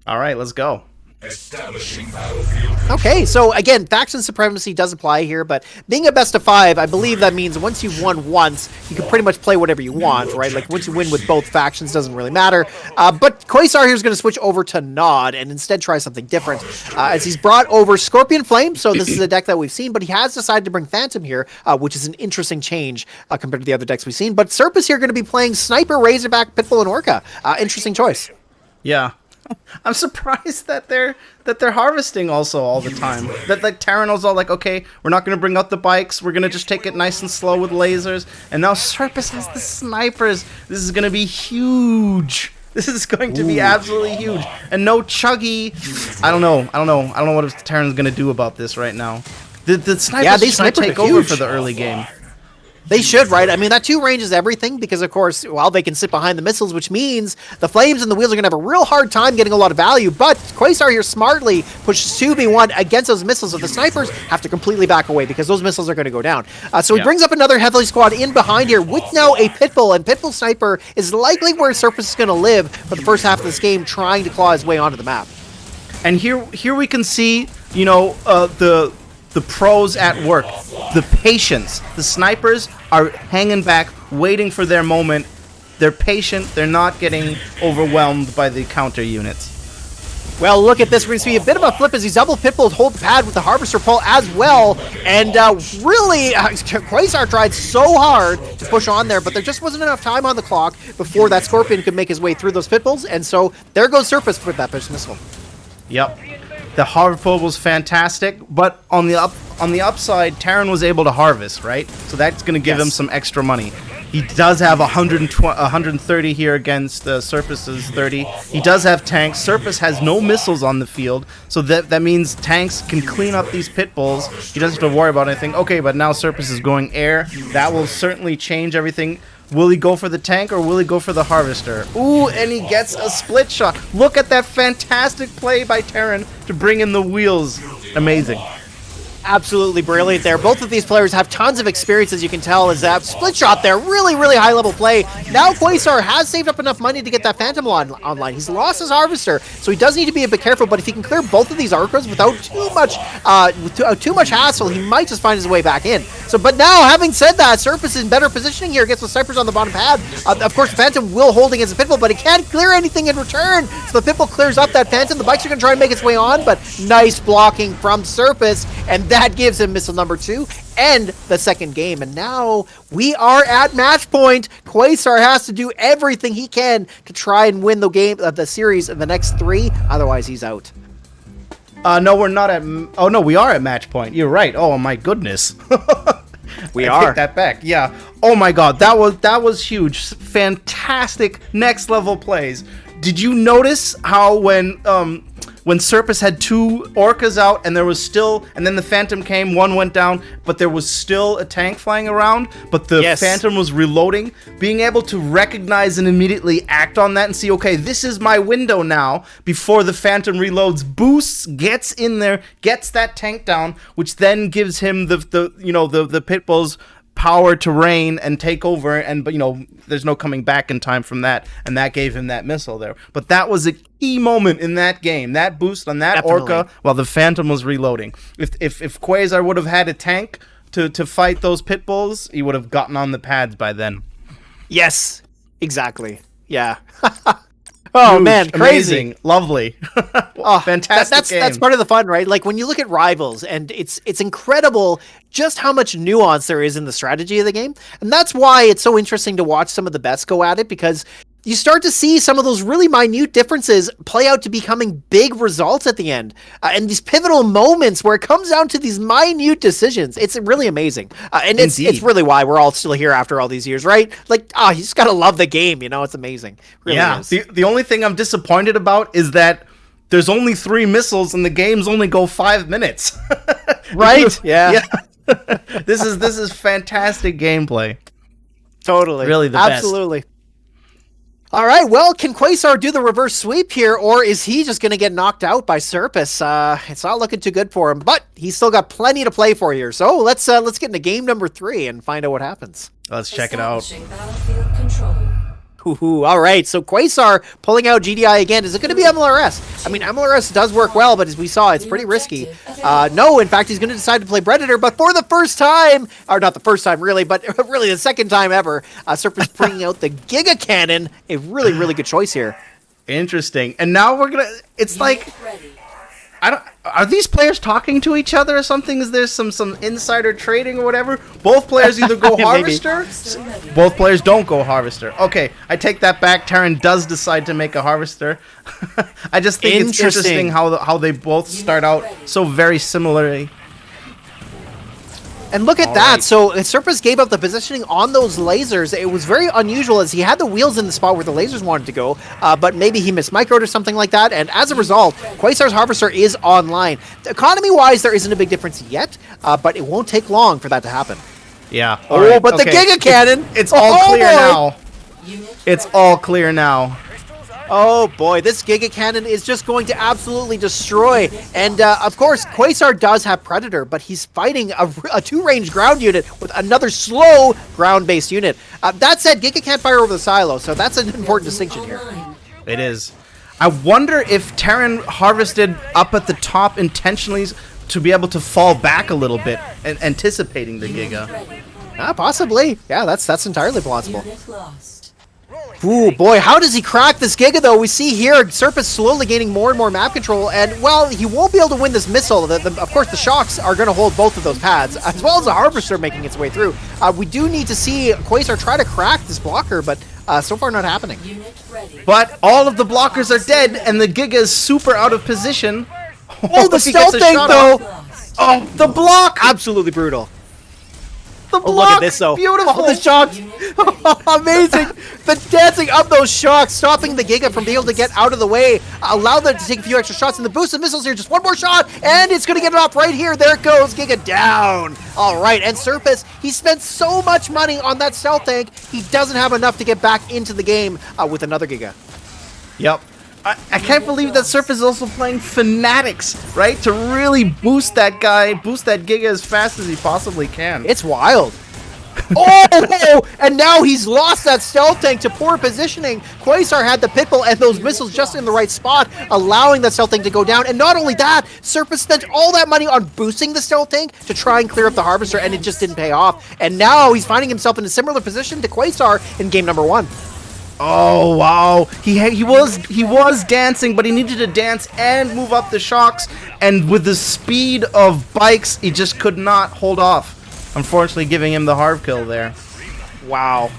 All right, let's go. Establishing battlefield. Okay, so again, faction supremacy does apply here, but being a best of 5, I believe that means once you've won once, you can pretty much play whatever you want, right? Like, once you win with both factions, doesn't really matter. But Quasar here is going to switch over to Nod and instead try something different, as he's brought over Scorpion Flame. So this is a deck that we've seen, but he has decided to bring Phantom here, which is an interesting change compared to the other decks we've seen. But Surface here going to be playing Sniper, Razorback, Pitbull, and Orca. Interesting choice. Yeah. I'm surprised that they're harvesting also all the time. That like Terran's all like, okay, we're not gonna bring out the bikes, we're gonna just take it nice and slow with lasers. And now Surface has the snipers. This is gonna be huge. This is going to be absolutely huge. And no Chuggy. I don't know what Terran's gonna do about this right now. The snipers should take over for the early game. They should, right? I mean, that 2 range is everything because, of course, they can sit behind the missiles, which means the flames and the wheels are going to have a real hard time getting a lot of value. But Quasar here smartly pushes 2v1 against those missiles, so the snipers have to completely back away because those missiles are going to go down. So he brings up another heavily squad in behind here with now a Pitbull, and Pitbull Sniper is likely where Surface is going to live for the first half of this game, trying to claw his way onto the map. And here we can see, the pros at work, the patience. The snipers are hanging back, waiting for their moment. They're patient. They're not getting overwhelmed by the counter units. Well, look at this. We're going to see a bit of a flip as he's double Pitbull hold the pad with the Harvester pull as well. And really, Quasar tried so hard to push on there, but there just wasn't enough time on the clock before that Scorpion could make his way through those Pitbulls. And so there goes Surface with that push missile. Yep. The Harv pull was fantastic, but on the upside, Terran was able to harvest, right? So that's going to give him some extra money. He does have 130 here against Surface's 30. He does have tanks. Surface has no missiles on the field, so that means tanks can clean up these pit bulls. He doesn't have to worry about anything. Okay, but now Surface is going air. That will certainly change everything. Will he go for the tank or will he go for the Harvester? Ooh, and he gets a split shot. Look at that fantastic play by Terran to bring in the wheels. Amazing. Absolutely brilliant there. Both of these players have tons of experience, as you can tell, as that split shot there. Really, really high level play. Now Quasar has saved up enough money to get that Phantom online. He's lost his Harvester, so he does need to be a bit careful, but if he can clear both of these Arcos without too much hassle, he might just find his way back in. So, but now, having said that, Surface is in better positioning here against the Snipers on the bottom pad. Of course, the Phantom will hold against the Pitbull, but he can't clear anything in return. So the Pitbull clears up that Phantom. The Bikes are going to try and make its way on, but nice blocking from Surface, and that gives him missile number 2 and the second game. And now we are at match point. Quasar has to do everything he can to try and win the game of the series in the next 3. Otherwise, he's out. No, we're not at... Oh, no, we are at match point. You're right. Oh, my goodness. We I are. take that back. Yeah. Oh, my God. That was huge. Fantastic next level plays. Did you notice how when Surface had 2 Orcas out and there was still, and then the Phantom came, one went down, but there was still a tank flying around, but the Phantom was reloading, being able to recognize and immediately act on that and see, okay, this is my window now, before the Phantom reloads, boosts, gets in there, gets that tank down, which then gives him the Pitbull's power to reign and take over, and but there's no coming back in time from that, and that gave him that missile there. But that was a key moment in that game, that boost on that Orca while the Phantom was reloading. If Quasar would have had a tank to fight those Pitbulls, he would have gotten on the pads by then. Yes, exactly. Yeah. Oh, huge, man, crazy. Amazing, lovely. Fantastic game. That's part of the fun, right? Like when you look at Rivals, and it's incredible just how much nuance there is in the strategy of the game. And that's why it's so interesting to watch some of the best go at it, because you start to see some of those really minute differences play out to becoming big results at the end. And these pivotal moments where it comes down to these minute decisions. It's really amazing. And it's really why we're all still here after all these years, right? Like, you just got to love the game, It's amazing. Really is. The only thing I'm disappointed about is that there's only 3 missiles and the games only go 5 minutes. Right? Yeah. This is fantastic gameplay. Totally. Really the best. Absolutely. All right, well, can Quasar do the reverse sweep here, or is he just going to get knocked out by Surface? It's not looking too good for him, but he's still got plenty to play for here. So let's get into game number 3 and find out what happens. Let's check it out. Battlefield control. Ooh, all right, so Quasar pulling out GDI again. Is it going to be MLRS? I mean, MLRS does work well, but as we saw, it's pretty risky. No, in fact, he's going to decide to play Predator, but for the first time, or not the first time really, but really the second time ever, Surface bringing out the Giga Cannon. A really, really good choice here. Interesting. And now we're going to, it's like, are these players talking to each other or something? Is there some insider trading or whatever? Both players either go Harvester, both players don't go Harvester. Okay, I take that back. Terran does decide to make a Harvester. I just think it's interesting how they both start out so very similarly. And look at that. So Surface gave up the positioning on those lasers. It was very unusual, as he had the wheels in the spot where the lasers wanted to go, but maybe he mismicroed or something like that. And as a result, Quasar's Harvester is online. Economy-wise, there isn't a big difference yet, but it won't take long for that to happen. Yeah. But the Giga Cannon! It's all clear now. It's all clear now. Oh boy, this Giga Cannon is just going to absolutely destroy. And of course, Quasar does have Predator, but he's fighting a 2-range ground unit with another slow ground-based unit. That said, Giga can't fire over the silo, so that's an important distinction here. It is. I wonder if Terran harvested up at the top intentionally to be able to fall back a little bit, and anticipating the Giga. Possibly. Yeah, that's entirely plausible. Ooh, boy, how does he crack this Giga, though? We see here Surface slowly gaining more and more map control, and, well, he won't be able to win this missile. Of course, the shocks are going to hold both of those pads, as well as the Harvester making its way through. We do need to see Quasar try to crack this blocker, but so far not happening. But all of the blockers are dead, and the Giga is super out of position. Oh, the stealth thing, though! Oh, the block! Absolutely brutal. The block! Look at this, though. Beautiful! Oh, the shocks! Amazing! The dancing of those shocks, stopping the Giga from being able to get out of the way. Allow them to take a few extra shots, and the boost of missiles here. Just one more shot, and it's going to get it off right here. There it goes. Giga down. All right, and Surface, he spent so much money on that stealth tank, he doesn't have enough to get back into the game with another Giga. Yep. I can't believe that Surf is also playing Fanatics, right? To really boost that Giga as fast as he possibly can. It's wild. Oh, and now he's lost that stealth tank to poor positioning. Quasar had the pitbull and those missiles just in the right spot, allowing that stealth tank to go down. And not only that, Surface spent all that money on boosting the stealth tank to try and clear up the Harvester, and it just didn't pay off. And now he's finding himself in a similar position to Quasar in game number 1. Oh wow, he was dancing, but he needed to dance and move up the shocks, and with the speed of bikes, he just could not hold off. Unfortunately, giving him the Harv kill there. Wow,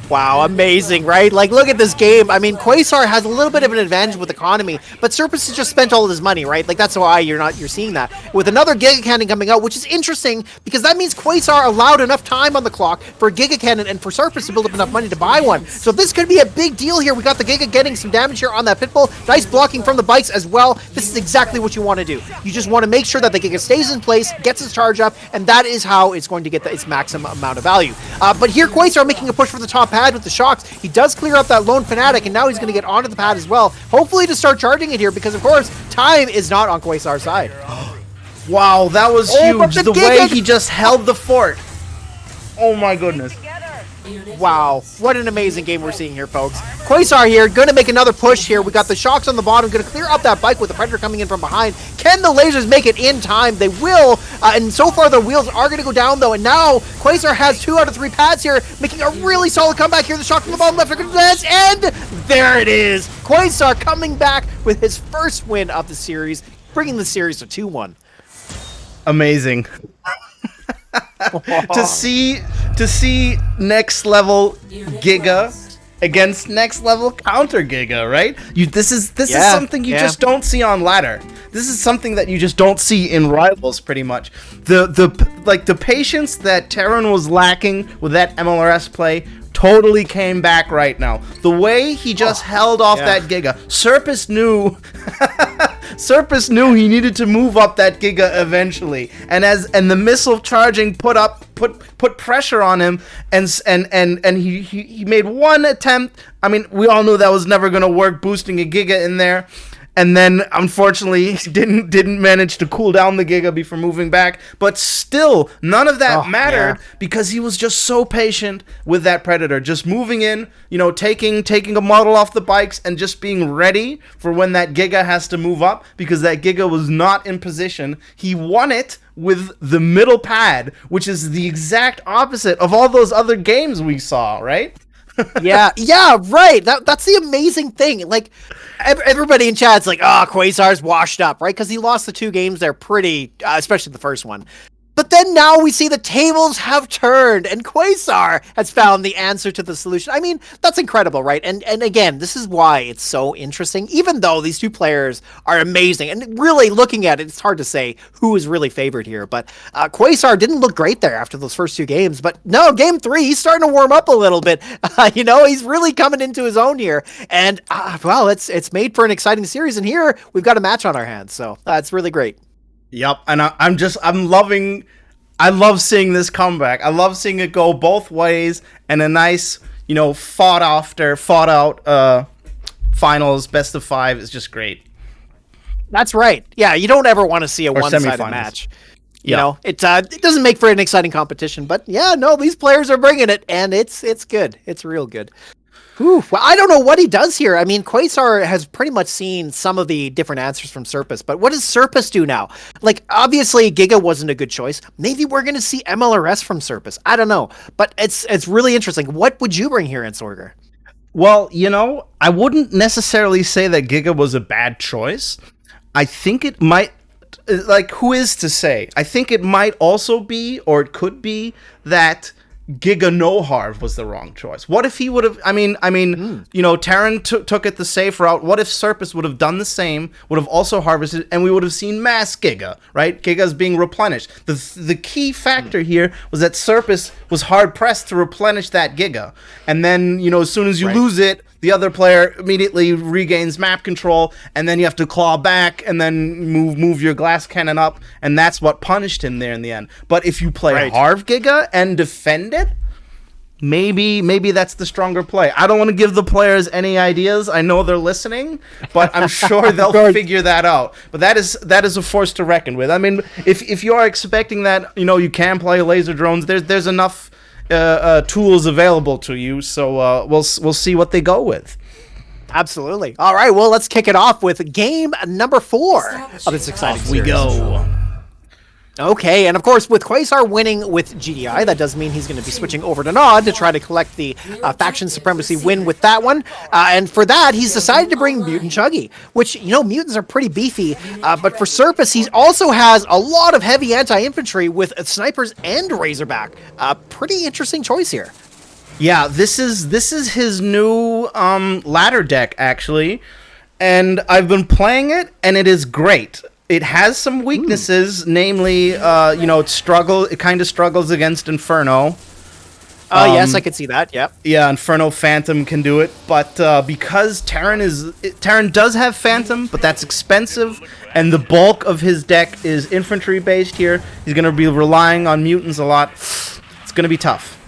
amazing, right? Like, look at this game. I mean, Quasar has a little bit of an advantage with economy, but Surface has just spent all of his money, right? Like, that's why you're seeing that. With another Giga Cannon coming out, which is interesting, because that means Quasar allowed enough time on the clock for a Giga Cannon and for Surface to build up enough money to buy one. So this could be a big deal here. We got the Giga getting some damage here on that Pitbull. Nice blocking from the bikes as well. This is exactly what you want to do. You just want to make sure that the Giga stays in place, gets its charge up, and that is how it's going to get its maximum amount of value. But here, Quasar making a push for the top pad with the shocks. He does clear up that lone Fanatic, and now he's going to get onto the pad as well, hopefully to start charging it here, because of course time is not on Quasar's side. Wow, that was huge. The way he just held the fort. Oh my goodness. Wow, what an amazing game we're seeing here, folks. Quasar here, going to make another push here. We got the shocks on the bottom, going to clear up that bike with the Predator coming in from behind. Can the lasers make it in time? They will, and so far the wheels are going to go down, though, and now Quasar has 2 out of 3 pads here, making a really solid comeback here. The shock from the bottom left are going to dance, and there it is. Quasar coming back with his first win of the series, bringing the series to 2-1. Amazing. to see next level Giga against next level counter Giga, right? This is something you just don't see on ladder. This is something that you just don't see in rivals, pretty much. The patience that Terran was lacking with that MLRS play totally came back right now. The way he just held off that Giga. Surface knew Surface knew he needed to move up that Giga eventually. And the missile charging put pressure on him, and he made one attempt. I mean, we all knew that was never going to work, boosting a Giga in there. And then, unfortunately, he didn't manage to cool down the Giga before moving back. But still, none of that mattered because he was just so patient with that Predator. Just moving in, taking a model off the bikes and just being ready for when that Giga has to move up, because that Giga was not in position. He won it with the middle pad, which is the exact opposite of all those other games we saw, right? yeah, right. That's the amazing thing. Like, everybody in chat's like, Quasar's washed up, right? Because he lost the 2 games there pretty, especially the first one. But then now we see the tables have turned, and Quasar has found the answer to the solution. I mean, that's incredible, right? And again, this is why it's so interesting, even though these 2 players are amazing. And really, looking at it, it's hard to say who is really favored here. But Quasar didn't look great there after those first 2 games. But no, game 3, he's starting to warm up a little bit. He's really coming into his own here. And, it's made for an exciting series. And here, we've got a match on our hands. So it's really great. Yep, and I love seeing this comeback. I love seeing it go both ways, and a nice, fought out finals, best of 5 is just great. That's right. Yeah, you don't ever want to see a one-sided match. It doesn't make for an exciting competition, but these players are bringing it, and it's good. It's real good. Whew. Well, I don't know what he does here. I mean, Quasar has pretty much seen some of the different answers from Surface, but what does Surface do now? Like, obviously, Giga wasn't a good choice. Maybe we're going to see MLRS from Surface. I don't know, but it's really interesting. What would you bring here, Entsorger? Well, I wouldn't necessarily say that Giga was a bad choice. I think it might, who is to say? I think it might also be, or it could be, that Giga no Harv was the wrong choice. What if he would have, Terran took it the safe route. What if Surface would have done the same, would have also harvested, and we would have seen mass Giga, right? Giga's being replenished. The key factor here was that Surface was hard pressed to replenish that Giga. And then, as soon as you lose it, the other player immediately regains map control, and then you have to claw back and then move your glass cannon up, and that's what punished him there in the end. But if you play Harv Giga and defend it, maybe that's the stronger play. I don't want to give the players any ideas. I know they're listening, but I'm sure they'll figure that out. But that is a force to reckon with. I mean, if you are expecting that, you can play laser drones, there's enough tools available to you. So we'll see what they go with. Absolutely. All right, well, let's kick it off with game number 4 of this exciting Off we series. go. Okay, and of course, with Quasar winning with GDI, that does mean he's going to be switching over to Nod to try to collect the faction supremacy win with that one. And for that, he's decided to bring Mutant Chuggy, which, mutants are pretty beefy. But for Serpus, he also has a lot of heavy anti-infantry with snipers and Razorback. Pretty interesting choice here. Yeah, this is his new ladder deck, actually. And I've been playing it, and it is great. It has some weaknesses, namely, it kind of struggles against Inferno. Yes, I could see that, yep. Yeah, Inferno Phantom can do it, but because Terran does have Phantom, but that's expensive, and the bulk of his deck is infantry-based here, he's going to be relying on mutants a lot. It's going to be tough.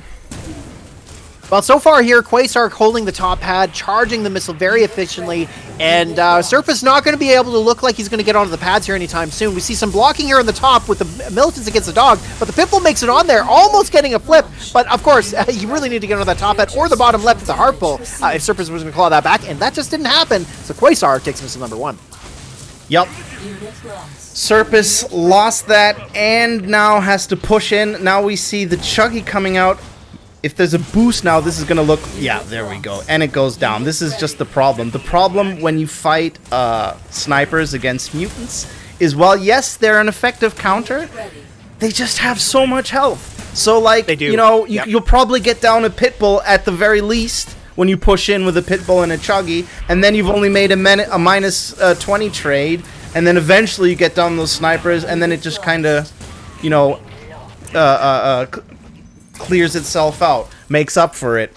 Well, so far here, Quasar holding the top pad, charging the missile very efficiently, and Serpus not going to be able to look like he's going to get onto the pads here anytime soon. We see some blocking here on the top with the militants against the dog, but the Pitbull makes it on there, almost getting a flip, but of course, you really need to get onto that top pad or the bottom left with the Harv pull if Serpus was going to claw that back, and that just didn't happen, so Quasar takes missile number 1. Yep. Serpus lost that and now has to push in. Now we see the Chuggy coming out. If there's a boost now, this is going to look... Yeah, there we go. And it goes down. This is just the problem. The problem when you fight snipers against mutants is, well, yes, they're an effective counter. They just have so much health. So, like, they do. You'll probably get down a Pitbull at the very least when you push in with a Pitbull and a Chuggy. And then you've only made a minus 20 trade. And then eventually you get down those snipers. And then it just kind of, clears itself out, makes up for it.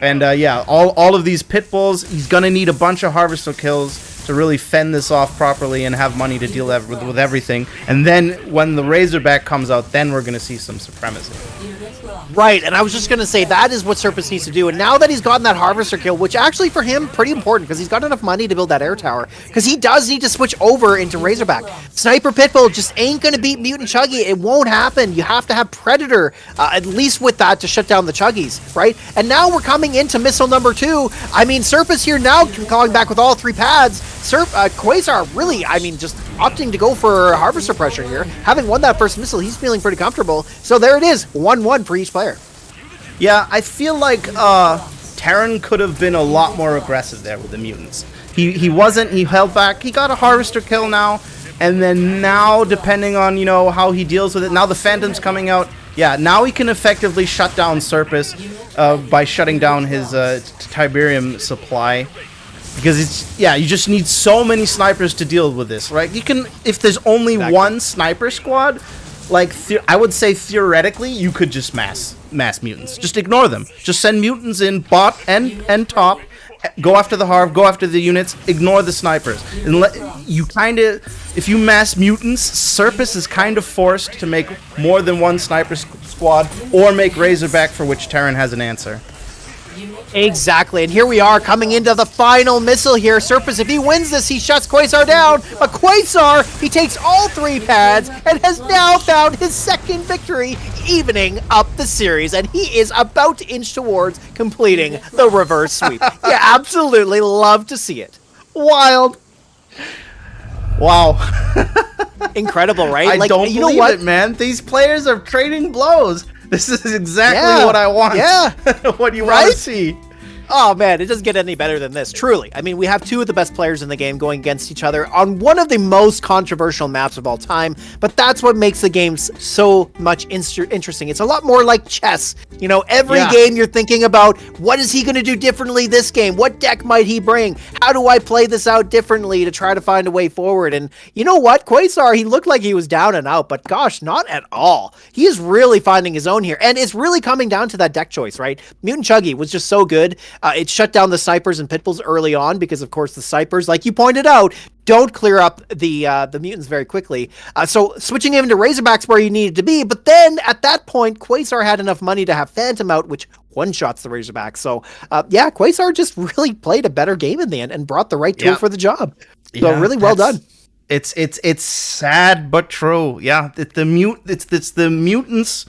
And yeah, all of these pit bulls, he's gonna need a bunch of harvester kills to really fend this off properly and have money to deal with everything. And then when the Razorback comes out, then we're gonna see some supremacy. Right, and I was just going to say, that is what Serpus needs to do. And now that he's gotten that Harvester kill, which actually for him, pretty important, because he's got enough money to build that air tower, because he does need to switch over into Razorback. Sniper Pitbull just ain't going to beat Mutant Chuggy. It won't happen. You have to have Predator, at least with that, to shut down the Chuggies, right? And now we're coming into missile number 2. I mean, Serpus here now calling back with all 3 pads. Quasar really, just opting to go for Harvester pressure here. Having won that first missile, he's feeling pretty comfortable. So there it is, 1-1 for each player. Yeah, I feel like Terran could have been a lot more aggressive there with the mutants. He wasn't, he held back, he got a Harvester kill now, and then now, depending on, how he deals with it, now the Phantom's coming out, yeah, now he can effectively shut down Serpus by shutting down his Tiberium supply. Because you just need so many snipers to deal with this, right? You can, if there's only one sniper squad, like, I would say theoretically, you could just mass mutants. Just ignore them. Just send mutants in bot and top, go after the Harv, go after the units, ignore the snipers. And if you mass mutants, Serpus is kind of forced to make more than one sniper squad, or make Razorback, for which Terran has an answer. Exactly, and here we are coming into the final missile here. Serpus, if he wins this, he shuts Quasar down, but Quasar, he takes all 3 pads and has now found his second victory, evening up the series, and he is about to inch towards completing the reverse sweep. Yeah, absolutely love to see it. Wild. Wow. Incredible, right? I don't believe it, man. These players are trading blows. This is exactly what I want. Yeah. What do you want to see? Oh man, it doesn't get any better than this, truly. I mean, we have 2 of the best players in the game going against each other on one of the most controversial maps of all time, but that's what makes the games so much interesting. It's a lot more like chess. Every game you're thinking about, what is he going to do differently this game? What deck might he bring? How do I play this out differently to try to find a way forward? And you know what? Quasar, he looked like he was down and out, but gosh, not at all. He is really finding his own here, and it's really coming down to that deck choice, right? Mutant Chuggy was just so good. It shut down the snipers and pit bulls early on because, of course, the snipers, like you pointed out, don't clear up the mutants very quickly. So switching him to Razorbacks where you needed to be, but then at that point, Quasar had enough money to have Phantom out, which one-shots the Razorbacks. So, Quasar just really played a better game in the end and brought the right tool for the job. So really well done. It's sad but true. Yeah, it's the mutants.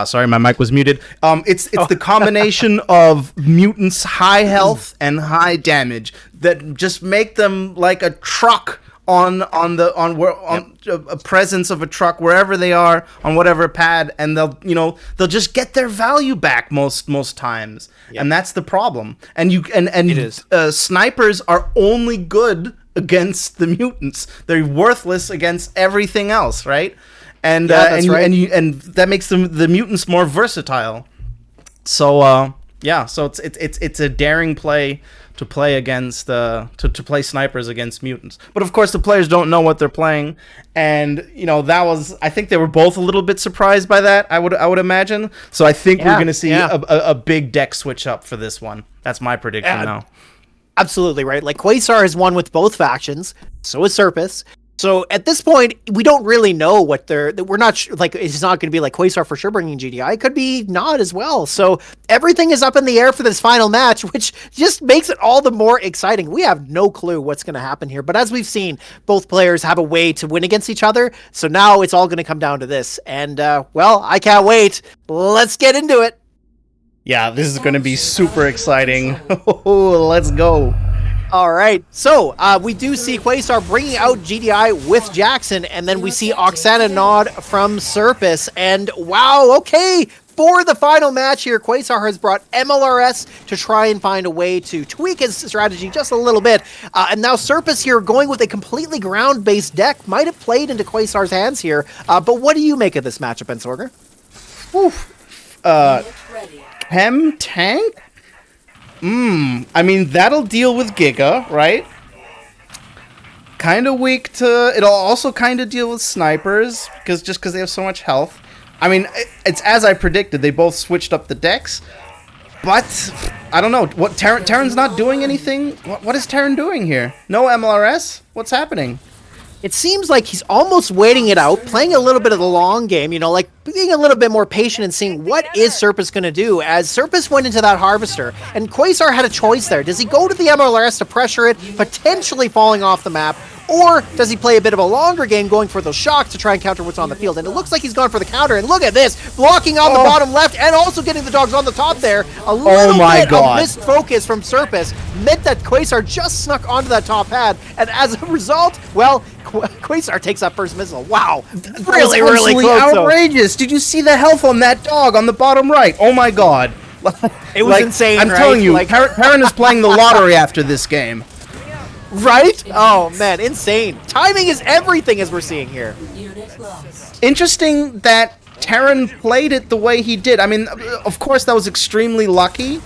Sorry, my mic was muted. It's the combination of mutants' high health and high damage that just make them like a truck on a presence of a truck wherever they are on whatever pad, and they'll just get their value back most times, and that's the problem. And snipers are only good against the mutants. They're worthless against everything else, right? And and that makes the mutants more versatile. So so it's a daring play to play against to play snipers against mutants. But of course the players don't know what they're playing, and I think they were both a little bit surprised by that. I would imagine. So I think we're gonna see a big deck switch up for this one. That's my prediction now. Absolutely right. Like Quasar has won with both factions, so is Serpus. So at this point, we don't really know what we're not like. It's not going to be like Quasar for sure bringing GDI. It could be not as well. So everything is up in the air for this final match, which just makes it all the more exciting. We have no clue what's going to happen here. But as we've seen, both players have a way to win against each other. So now it's all going to come down to this. And I can't wait. Let's get into it. Yeah, this is going to be super exciting. Let's go. All right, so we do see Quasar bringing out GDI with Jackson, and then we see Oksana nod from Serpus, and wow, okay, for the final match here, Quasar has brought MLRS to try and find a way to tweak his strategy just a little bit, and now Serpus here going with a completely ground-based deck might have played into Quasar's hands here, but what do you make of this matchup, Entsorger? Chem tank? I mean, that'll deal with Giga, right? Kind of weak it'll also kind of deal with snipers, because they have so much health. I mean, it's as I predicted, they both switched up the decks, but I don't know. What Terran's not doing anything? What is Terran doing here? No MLRS? What's happening? It seems like he's almost waiting it out, playing a little bit of the long game, like being a little bit more patient and seeing what is Serpus going to do, as Serpus went into that Harvester, and Quasar had a choice there. Does he go to the MLRS to pressure it, potentially falling off the map, or does he play a bit of a longer game going for those shocks to try and counter what's on the field? And it looks like he's gone for the counter, and look at this, blocking on the bottom left and also getting the dogs on the top there. A little bit of missed focus from Serpus meant that Quasar just snuck onto that top pad, and as a result, Quasar takes that first missile. Wow, really close. Outrageous. Did you see the health on that dog on the bottom right? Oh my god. It was insane, I'm telling you, Terran is playing the lottery after this game. Right? Oh man, insane. Timing is everything, as we're seeing here. Interesting that Terran played it the way he did. I mean, of course that was extremely lucky,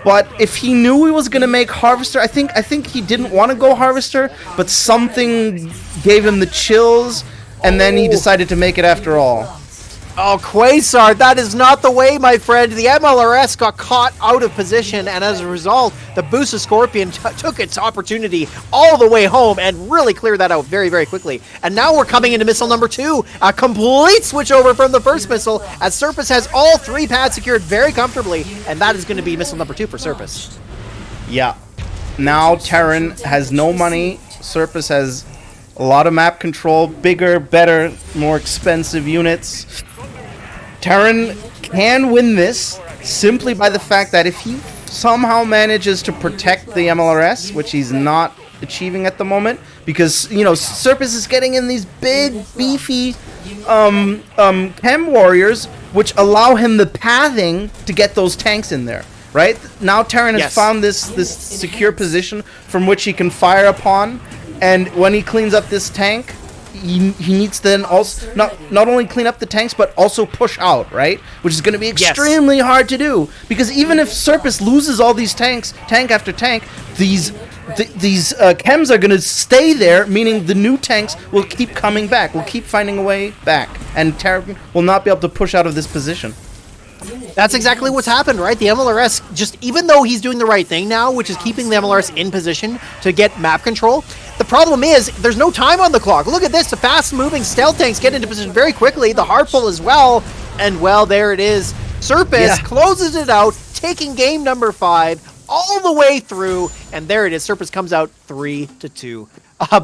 but if he knew he was going to make Harvester, I think he didn't want to go Harvester, but something gave him the chills, and then he decided to make it after all. Oh, Quasar, that is not the way, my friend. The MLRS got caught out of position, and as a result, the Boosta Scorpion took its opportunity all the way home and really cleared that out very, very quickly. And now we're coming into missile number 2, a complete switch over from the first missile, as Serpus has all 3 pads secured very comfortably, and that is going to be missile number 2 for Serpus. Yeah. Now Terran has no money. Serpus has a lot of map control, bigger, better, more expensive units. Terran can win this simply by the fact that if he somehow manages to protect the MLRS, which he's not achieving at the moment, because, Serpus is getting in these big, beefy chem warriors, which allow him the pathing to get those tanks in there, right? Now Terran has found this secure position from which he can fire upon, and when he cleans up this tank, he needs to then also not only clean up the tanks but also push out, right? Which is going to be extremely hard to do, because even if Serpus loses all these tanks, tank after tank, these chems are going to stay there, meaning the new tanks will keep coming back, will keep finding a way back, and Terran will not be able to push out of this position. That's exactly what's happened, right? The MLRS, just even though he's doing the right thing now, which is keeping the MLRS in position to get map control, the problem is there's no time on the clock. Look at this, the fast-moving stealth tanks get into position very quickly, the hard pull as well, and well, there it is. Serpus closes it out, taking game number 5 all the way through, and there it is. Serpus comes out 3-2.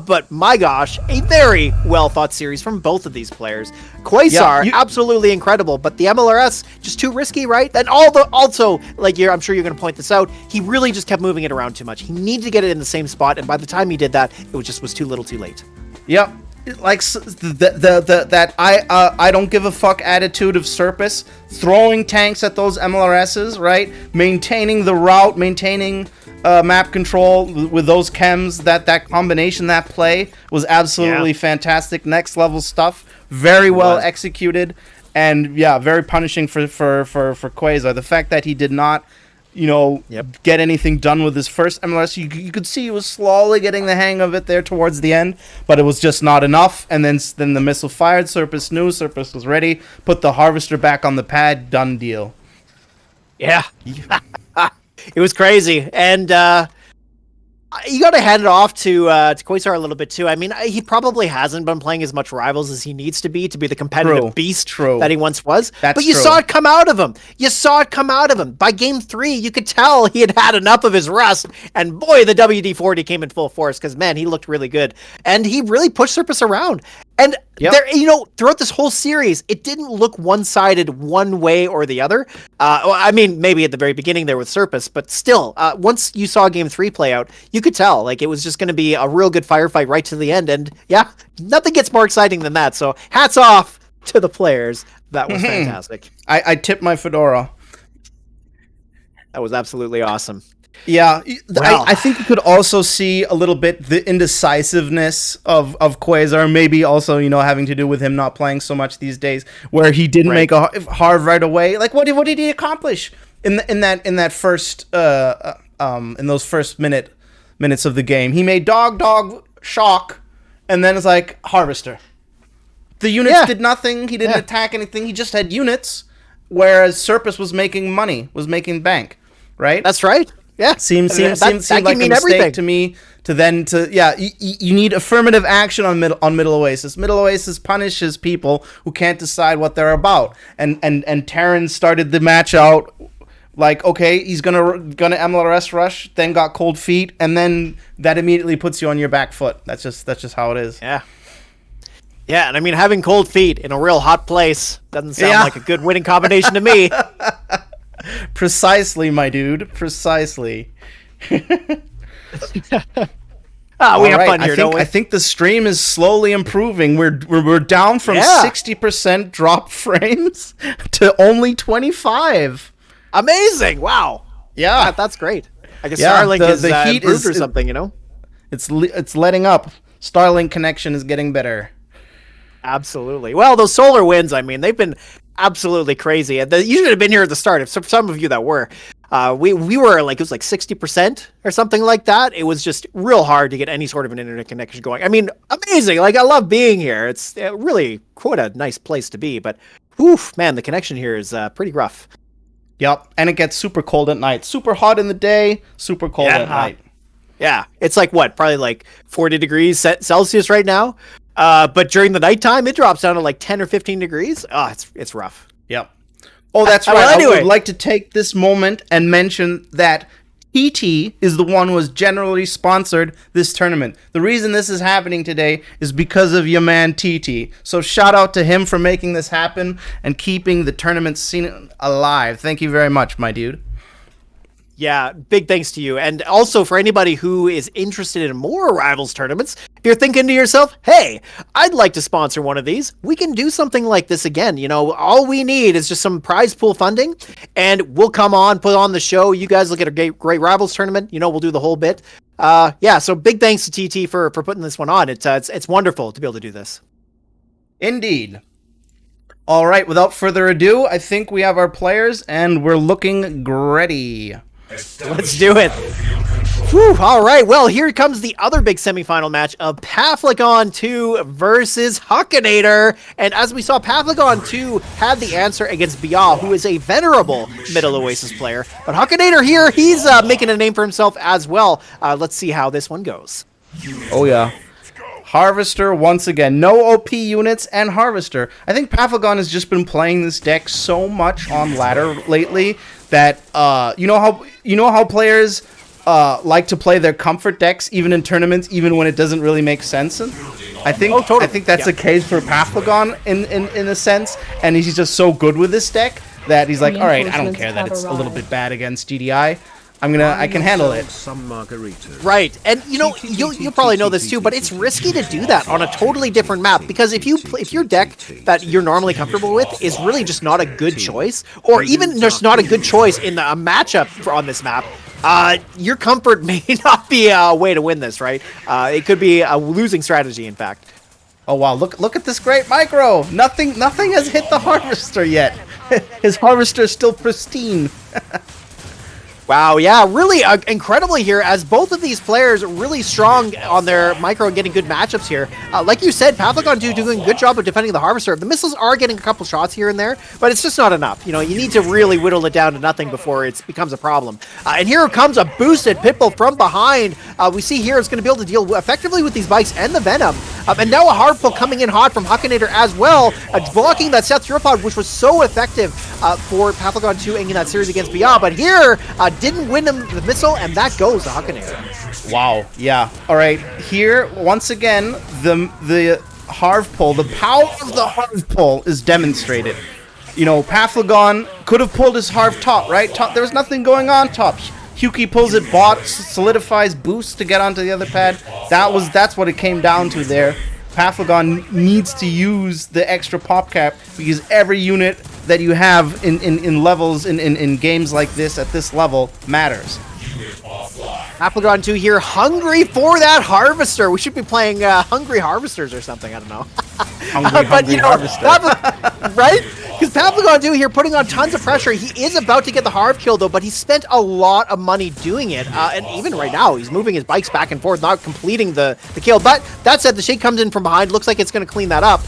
But my gosh, a very well-thought series from both of these players. Quasar, absolutely incredible, but the MLRS, just too risky, right? And also, like I'm sure you're going to point this out, he really just kept moving it around too much. He needed to get it in the same spot, and by the time he did that, it was too little too late. Yep. Like that I don't give a fuck attitude of Serpus, throwing tanks at those MLRSs, right? Maintaining the route, maintaining map control with those chems, that combination, that play was absolutely fantastic. Next level stuff, very well executed, and very punishing for Quasar. The fact that he did not, get anything done with his first MLS, you could see he was slowly getting the hang of it there towards the end, but it was just not enough. And then the missile fired. Serpus knew. Serpus was ready. Put the harvester back on the pad. Done deal. Yeah. It was crazy, and you got to hand it off to Quasar a little bit too. I mean, he probably hasn't been playing as much Rivals as he needs to be the competitive beast that he once was. But you saw it come out of him. You saw it come out of him. By game 3, you could tell he had had enough of his rust, and boy, the WD-40 came in full force because, man, he looked really good. And he really pushed Serpus around. And there, throughout this whole series, it didn't look one-sided one way or the other. I mean, maybe at the very beginning there with Serpus, but still, once you saw game 3 play out, you could tell like it was just going to be a real good firefight right to the end. And nothing gets more exciting than that. So hats off to the players. That was fantastic. I tipped my fedora. That was absolutely awesome. Yeah, I think you could also see a little bit the indecisiveness of Quasar, maybe also, having to do with him not playing so much these days, where he didn't make a Harv right away. Like, what did he accomplish in that first in those first minutes of the game? He made dog shock, and then it's like harvester. The units did nothing. He didn't attack anything. He just had units, whereas Serpus was making money, was making bank, right? That's right. Yeah, seems like a mistake to me. You need affirmative action on Middle Oasis. Middle Oasis punishes people who can't decide what they're about. And Terran started the match out like, okay, he's gonna MLRS rush, then got cold feet, and then that immediately puts you on your back foot. That's just how it is. Yeah. Yeah, and I mean, having cold feet in a real hot place doesn't sound like a good winning combination to me. Precisely, my dude. Precisely. We have fun here, don't we? I think the stream is slowly improving. We're down from 60% drop frames to only 25. Amazing! Wow. Yeah, that's great. I guess Starlink is improved or something. It's letting up. Starlink connection is getting better. Absolutely. Well, those solar winds, I mean, they've been absolutely crazy. You should have been here at the start. If some of you that were, we were like, it was like 60% or something like that. It was just real hard to get any sort of an internet connection going. I mean, amazing. Like, I love being here. It's really quite a nice place to be, but oof, man, the connection here is pretty rough. Yep. And it gets super cold at night. Super hot in the day, super cold at night. Yeah. It's like probably like 40 degrees Celsius right now. But during the nighttime, it drops down to like 10 or 15 degrees. Oh, it's rough. Yep. Oh, that's right. Well, anyway. I would like to take this moment and mention that TT is the one who has generally sponsored this tournament. The reason this is happening today is because of your man TT. So shout out to him for making this happen and keeping the tournament scene alive. Thank you very much, my dude. Yeah, big thanks to you. And also for anybody who is interested in more Rivals tournaments, if you're thinking to yourself, hey, I'd like to sponsor one of these, we can do something like this again. All we need is just some prize pool funding, and we'll come on, put on the show. You guys look at a great Rivals tournament. We'll do the whole bit. So big thanks to TT for putting this one on. It's wonderful to be able to do this. Indeed. All right, without further ado, I think we have our players, and we're looking ready. Let's do it. Whew, all right, well, here comes the other big semifinal match of Paflagon 2 versus Akinator. And as we saw, Paflagon 2 had the answer against Bial, who is a venerable middle Oasis player. But Akinator here, he's making a name for himself as well. Let's see how this one goes. Oh, yeah. Harvester once again. No OP units and Harvester. I think Paflagon has just been playing this deck so much on ladder lately that, you know how players... like to play their comfort decks even in tournaments, even when it doesn't really make sense. And I think totally. I think that's the case for Paflagon in a sense, and he's just so good with this deck that he's like, all right, I don't care that it's a little bit bad against GDI. I can handle it. Some margaritas. Right, and you probably know this too, but it's risky to do that on a totally different map, because if your deck that you're normally comfortable with is really just not a good choice, or even just not a good choice in a matchup on this map, your comfort may not be a way to win this, right? It could be a losing strategy, in fact. Oh wow, look at this great micro. Nothing has hit the Harvester yet. His Harvester is still pristine. Wow, yeah, really incredibly here, as both of these players really strong on their micro and getting good matchups here. Like you said, Paflagon doing a good job of defending the Harvester. The missiles are getting a couple shots here and there, but it's just not enough. You need to really whittle it down to nothing before it becomes a problem. And here comes a boosted Pitbull from behind. We see here it's going to be able to deal effectively with these bikes and the Venom. And now a Harv pull coming in hot from Akinator as well, blocking that Seth Theropod, which was so effective for Paflagon 2 in that series against Bial. But here, didn't win him the missile, and that goes to Akinator. Wow, yeah. All right, here, once again, the Harv pull, the power of the Harv pull is demonstrated. Paflagon could have pulled his Harv top, right? Top, there was nothing going on top. Huki pulls it, bot, solidifies, boost to get onto the other pad. That's what it came down to there. Paflagon needs to use the extra pop cap because every unit that you have in levels in games like this at this level matters. Paflagon 2 here, hungry for that Harvester. We should be playing Hungry Harvesters or something. I don't know. Hungry Harvester. Right? Because Paflagon 2 here putting on tons of pressure. He is about to get the Harv kill, though, but he spent a lot of money doing it. And even right now, he's moving his bikes back and forth, not completing the kill. But that said, the Shake comes in from behind. Looks like it's going to clean that up.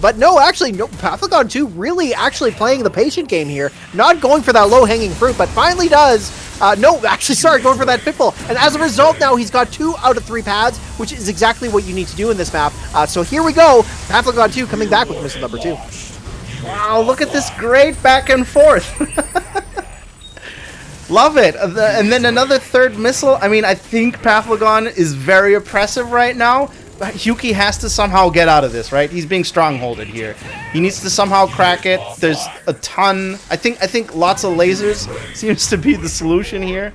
But no, Paflagon 2 really actually playing the patient game here. Not going for that low-hanging fruit, but finally does. Going for that Pitbull. And as a result, now he's got 2 out of 3 pads, which is exactly what you need to do in this map. So here we go. Paflagon 2 coming back with missile number 2. Wow, look at this great back and forth. Love it. And then another third missile. I mean, I think Paflagon is very oppressive right now. Huki has to somehow get out of this, right? He's being strongholded here. He needs to somehow crack it. There's a ton. I think lots of lasers seems to be the solution here.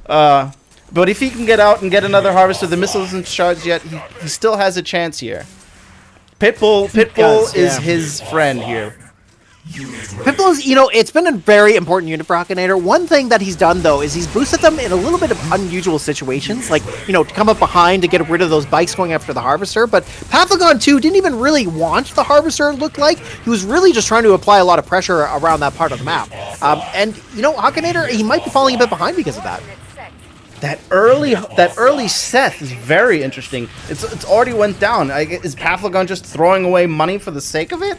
But if he can get out and get another Harvester, the missile isn't charged yet. He still has a chance here. Pitbull is his friend here. Pitbull is, it's been a very important unit for Akinator. One thing that he's done, though, is he's boosted them in a little bit of unusual situations, like, to come up behind to get rid of those bikes going after the Harvester. But Paflagon 2 didn't even really want the Harvester, it looked like. He was really just trying to apply a lot of pressure around that part of the map. And Akinator, he might be falling a bit behind because of that. That early Seth is very interesting. It's already went down. Is Paflagon just throwing away money for the sake of it?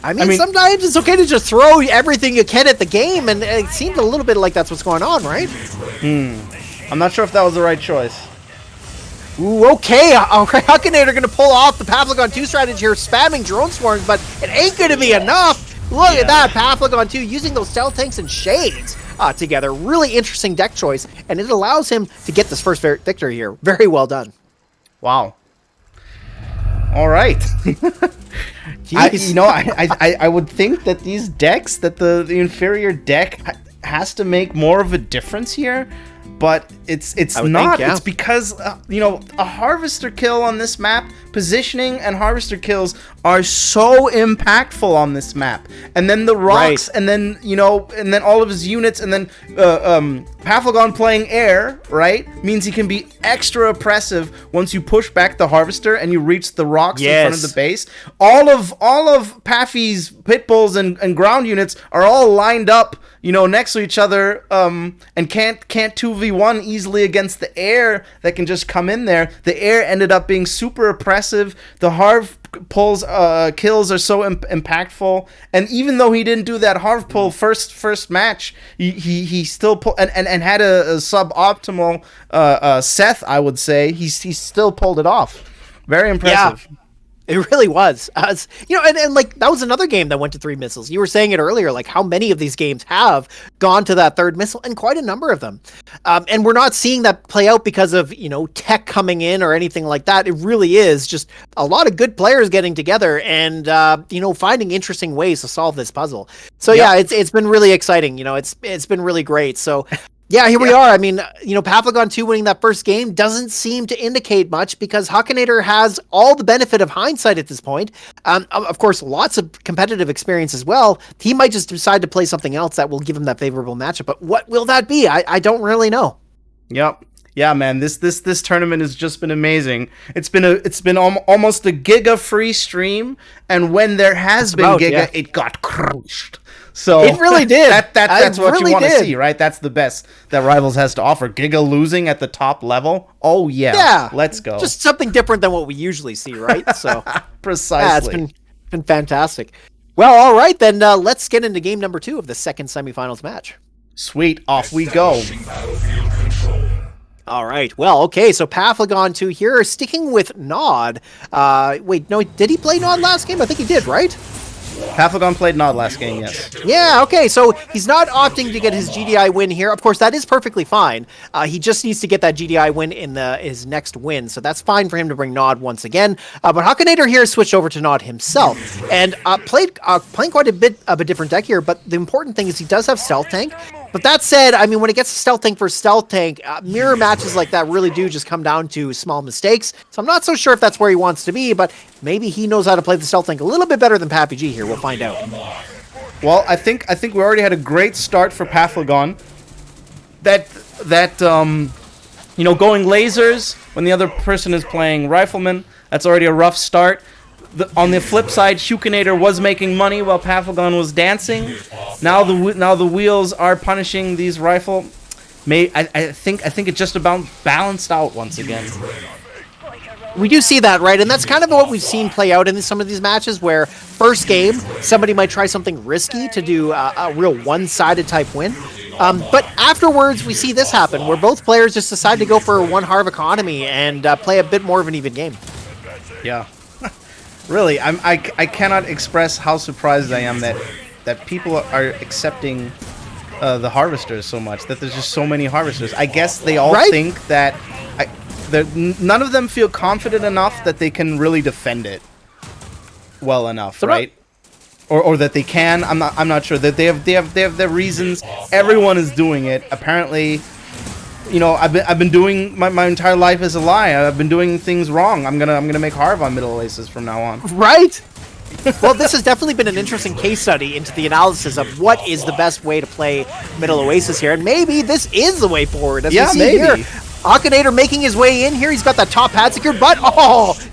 I mean, sometimes it's okay to just throw everything you can at the game, and it seems a little bit like that's what's going on, right? I'm not sure if that was the right choice. Ooh, okay. Akinator going to pull off the Paflagon 2 strategy here, spamming drone swarms, but it ain't going to be enough. Look at that, Paflagon 2 using those stealth tanks and shades together. Really interesting deck choice, and it allows him to get this first victory here. Very well done. Wow. All right. I would think that these decks, that the inferior deck has to make more of a difference here, but it's not. Think, yeah. It's because a Harvester kill on this map, positioning and Harvester kills are so impactful on this map. And then the rocks, right. and then all of his units, and then Paflagon playing air, right, means he can be extra oppressive once you push back the Harvester and you reach the rocks in front of the base. All of Paffy's Pitbulls and ground units are all lined up, next to each other, and can't 2v1 easily against the air that can just come in there. The air ended up being super oppressive. The Harv pulls kills are so impactful, and even though he didn't do that Harv pull first match, he still pulled and had a suboptimal Seth, I would say. He still pulled it off. Very impressive. Yeah. It really was. And like that was another game that went to 3 missiles. You were saying it earlier, like how many of these games have gone to that 3rd missile, and quite a number of them. And we're not seeing that play out because of, tech coming in or anything like that. It really is just a lot of good players getting together and, finding interesting ways to solve this puzzle. So yeah, it's been really exciting. It's been really great. So yeah, here we are. I mean, Pavlogon 2 winning that first game doesn't seem to indicate much because Akinator has all the benefit of hindsight at this point. Of course, lots of competitive experience as well. He might just decide to play something else that will give him that favorable matchup. But what will that be? I don't really know. Yep. Yeah, man, this tournament has just been amazing. It's been almost a giga free stream, and when there has been giga, it got crunched. So it really did. That's what you want to see, right? That's the best that Rivals has to offer. Giga losing at the top level. Oh yeah, let's go. Just something different than what we usually see, right? So precisely. Yeah, it's been fantastic. Well, all right then. Let's get into game number 2 of the second semifinals match. Sweet, off we go. All right. Well, okay. So Pavlogon 2 here, sticking with Nod. Wait, no, did he play Nod last game? I think he did, right? Pavlogon played Nod last game, yes. Yeah, okay, so he's not opting to get his GDI win here. Of course, that is perfectly fine. He just needs to get that GDI win in his next win, so that's fine for him to bring Nod once again. But Akinator here switched over to Nod himself, and playing quite a bit of a different deck here, but the important thing is he does have Stealth Tank. But that said, I mean, when it gets to Stealth Tank for Stealth Tank, mirror matches like that really do just come down to small mistakes. So I'm not so sure if that's where he wants to be, but maybe he knows how to play the Stealth Tank a little bit better than Pappy G here. We'll find out. Well, I think we already had a great start for Pavlogon. Going lasers when the other person is playing Rifleman, that's already a rough start. On the flip side, Akinator was making money while Pavlogon was dancing. Now the wheels are punishing these rifle. I think it just about balanced out once again. We do see that, right? And that's kind of what we've seen play out in some of these matches where first game, somebody might try something risky to do a real one-sided type win. But afterwards, we see this happen where both players just decide to go for a one Harv economy and play a bit more of an even game. Yeah. Really, I cannot express how surprised I am that people are accepting the harvesters so much, that there's just so many harvesters. I guess they all think that none of them feel confident enough that they can really defend it well enough, right? Or that they can. I'm not sure that they have their reasons. Everyone is doing it. Apparently, I've been doing my entire life as a lie. I've been doing things wrong. I'm gonna make Harv on middle Oasis from now on. Right. Well, this has definitely been an interesting case study into the analysis of what is the best way to play middle Oasis here, and maybe this is the way forward. As we see maybe. Here, Akinator making his way in here. He's got that top pad secured, but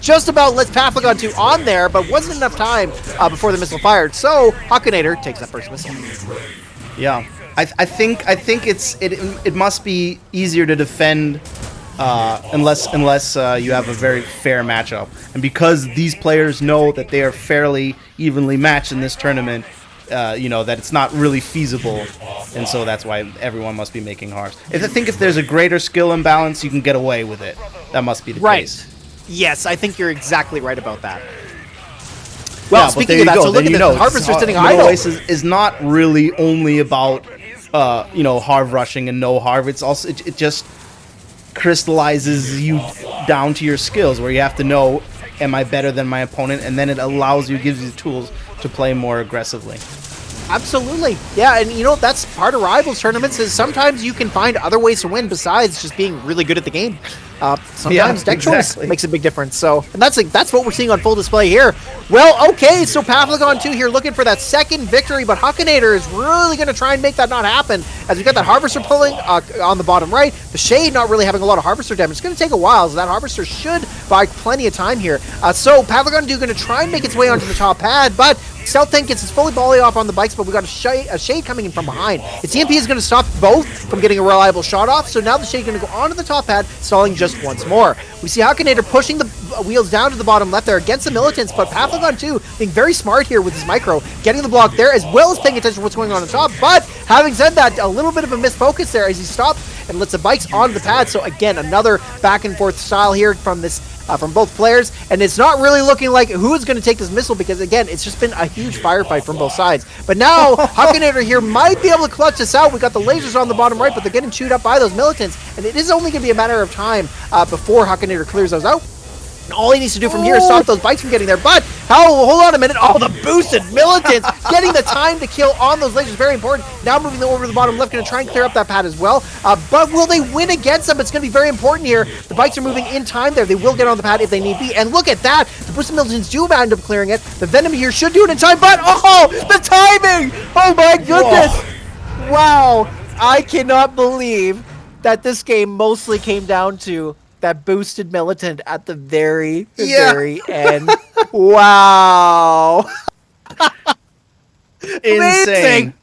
just about lets Pavlogon 2 on there, but wasn't enough time before the missile fired. So Akinator takes that first missile. Yeah. I think it must be easier to defend unless you have a very fair matchup, and because these players know that they are fairly evenly matched in this tournament, that it's not really feasible, and so that's why everyone must be making Harvs. I think if there's a greater skill imbalance, you can get away with it. That must be the case. Yes, I think you're exactly right about that. Well, speaking of that, go. so look at this. Harvester sitting idle. Oasis is not really only about Harv rushing and no Harv. It's also it just crystallizes you down to your skills, where you have to know, am I better than my opponent, and then it gives you the tools to play more aggressively. Absolutely. Yeah, and that's part of Rivals tournaments is sometimes you can find other ways to win besides just being really good at the game. Sometimes deck choice makes a big difference. So, and that's what we're seeing on full display here. Well, okay, so Pavlogon 2 here looking for that second victory, but Akinator is really going to try and make that not happen, as we got that Harvester pulling on the bottom right. The Shade not really having a lot of Harvester damage. It's going to take a while, so that Harvester should buy plenty of time here. So Pavlogon 2 going to try and make its way onto the top pad, but Stealth Tank gets his fully volley off on the bikes, but we got a Shade coming in from behind. Its EMP is going to stop both from getting a reliable shot off, so now the Shade going to go onto the top pad, stalling just once more. We see Akinator pushing the wheels down to the bottom left there against the militants, but Pappy too being very smart here with his micro, getting the block there as well as paying attention to what's going on top. But having said that, a little bit of a missed focus there as he stopped and lets the bikes onto the pad. So again, another back and forth style here from this from both players, and it's not really looking like who's going to take this missile because again, it's just been a huge firefight from both sides. But now Akinator here might be able to clutch this out. We got the lasers on the bottom right, but they're getting chewed up by those militants, and it is only going to be a matter of time before Akinator clears those out. And all he needs to do from here is stop those bikes from getting there. But, hold on a minute. Oh, the boosted militants getting the time to kill on those lasers. Very important. Now moving them over to the bottom left. Going to try and clear up that pad as well. But will they win against them? It's going to be very important here. The bikes are moving in time there. They will get on the pad if they need be. And look at that. The boosted militants do end up clearing it. The Venom here should do it in time. But, the timing. Oh, my goodness. Whoa. Wow. I cannot believe that this game mostly came down to that boosted militant at the very end. Wow. Insane. Amazing.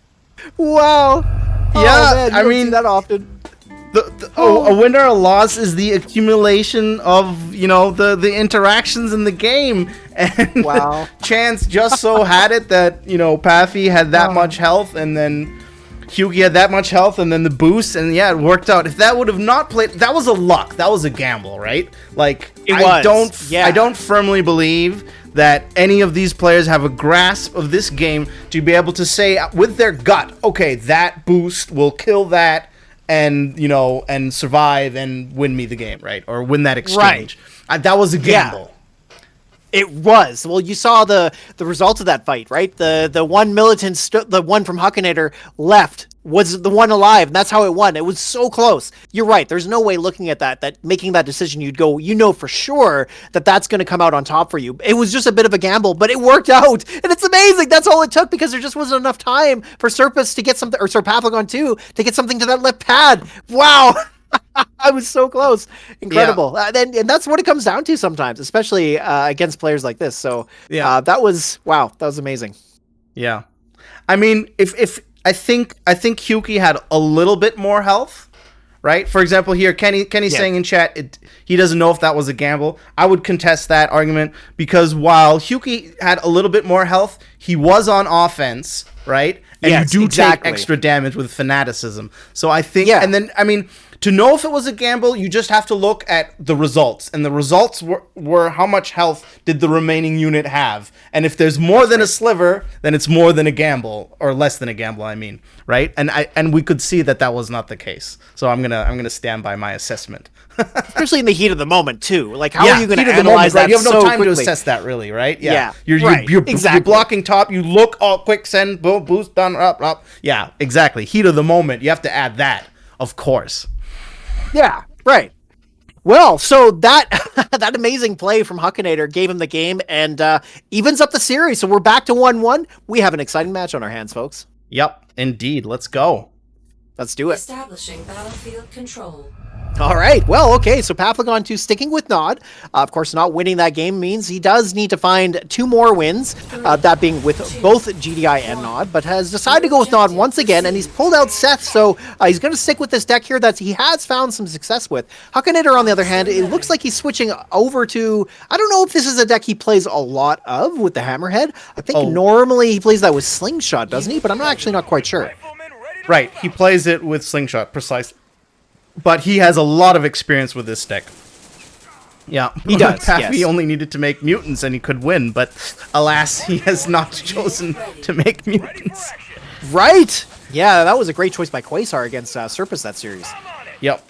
Wow. Yeah, man, I mean, see that often. A win or a loss is the accumulation of, the interactions in the game. And wow. chance just so had it that, Pappy had that much health, and then Hughie had that much health, and then the boost, and yeah, it worked out. If that would have not played, that was a luck. That was a gamble, right? Like, I don't firmly believe that any of these players have a grasp of this game to be able to say with their gut, okay, that boost will kill that, and and survive and win me the game, right? Or win that exchange. Right. That was a gamble. Yeah. It was. Well, you saw the result of that fight, right? The one militant, the one from Akinator left was the one alive, and that's how it won. It was so close. You're right. There's no way looking at that making that decision, you'd go, for sure that that's going to come out on top for you. It was just a bit of a gamble, but it worked out, and it's amazing. That's all it took because there just wasn't enough time for Surpus to get something, or Sir Pappy 2 to get something to that left pad. Wow. I was so close. Incredible. Yeah. And that's what it comes down to sometimes, especially against players like this. So that was amazing. Yeah. I mean, if I think Huki had a little bit more health, right? For example, here, Kenny's saying in chat, he doesn't know if that was a gamble. I would contest that argument because while Huki had a little bit more health, he was on offense, right? And you do take extra damage with fanaticism. So I think, and then, I mean, to know if it was a gamble, you just have to look at the results. And the results were how much health did the remaining unit have. And if there's more than a sliver, then it's more than a gamble, or less than a gamble, I mean, right? And we could see that was not the case. So I'm gonna stand by my assessment. Especially in the heat of the moment too. Like, how are you going to analyze that? Right? You have no so time quickly. to assess that, really, right? You're blocking top. You look, quick send, boom, boost, done, up. Yeah, exactly. Heat of the moment. You have to add that, of course. Yeah, right. Well, so that that amazing play from Akinator gave him the game and evens up the series. So we're back to 1-1. We have an exciting match on our hands, folks. Yep, indeed. Let's go. Let's do it. Establishing battlefield control. All right. Well, okay. So Pappy 2 sticking with Nod. Of course, not winning that game means he does need to find 2 more wins, that being with both GDI and Nod, but has decided to go with Nod once again, and he's pulled out Seth, so he's going to stick with this deck here that he has found some success with. Akinator, on the other hand, it looks like he's switching over to, I don't know if this is a deck he plays a lot of with the Hammerhead. I think normally he plays that with Slingshot, doesn't he? But I'm actually not quite sure. Right. He plays it with Slingshot, precisely. But he has a lot of experience with this deck. Yeah, he does. Pappy only needed to make mutants and he could win, but alas, he has not chosen to make mutants. Right? Yeah, that was a great choice by Quasar against Surpus that series. Yep.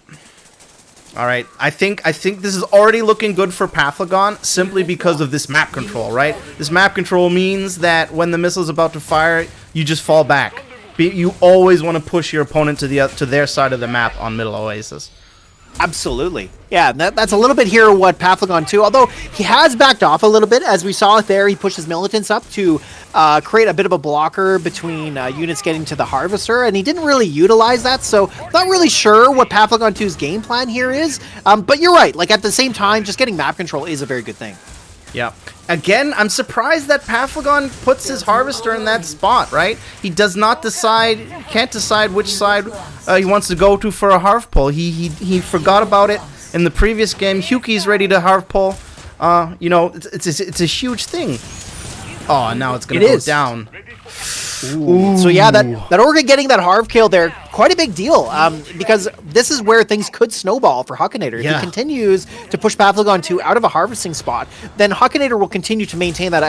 All right, I think this is already looking good for Pappy simply because of this map control, right? This map control means that when the missile's about to fire, you just fall back. You always want to push your opponent to their side of the map on Middle Oasis. Absolutely. Yeah, that's a little bit here what Pappy 2, although he has backed off a little bit. As we saw there, he pushed his militants up to create a bit of a blocker between units getting to the Harvester, and he didn't really utilize that, so not really sure what Pappy 2's game plan here is. But you're right, like at the same time, just getting map control is a very good thing. Yeah. Again, I'm surprised that Paphlagon puts his Harvester in that spot, right? He does not decide, can't decide which side he wants to go to for a Harv pull. He forgot about it in the previous game. Hyuki's ready to Harv pull. You know, it's a huge thing. Oh, now it's going to go down. Ooh. So yeah, that Orca getting that Harv kill there, quite a big deal, because this is where things could snowball for Akinator. If he continues to push Paphlagon 2 out of a harvesting spot, then Akinator will continue to maintain that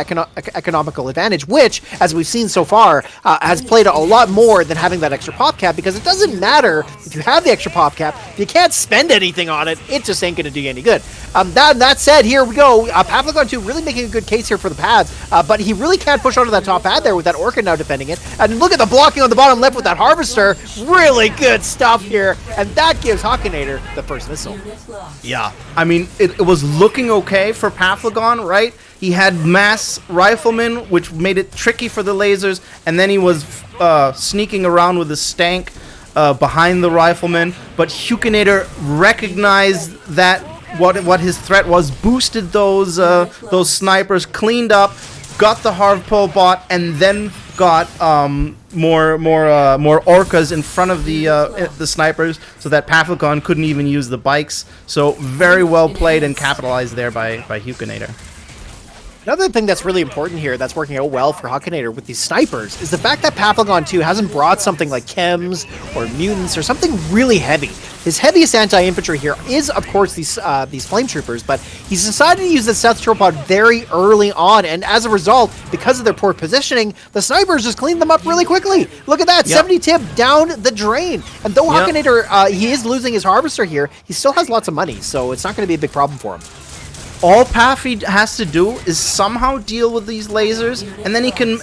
economical advantage, which, as we've seen so far, has played a lot more than having that extra pop cap, because it doesn't matter if you have the extra pop cap, if you can't spend anything on it, it just ain't going to do you any good. That said, here we go. Paphlagon 2 really making a good case here for the pads, but he really can't push onto that top pad there with that Orca now defending it. And look at the blocking on the bottom left with that Harvester. Really good stuff here. And that gives Akinator the first missile. Yeah. I mean, it was looking okay for Paphlagon, right? He had mass riflemen, which made it tricky for the lasers. And then he was sneaking around with a stank behind the rifleman. But Akinator recognized that what his threat was, boosted those snipers, cleaned up, got the Harv pull bot, and then got more orcas in front of the snipers, so that Paphlagon couldn't even use the bikes. So very well played and capitalized there by Akinator. Another thing that's really important here that's working out well for Akinator with these snipers is the fact that Paphlagon 2 hasn't brought something like chems or mutants or something really heavy. His heaviest anti-infantry here is, of course, these flame troopers, but he's decided to use the stealth troop pod very early on, and as a result, because of their poor positioning, the snipers just cleaned them up really quickly. Look at that, 70 tip down the drain. And though Akinator, he is losing his Harvester here, he still has lots of money, so it's not going to be a big problem for him. All Pappy has to do is somehow deal with these lasers, and then he can,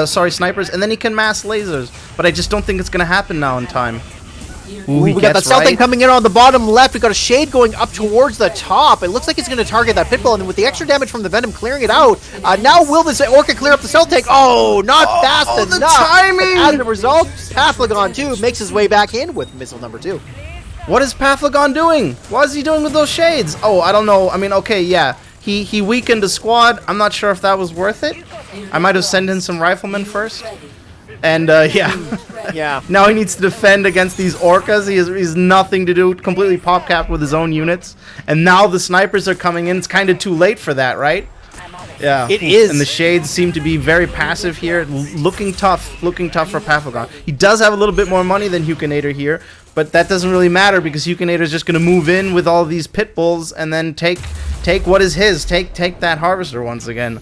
snipers, and then he can mass lasers. But I just don't think it's going to happen now in time. Ooh, we got the stealthing coming in on the bottom left. We got a shade going up towards the top. It looks like it's going to target that pitbull, and with the extra damage from the venom clearing it out, now will this Orca clear up the stealth tank? Oh, not fast enough. The timing! And as a result, Paphlagon 2 makes his way back in with missile number 2. What is Paphlagon doing? What is he doing with those shades? Oh, I don't know. I mean, okay, yeah. He weakened the squad. I'm not sure if that was worth it. I might have sent in some riflemen first. And, yeah. Now he needs to defend against these orcas. He has nothing to do. Completely pop-capped with his own units. And now the snipers are coming in. It's kind of too late for that, right? Yeah. It is. And the shades seem to be very passive here. Looking tough for Paphlagon. He does have a little bit more money than Akinator here. But that doesn't really matter because Akinator is just going to move in with all these pit bulls and then take what is his. Take that Harvester once again.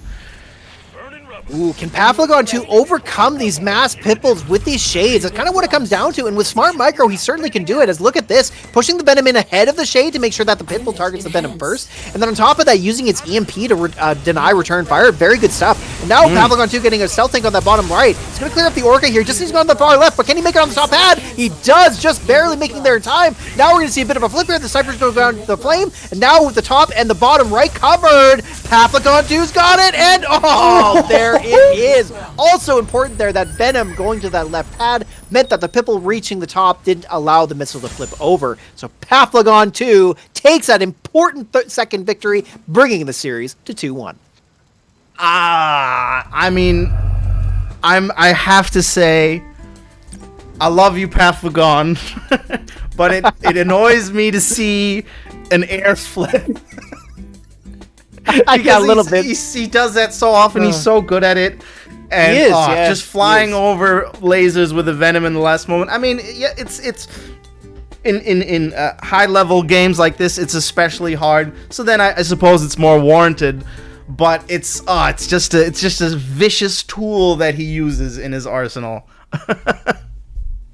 Ooh, can Paphlagon 2 overcome these mass pitbulls with these shades? That's kind of what it comes down to, and with Smart Micro, he certainly can do it, as look at this, pushing the venom in ahead of the shade to make sure that the pitbull targets the venom first, and then on top of that, using its EMP to deny return fire. Very good stuff. And now Paphlagon 2 getting a stealth tank on that bottom right. He's going to clear up the Orca here, just as he's going on the far left, but can he make it on the top pad? He does, just barely making there in time. Now we're going to see a bit of a flip here. The snipers go down the flame, and now with the top and the bottom right covered, Paphlagon 2's got it, and oh, there it is. Also important there, that venom going to that left pad meant that the pitbull reaching the top didn't allow the missile to flip over. So Paphlagon 2 takes that important second victory, bringing the series to 2-1. I mean, I have to say, I love you, Paphlagon, but it annoys me to see an air flip. Yeah, a little bit. He does that so often. He's so good at it. And he is, yeah, just flying over lasers with the venom in the last moment. I mean, yeah, it's in high level games like this, it's especially hard. So then I suppose it's more warranted. But it's just a vicious tool that he uses in his arsenal.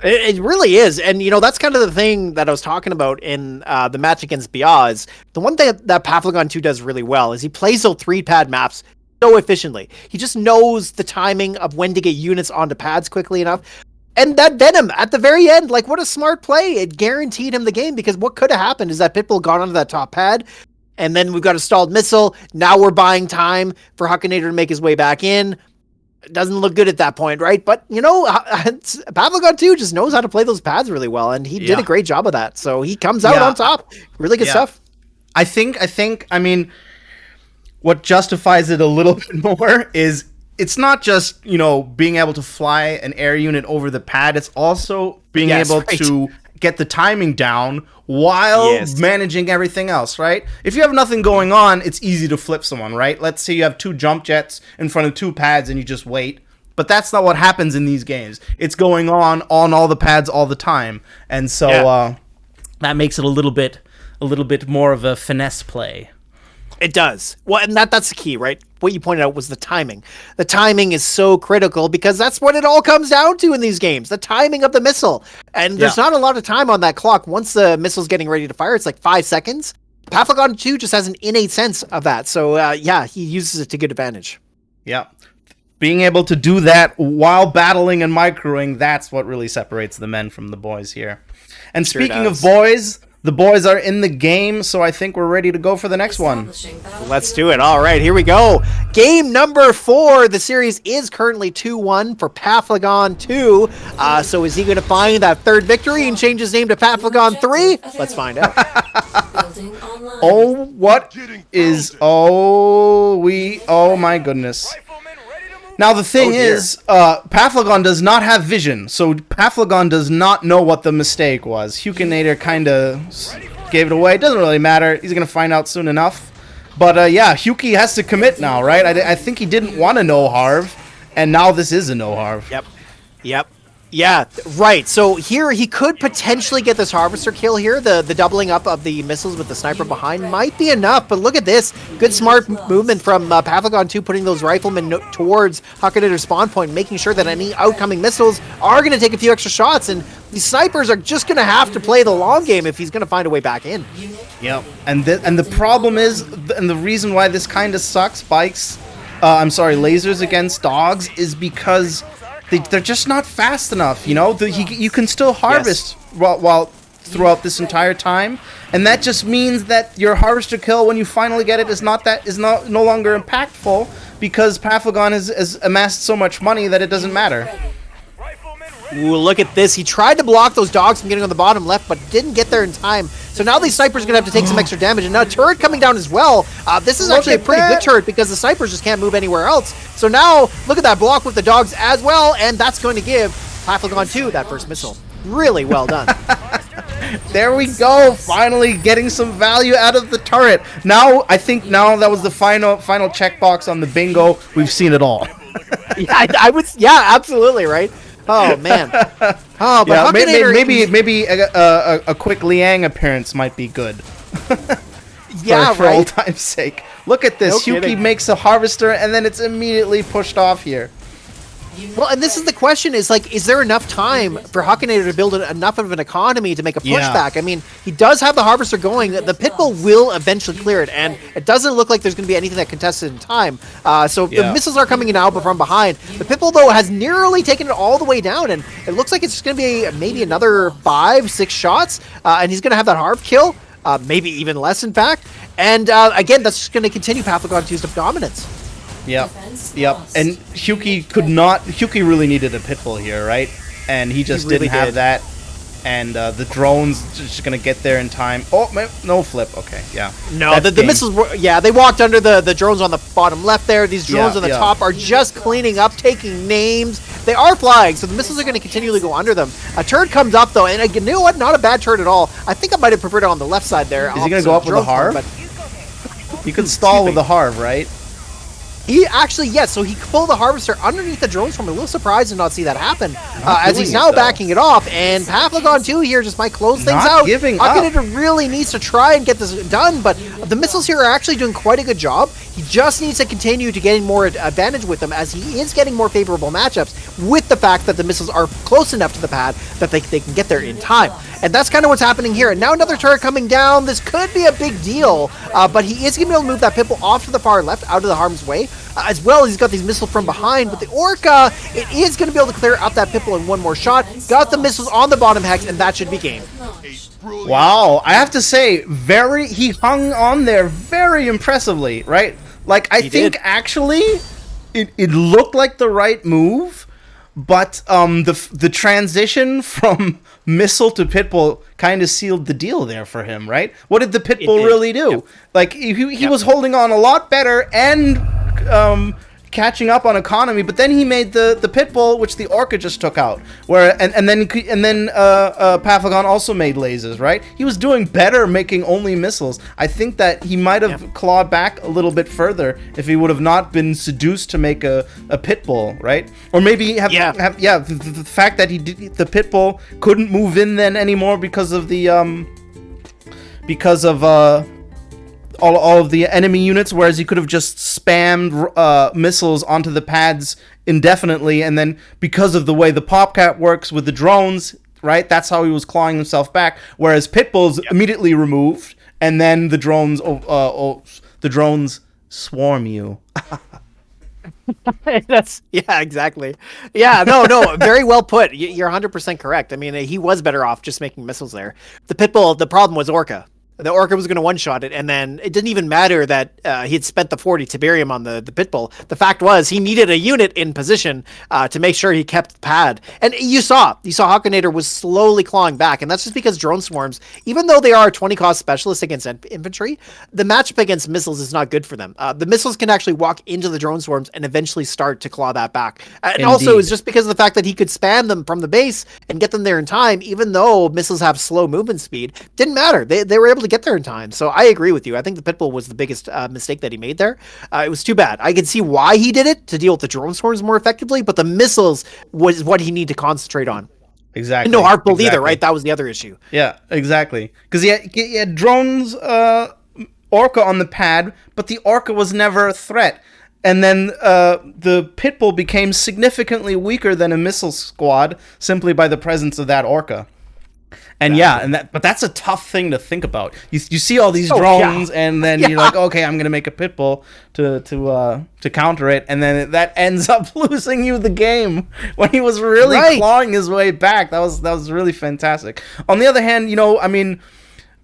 It really is. And, you know, that's kind of the thing that I was talking about in the match against Biaz. The one thing that Paphlagon 2 does really well is he plays those 3-pad maps so efficiently. He just knows the timing of when to get units onto pads quickly enough. And that venom at the very end, like, what a smart play. It guaranteed him the game, because what could have happened is that Pitbull got onto that top pad, and then we've got a stalled missile. Now we're buying time for Akinator to make his way back in. It doesn't look good at that point, right? But, you know, Paphlagon 2 just knows how to play those pads really well, and he did a great job of that. So he comes out on top. Really good stuff. I think, I mean, what justifies it a little bit more is it's not just, being able to fly an air unit over the pad. It's also being able to get the timing down while managing everything else, right? If you have nothing going on, it's easy to flip someone, right? Let's say you have 2 jump jets in front of 2 pads and you just wait. But that's not what happens in these games. It's going on all the pads all the time. And so that makes it a little bit more of a finesse play. It does. Well, and that's the key, right? What you pointed out was the timing. The timing is so critical because that's what it all comes down to in these games. The timing of the missile. And there's not a lot of time on that clock. Once the missile's getting ready to fire, it's like 5 seconds. Pathlogon 2 just has an innate sense of that. So, he uses it to good advantage. Yeah. Being able to do that while battling and microing, that's what really separates the men from the boys here. And speaking of boys, the boys are in the game, so I think we're ready to go for the next one. Let's do it. All right, here we go. Game number 4. The series is currently 2-1 for Pathlogon 2. So is he going to find that 3rd victory and change his name to Pathlogon 3? Let's find out. Oh my goodness. Now, the thing is, Pathlogon does not have vision, so Pathlogon does not know what the mistake was. Akinator kind of gave it away. It doesn't really matter. He's going to find out soon enough. But, Huki has to commit now, right? I think he didn't want to know Harv, and now this is a no Harv. Yep. Yeah, right. So here he could potentially get this harvester kill here. The doubling up of the missiles with the sniper behind might be enough, but look at this. Good smart movement from Pathlogon 2, putting those riflemen towards Akinator's spawn point, making sure that any outcoming missiles are going to take a few extra shots, and these snipers are just going to have to play the long game if he's going to find a way back in. Yep, and the problem is, and the reason why this kind of sucks, lasers against dogs, is because they're just not fast enough, you can still harvest while throughout this entire time, and that just means that your harvester kill when you finally get it is no longer impactful because Pathlogon has amassed so much money that it doesn't matter. Ooh, look at this. He tried to block those dogs from getting on the bottom left, but didn't get there in time. So now these snipers are going to have to take some extra damage. And now a turret coming down as well. This is actually a pretty good turret because the snipers just can't move anywhere else. So now, look at that block with the dogs as well. And that's going to give Pathlogon 2 that first missile. Really well done. There we go. Finally getting some value out of the turret. I think that was the final checkbox on the bingo. We've seen it all. Yeah, absolutely, right? Oh man! Oh, but maybe a quick Liang appearance might be good. for old time's sake. Look at this. Huki makes a harvester, and then it's immediately pushed off here. Well, and this is the question: is there enough time for Akinator to build enough of an economy to make a pushback? I mean, he does have the harvester going. The pitbull will eventually clear it, and it doesn't look like there's going to be anything that contested in time. So the missiles are coming in now, but from behind. The pitbull though has nearly taken it all the way down, and it looks like it's just going to be maybe another 5-6 shots, and he's going to have that Harv kill, maybe even less, in fact. And again, that's just going to continue Pathlogon 2's dominance. Yep. And Huki really needed a pitbull here, right? And he just didn't have that. And the drones just gonna get there in time. Oh, no flip. Okay, yeah. No, the missiles were, they walked under the drones on the bottom left there. These drones on the top are just cleaning up, taking names. They are flying, so the missiles are going to continually go under them. A turret comes up, though, and you know what? Not a bad turret at all. I think I might have preferred it on the left side there. Is he going to go up with a Harv? You can stall with a Harv, right? He actually, so he pulled the harvester underneath the drones from. I'm a little surprised to not see that happen. As he's now backing it off, and Pathlogon 2 here just might close things out. Akinator really needs to try and get this done, but the missiles here are actually doing quite a good job. He just needs to continue to gain more advantage with them, as he is getting more favorable matchups with the fact that the missiles are close enough to the pad that they can get there in time. And that's kind of what's happening here. And now another turret coming down. This could be a big deal, but he is going to be able to move that pitbull off to the far left, out of the harm's way. As well, he's got these missiles from behind, but the Orca, it is going to be able to clear out that pitbull in one more shot. Got the missiles on the bottom hex, and that should be game. Wow, I have to say, he hung on there very impressively, right? I think actually, it looked like the right move, but the transition from missile to Pitbull kind of sealed the deal there for him, right? What did the Pitbull really do? Yep. Like he was holding on a lot better and catching up on economy, but then he made the Pitbull, which the Orca just took out. And then Paphagon also made lasers, right? He was doing better making only missiles. I think that he might have clawed back a little bit further if he would have not been seduced to make a Pitbull, right? Or maybe the fact that the Pitbull couldn't move in then anymore because of all of the enemy units, whereas he could have just spammed missiles onto the pads indefinitely, and then because of the way the PopCap works with the drones, right, that's how he was clawing himself back, whereas Pitbull's immediately removed, and then the drones swarm you. Exactly. Yeah, no, very well put. You're 100% correct. I mean, he was better off just making missiles there. The Pitbull, the problem was Orca. The Orca was going to one-shot it, and then it didn't even matter that he had spent the 40 Tiberium on the Pitbull. The fact was, he needed a unit in position to make sure he kept the pad. And you saw Akinator was slowly clawing back, and that's just because drone swarms, even though they are 20 cost specialists against infantry, the matchup against missiles is not good for them. The missiles can actually walk into the drone swarms and eventually start to claw that back. And also, it's just because of the fact that he could spam them from the base and get them there in time, even though missiles have slow movement speed, didn't matter. They were able to get there in time. So I agree with you. I think the Pitbull was the biggest mistake that he made there. It was too bad. I could see why he did it, to deal with the drone swarms more effectively, but the missiles was what he needed to concentrate on. Exactly. And no hard pull either, right? That was the other issue. Yeah, exactly. Because he had drones, Orca on the pad, but the Orca was never a threat. And then the Pitbull became significantly weaker than a missile squad simply by the presence of that Orca. And but that's a tough thing to think about. You see all these drones, and then you're like, okay, I'm gonna make a Pitbull to counter it, and then that ends up losing you the game when he was really clawing his way back. That was really fantastic. On the other hand,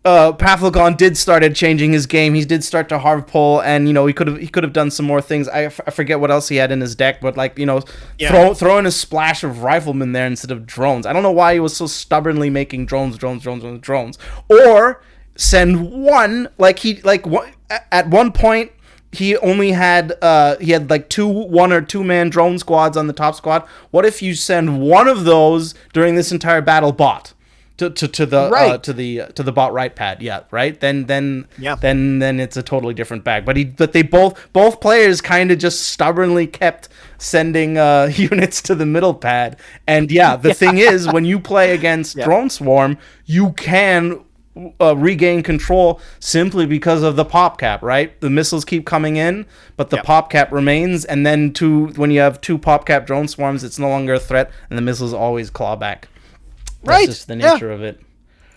Paphagon did started changing his game. He did start to Harv pull, and he could have done some more things. I forget what else he had in his deck, but throw in a splash of riflemen there instead of drones. I don't know why he was so stubbornly making drones, or send one. At one point he only had two 1 or 2 man drone squads on the top squad. What if you send one of those during this entire battle bot? To the bot right pad, right? Then it's a totally different bag. But they both players kind of just stubbornly kept sending units to the middle pad. And the thing is, when you play against Drone Swarm, you can regain control simply because of the pop cap, right? The missiles keep coming in, but the pop cap remains. And then when you have 2 pop cap drone swarms, it's no longer a threat, and the missiles always claw back. That's just the nature of it.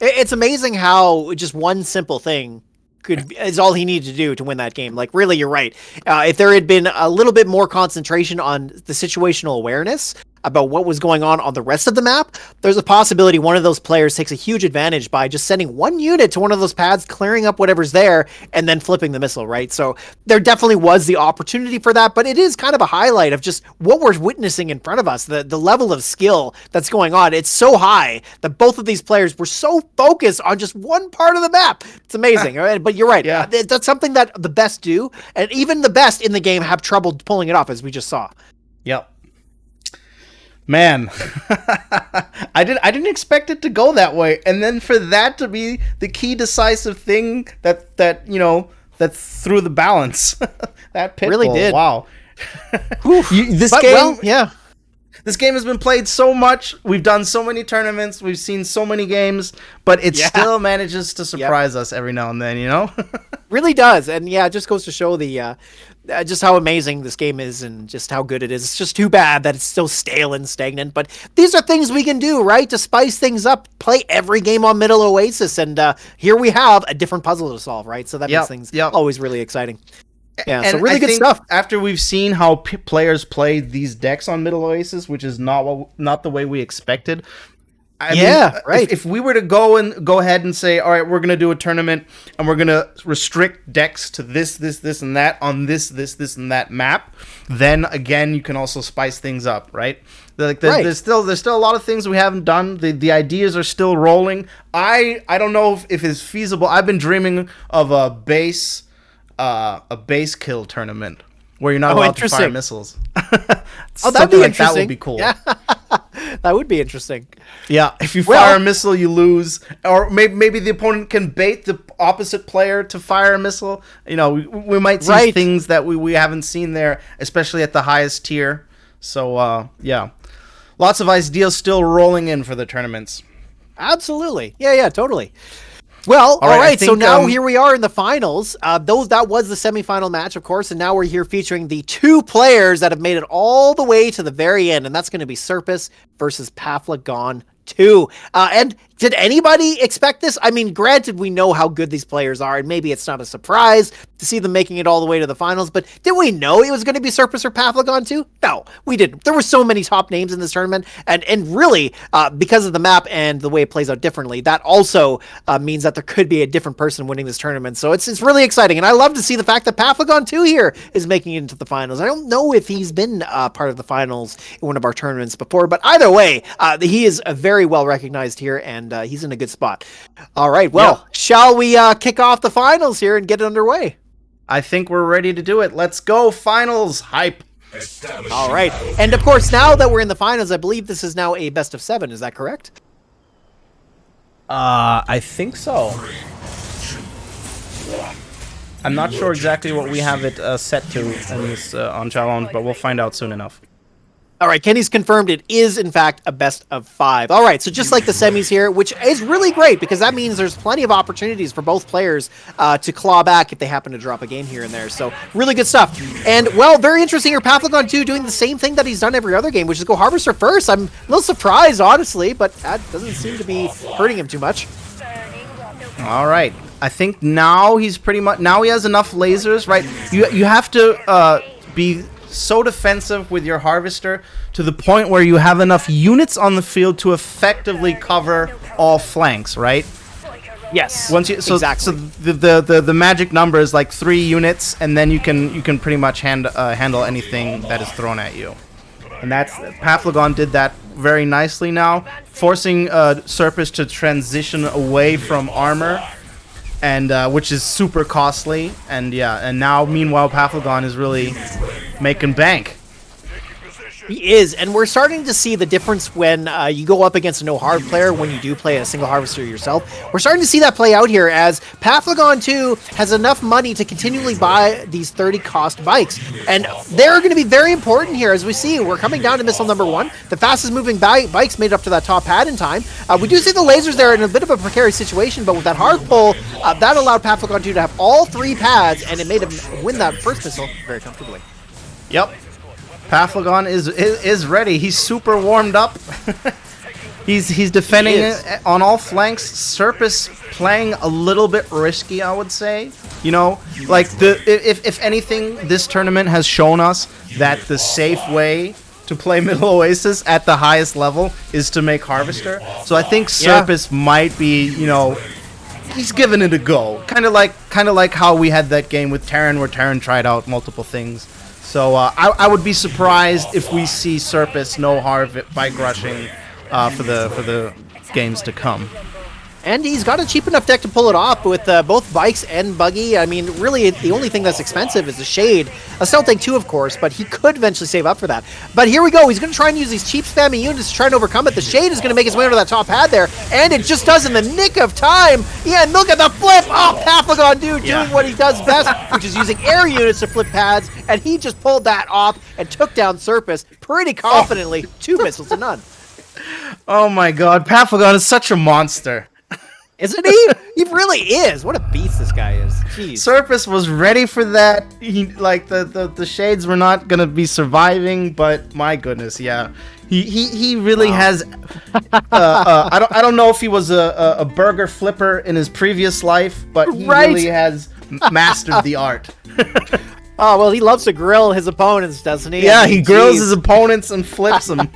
It's amazing how just one simple thing is all he needed to do to win that game. Like, really, you're right. If there had been a little bit more concentration on the situational awareness about what was going on the rest of the map, there's a possibility one of those players takes a huge advantage by just sending one unit to one of those pads, clearing up whatever's there, and then flipping the missile, right? So there definitely was the opportunity for that, but it is kind of a highlight of just what we're witnessing in front of us, the level of skill that's going on. It's so high that both of these players were so focused on just one part of the map. It's amazing, right? But you're right. Yeah. That's something that the best do, and even the best in the game have trouble pulling it off, as we just saw. Yep. Man, I didn't expect it to go that way, and then for that to be the key decisive thing that threw the balance. That Pitbull, really did. Wow. This game has been played so much. We've done so many tournaments. We've seen so many games, but it still manages to surprise us every now and then. Really does, and it just goes to show the just how amazing this game is and just how good it is. It's just too bad that it's still stale and stagnant, but these are things we can do, right? To spice things up, play every game on Middle Oasis, and here we have a different puzzle to solve, right? So that makes things always really exciting. Yeah, and so really good think stuff. After we've seen how players play these decks on Middle Oasis, which is not the way we expected, I mean, right. If we were to go ahead and say, all right, we're going to do a tournament and we're going to restrict decks to this, and that on this, and that map, then again, you can also spice things up, right? Like there's still a lot of things we haven't done. The ideas are still rolling. I don't know if it's feasible. I've been dreaming of a base kill tournament where you're not allowed to fire missiles. That'd be interesting. That would be cool. Yeah. That would be interesting. Yeah, if you fire a missile, you lose. Or maybe the opponent can bait the opposite player to fire a missile. You know, we might see things that we haven't seen there, especially at the highest tier. So, yeah. Lots of ideas still rolling in for the tournaments. Absolutely. Yeah, totally. Well, all right. So now here we are in the finals. That was the semifinal match, of course, and now we're here featuring the two players that have made it all the way to the very end, and that's going to be Serpus versus Paflagon 2. And did anybody expect this? I mean, granted, we know how good these players are, and maybe it's not a surprise to see them making it all the way to the finals, but did we know it was going to be Serpus or Paflagon 2? No, we didn't. There were so many top names in this tournament, and really, because of the map and the way it plays out differently, that also means that there could be a different person winning this tournament, so it's really exciting, and I love to see the fact that Paflagon 2 here is making it into the finals. I don't know if he's been part of the finals in one of our tournaments before, but either way, he is very well recognized here, and he's in a good spot. All right, well, shall we kick off the finals here and get it underway? I think we're ready to do it. Let's go, finals hype. All right, and of course, now that we're in the finals, I believe this is now a best of 7. Is that correct? I think so. I'm not sure exactly what we have it set to in this on challenge, but we'll find out soon enough. All right, Kenny's confirmed it is, in fact, a best of 5. All right, so just like the semis here, which is really great because that means there's plenty of opportunities for both players to claw back if they happen to drop a game here and there. So really good stuff. And, well, very interesting here. Paflagon 2 doing the same thing that he's done every other game, which is go Harvester first. I'm a little surprised, honestly, but that doesn't seem to be hurting him too much. All right. I think now he's pretty much... Now he has enough lasers, right? You have to be so defensive with your Harvester to the point where you have enough units on the field to effectively cover all flanks, right? Yes, exactly. So the magic number is like 3 units, and then you can pretty much handle anything that is thrown at you. And that's Paflagon did that very nicely now, forcing Serpus to transition away from armor, and which is super costly. And and now meanwhile Paflagon is really making bank. He is, and we're starting to see the difference when you go up against a no-Harv player when you do play a single Harvester yourself. We're starting to see that play out here as Paflagon 2 has enough money to continually buy these 30-cost bikes, and they're going to be very important here. As we see, we're coming down to missile number 1. The fastest-moving bikes made up to that top pad in time. We do see the lasers there in a bit of a precarious situation, but with that Harv pull, that allowed Paflagon 2 to have all 3 pads, and it made him win that first missile very comfortably. Yep. Paflagon is ready. He's super warmed up. he's defending it on all flanks. Serpus playing a little bit risky, I would say. You know, like if anything, this tournament has shown us that the safe way to play Middle Oasis at the highest level is to make Harvester. So I think Serpus might be, you know, he's giving it a go. Kind of like how we had that game with Terran where Terran tried out multiple things. So I would be surprised if we see Serpus no Harv bike rushing for the games to come. And he's got a cheap enough deck to pull it off with both bikes and buggy. I mean, really, the only thing that's expensive is the Shade. A Stealth Tank 2, of course, but he could eventually save up for that. But here we go. He's going to try and use these cheap spammy units to try and overcome it. The Shade is going to make his way over that top pad there, and it just does in the nick of time. Yeah, and look at the flip. Oh, Paflagon, dude, doing what he does best, which is using air units to flip pads, and he just pulled that off and took down Serpus pretty confidently. 2 missiles to none. Oh my god, Paflagon is such a monster. Isn't he? He really is. What a beast this guy is. Jeez. Serpus was ready for that. He like the Shades were not gonna be surviving, but my goodness, yeah. He really has. I don't know if he was a burger flipper in his previous life, but he really has mastered the art. Oh, well, he loves to grill his opponents, doesn't he? Yeah, he grills his opponents and flips them.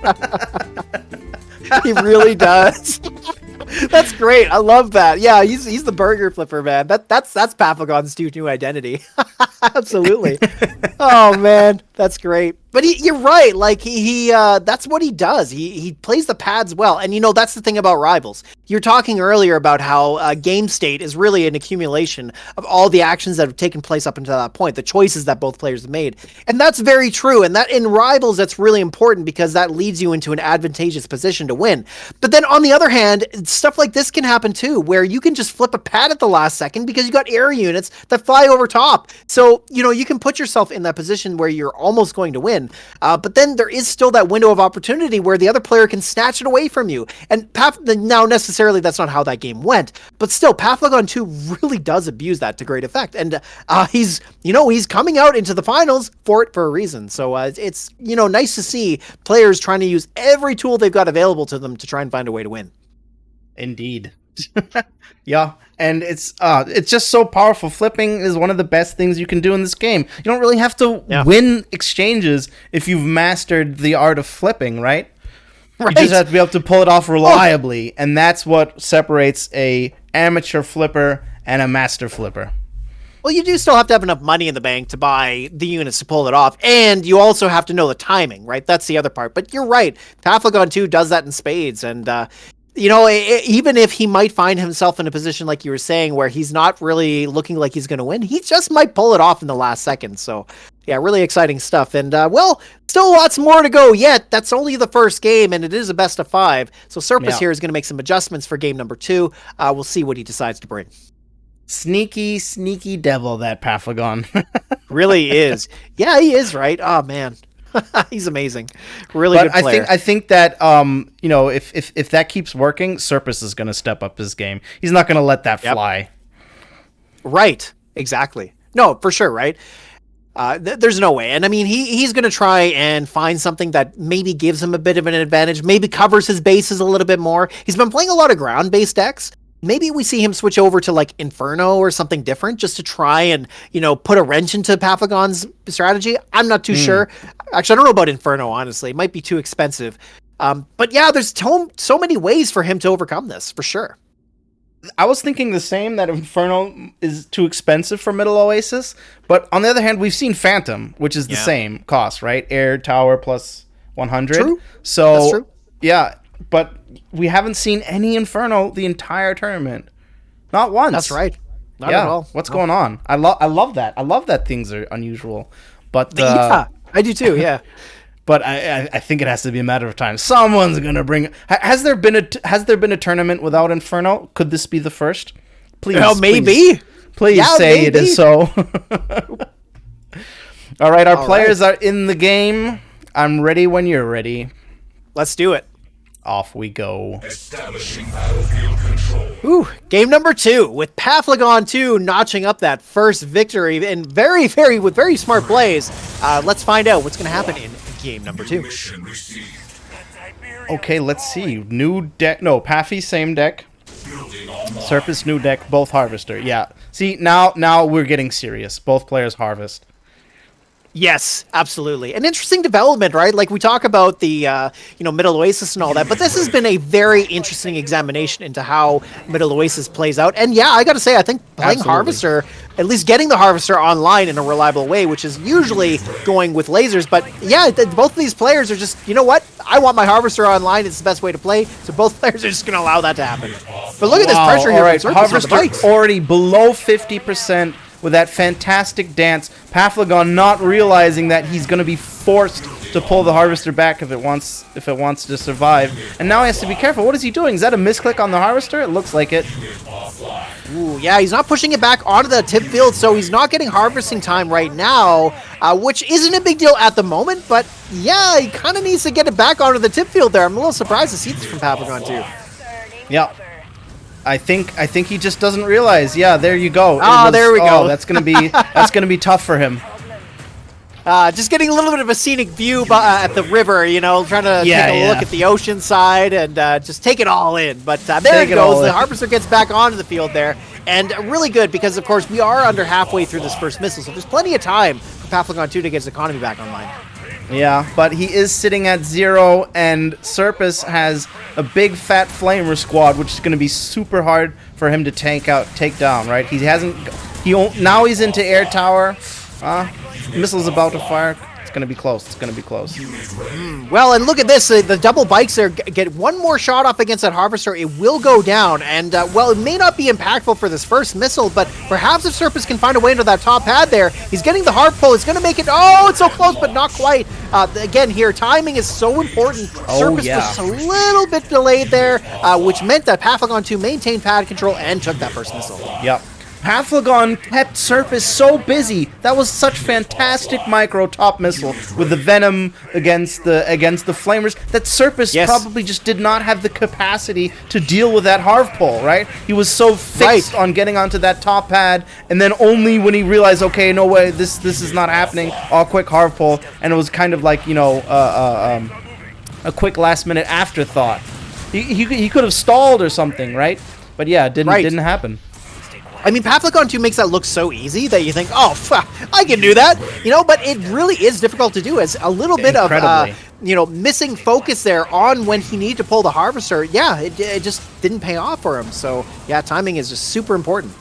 He really does. That's great. I love that. Yeah, he's the burger flipper, man. That's Paphagon's new identity. Absolutely. Oh man, that's great. But you're right. Like he that's what he does. He plays the pads well. And that's the thing about Rivals. You're talking earlier about how game state is really an accumulation of all the actions that have taken place up until that point, the choices that both players have made. And that's very true. And that in Rivals, that's really important because that leads you into an advantageous position to win. But then on the other hand, stuff like this can happen too, where you can just flip a pad at the last second because you got air units that fly over top. So, you can put yourself in that position where you're almost going to win. But then there is still that window of opportunity where the other player can snatch it away from you. And now necessarily that's not how that game went, but still Paphagon 2 really does abuse that to great effect. And he's coming out into the finals for a reason. So it's nice to see players trying to use every tool they've got available to them to try and find a way to win. Indeed. Yeah, and it's just so powerful. Flipping is one of the best things you can do in this game. You don't really have to win exchanges if you've mastered the art of flipping, right? You just have to be able to pull it off reliably, and that's what separates a amateur flipper and a master flipper. Well, you do still have to have enough money in the bank to buy the units to pull it off, and you also have to know the timing, right? That's the other part. But you're right, Paphagon 2 does that in spades, and even if he might find himself in a position like you were saying where he's not really looking like he's going to win, he just might pull it off in the last second. So yeah, really exciting stuff. And still lots more to go yet. That's only the first game, and it is a best of 5. So Surface here is going to make some adjustments for game number 2. We'll see what he decides to bring. Sneaky devil, that Paphagon. Really is. Yeah, he is, right? Oh man. He's amazing. Really good player. I think that if that keeps working, Surface is going to step up his game. He's not going to let that fly. Right. Exactly. No, for sure, right? There's no way. And I mean, he's going to try and find something that maybe gives him a bit of an advantage, maybe covers his bases a little bit more. He's been playing a lot of ground-based decks. Maybe we see him switch over to like Inferno or something different just to try and, put a wrench into Paphagon's strategy. I'm not too sure. Actually, I don't know about Inferno, honestly. It might be too expensive. But yeah, there's so many ways for him to overcome this, for sure. I was thinking the same, that Inferno is too expensive for Middle Oasis. But on the other hand, we've seen Phantom, which is the same cost, right? Air Tower plus 100. True. So, that's true. Yeah, but we haven't seen any Inferno the entire tournament. Not once. That's right. Not at all. What's going on? I love that. I love that things are unusual. But yeah, I do too, yeah. But I think it has to be a matter of time. Someone's gonna bring. Has there been a tournament without Inferno? Could this be the first? Please. Well, maybe. Please say maybe. It is so. All right, our players are in the game. I'm ready when you're ready. Let's do it. Off we go. Establishing battlefield control. Ooh, game number 2 with Paphagon 2 notching up that first victory and with very smart plays. Let's find out what's going to happen in game number 2. Mission received. Okay, let's see. New deck. No, Paffy, same deck. Surface, new deck. Both Harvester. Yeah. See, now we're getting serious. Both players Harvest. Yes, absolutely. An interesting development, right? Like we talk about the, Middle Oasis and all that, but this has been a very interesting examination into how Middle Oasis plays out. And yeah, I got to say, I think playing Harvester, at least getting the Harvester online in a reliable way, which is usually going with lasers. But yeah, both of these players are just, you know what? I want my Harvester online. It's the best way to play. So both players are just going to allow that to happen. But look at this pressure here. All right, Harvester already below 50%. With that fantastic dance, Paphagon not realizing that he's going to be forced to pull the Harvester back if it wants to survive. And now he has to be careful. What is he doing? Is that a misclick on the Harvester? It looks like it. Ooh, yeah, he's not pushing it back onto the tip field, so he's not getting harvesting time right now, which isn't a big deal at the moment, but yeah, he kind of needs to get it back onto the tip field there. I'm a little surprised to see this from Paphagon too. Yeah. I think he just doesn't realize. Yeah, there you go. There we go. That's gonna be tough for him. Just getting a little bit of a scenic view at the river, trying to take a look at the ocean side and just take it all in. But there it goes. The Harvester gets back onto the field there. And really good because, of course, we are under halfway through this first missile. So there's plenty of time for Paphagon 2 to get his economy back online. Yeah, but he is sitting at 0, and Serpus has a big fat flamer squad, which is going to be super hard for him to take down, right? Now he's into air tower. Missile's about to fire. It's going to be close. It's going to be close. Well, and look at this. The double bikes there get one more shot off against that harvester. It will go down. And, well, it may not be impactful for this first missile, but perhaps if Serpus can find a way into that top pad there, he's getting the hard pull. It's going to make it. Oh, it's so close, but not quite. Again, here, timing is so important. Serpus was just a little bit delayed there, which meant that Pathlogon 2 maintained pad control and took that first missile. Yep. Pathlogon kept Serpus so busy. That was such fantastic micro top missile with the venom against the flamers that Serpus probably just did not have the capacity to deal with that Harv pull, right? He was so fixed on getting onto that top pad, and then only when he realized, okay, no way, this is not happening, all quick Harv pull, and it was kind of like, you know, a quick last minute afterthought. He could have stalled or something, right? But yeah, it didn't happen. I mean, Pathlogon 2 makes that look so easy that you think, oh, I can do that, you know, but it really is difficult to do. As a little bit of, you know, missing focus there on when he needed to pull the harvester. Yeah, it just didn't pay off for him. So, yeah, timing is just super important.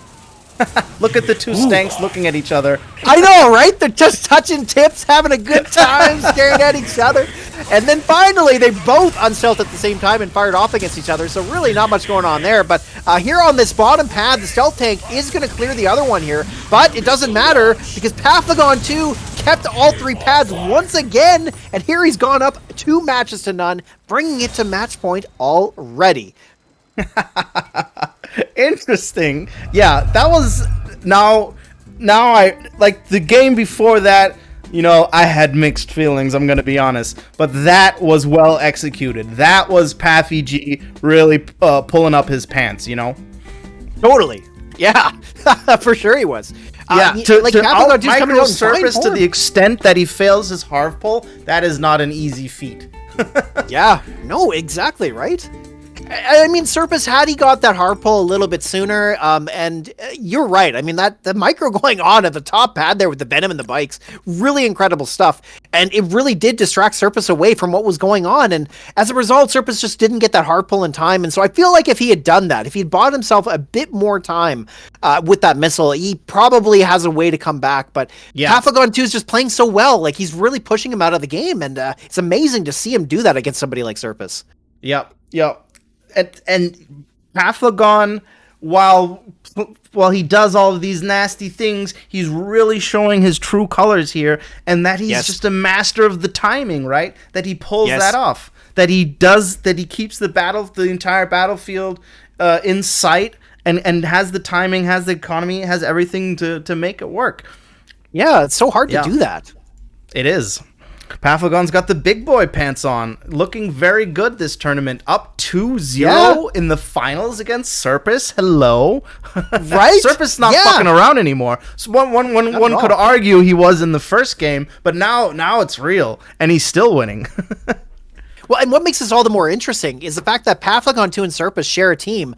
Look at the two stanks looking at each other. I know, right? They're just touching tips, having a good time, staring at each other. And then finally, they both unstealthed at the same time and fired off against each other. So really not much going on there. But here on this bottom pad, the stealth tank is going to clear the other one here. But it doesn't matter because Pathlogon 2 kept all 3 pads once again. And here he's gone up 2 matches to none, bringing it to match point already. Interesting. Yeah, that was now I like the game before that, you know, I had mixed feelings, I'm gonna be honest, but that was well executed. That was Pappy G really pulling up his pants, you know. Totally. Yeah. For sure he was. Yeah, to out micro Serpus to the extent that he fails his Harv pull, that is not an easy feat. Yeah, no, exactly, right? I mean, Serpus, had he got that hard pull a little bit sooner, and you're right. I mean, the micro going on at the top pad there with the venom and the bikes, really incredible stuff. And it really did distract Serpus away from what was going on. And as a result, Serpus just didn't get that hard pull in time. And so I feel like if he had done that, if he'd bought himself a bit more time with that missile, he probably has a way to come back. But Pathlogon 2 is just playing so well. Like, he's really pushing him out of the game. And it's amazing to see him do that against somebody like Serpus. Yep. And Pathlogon, while he does all of these nasty things, he's really showing his true colors here, and that he's just a master of the timing, right? That he pulls that off. That he keeps the entire battlefield in sight, and has the timing, has the economy, has everything to make it work. Yeah, it's so hard to do that. It is. Pathlogon's got the big boy pants on, looking very good this tournament. Up 2-0 in the finals against Serpus. Hello. Right? Serpus not fucking around anymore. So one could argue he was in the first game, but now it's real, and he's still winning. Well, and what makes this all the more interesting is the fact that Pathlogon 2 and Serpus share a team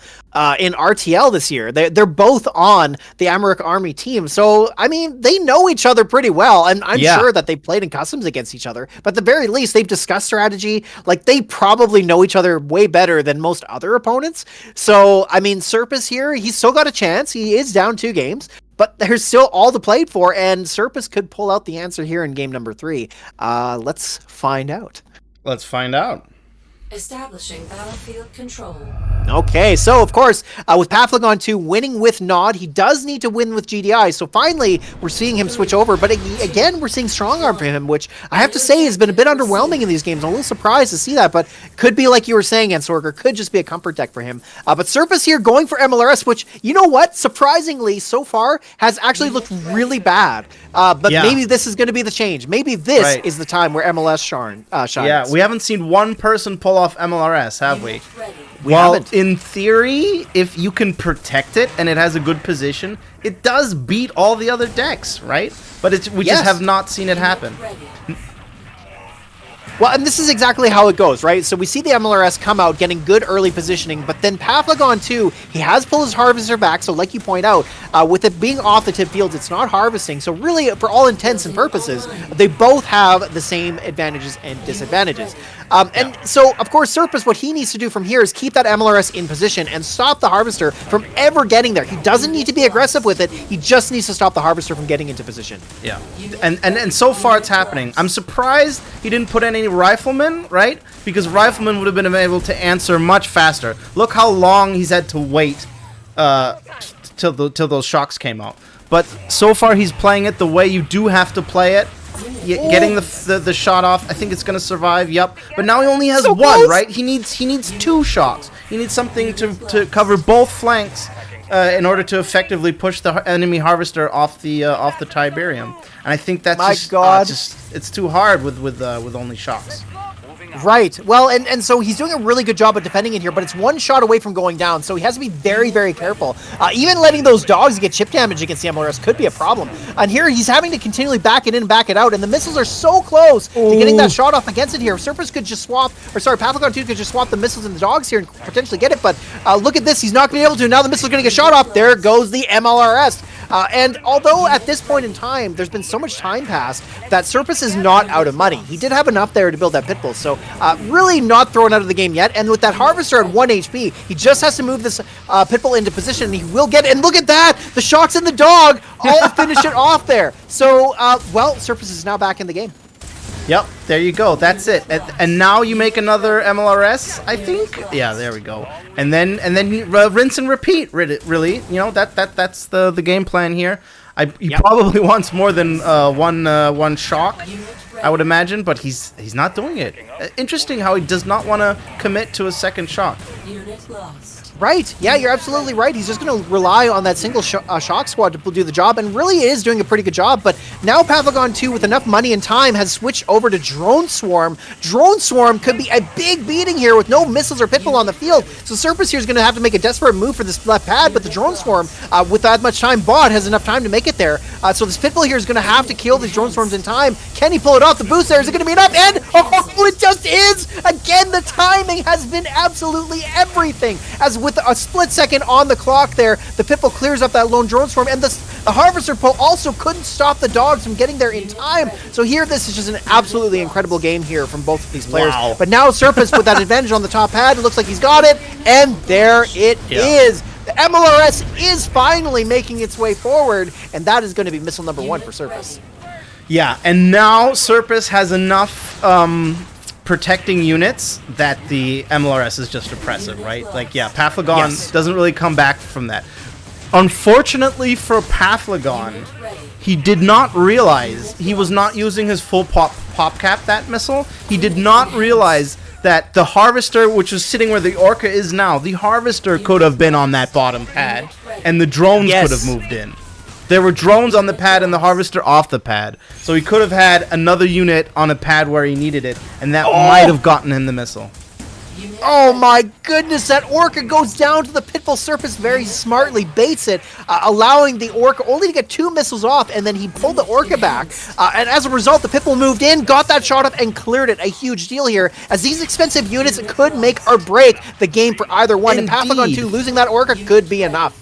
in RTL this year. They're both on the Amarok Army team. So, I mean, they know each other pretty well. And I'm sure that they played in customs against each other. But at the very least, they've discussed strategy. Like, they probably know each other way better than most other opponents. So, I mean, Serpus here, he's still got a chance. He is down 2 games. But there's still all to play for. And Serpus could pull out the answer here in game number 3. Let's find out. Let's find out. Establishing battlefield control. Okay, so of course, with Pathlogon 2 winning with Nod, he does need to win with GDI. So finally, we're seeing him switch over. But again, we're seeing strong arm from him, which I have to say has been a bit underwhelming in these games. I'm a little surprised to see that, but could be like you were saying, Entsorger, could just be a comfort deck for him. But Serpus here going for MLRS, which, you know what, surprisingly, so far, has actually looked really bad. But maybe this is going to be the change. Maybe this is the time where MLS shines. Yeah, we haven't seen one person pull off MLRS, have we? We haven't. In theory, if you can protect it and it has a good position, it does beat all the other decks, right? But we just have not seen it happen. Well, and this is exactly how it goes, right? So we see the MLRS come out getting good early positioning, but then Paflagon too, he has pulled his harvester back, so like you point out, with it being off the tip fields, it's not harvesting, so really, for all intents and purposes, they both have the same advantages and disadvantages. And so, of course, Surface, what he needs to do from here is keep that MLRS in position and stop the Harvester from ever getting there. He doesn't need to be aggressive with it, he just needs to stop the Harvester from getting into position. Yeah, and so far it's happening. I'm surprised he didn't put any riflemen, right? Because riflemen would have been able to answer much faster. Look how long he's had to wait till those shocks came out. But so far he's playing it the way you do have to play it. Getting the shot off, I think it's gonna survive. Yep, but now he only has one, close. right? He needs 2 shots. He needs something to cover both flanks in order to effectively push the enemy harvester off the Tiberium. And I think that's it's too hard with only shots. Right. Well, and so he's doing a really good job of defending it here, but it's one shot away from going down, so he has to be very, very careful. Even letting those dogs get chip damage against the MLRS could be a problem. And here he's having to continually back it in and back it out, and the missiles are so close to getting that shot off against it here. Surface could just swap, or sorry, Paflagon 2 could just swap the missiles and the dogs here and potentially get it, but look at this, he's not going to be able to. Now the missile's going to get shot off. There goes the MLRS. And although at this point in time, there's been so much time passed that Surface is not out of money. He did have enough there to build that pitbull, so really not thrown out of the game yet. And with that Harvester at 1 HP, he just has to move this pitbull into position, and he will get it. And look at that! The shocks and the dog all finish it off there. So, well, Surface is now back in the game. Yep, there you go. That's it. And now you make another MLRS, I think. Yeah, there we go. And then rinse and repeat. Really, you know that's the game plan here. He probably wants more than one shock, I would imagine, but he's not doing it. Interesting how he does not want to commit to a second shock. Unit lost. Right. Yeah, you're absolutely right. He's just going to rely on that single shock squad to do the job, and really is doing a pretty good job. But now Paflagon 2, with enough money and time, has switched over to Drone Swarm. Drone Swarm could be a big beating here with no missiles or pitbull on the field. So Surface here is going to have to make a desperate move for this left pad, but the Drone Swarm, with that much time bought, has enough time to make it there. So this pitbull here is going to have to kill these Drone Swarms in time. Can he pull it off? The boost there, is it going to be enough? And, oh, it just is! Again, the timing has been absolutely everything. As with a split second on the clock there, the pitbull clears up that lone Drone Swarm, and the Harvester pole also couldn't stop the dogs from getting there in time. So here, this is just an absolutely incredible game here from both of these players. Wow. But now Surface with that advantage on the top pad, it looks like he's got it, and there it is. The MLRS is finally making its way forward, and that is going to be missile number 1 for Surface. Yeah, and now Surface has enough protecting units that the MLRS is just oppressive, right? Like, yeah, Paflagon doesn't really come back from that. Unfortunately for Paflagon, he did not realize he was not using his full pop cap, that missile. He did not realize that the Harvester, which was sitting where the Orca is now, the Harvester could have been on that bottom pad, and the drones could have moved in. There were drones on the pad and the Harvester off the pad. So he could have had another unit on a pad where he needed it, and that might have gotten him the missile. Oh my goodness, that Orca goes down to the pitbull. Surface very smartly baits it, allowing the Orca only to get 2 missiles off, and then he pulled the Orca back. And as a result, the pitbull moved in, got that shot off, and cleared it. A huge deal here, as these expensive units could make or break the game for either one. Indeed. And Paflagon 2 losing that Orca could be enough.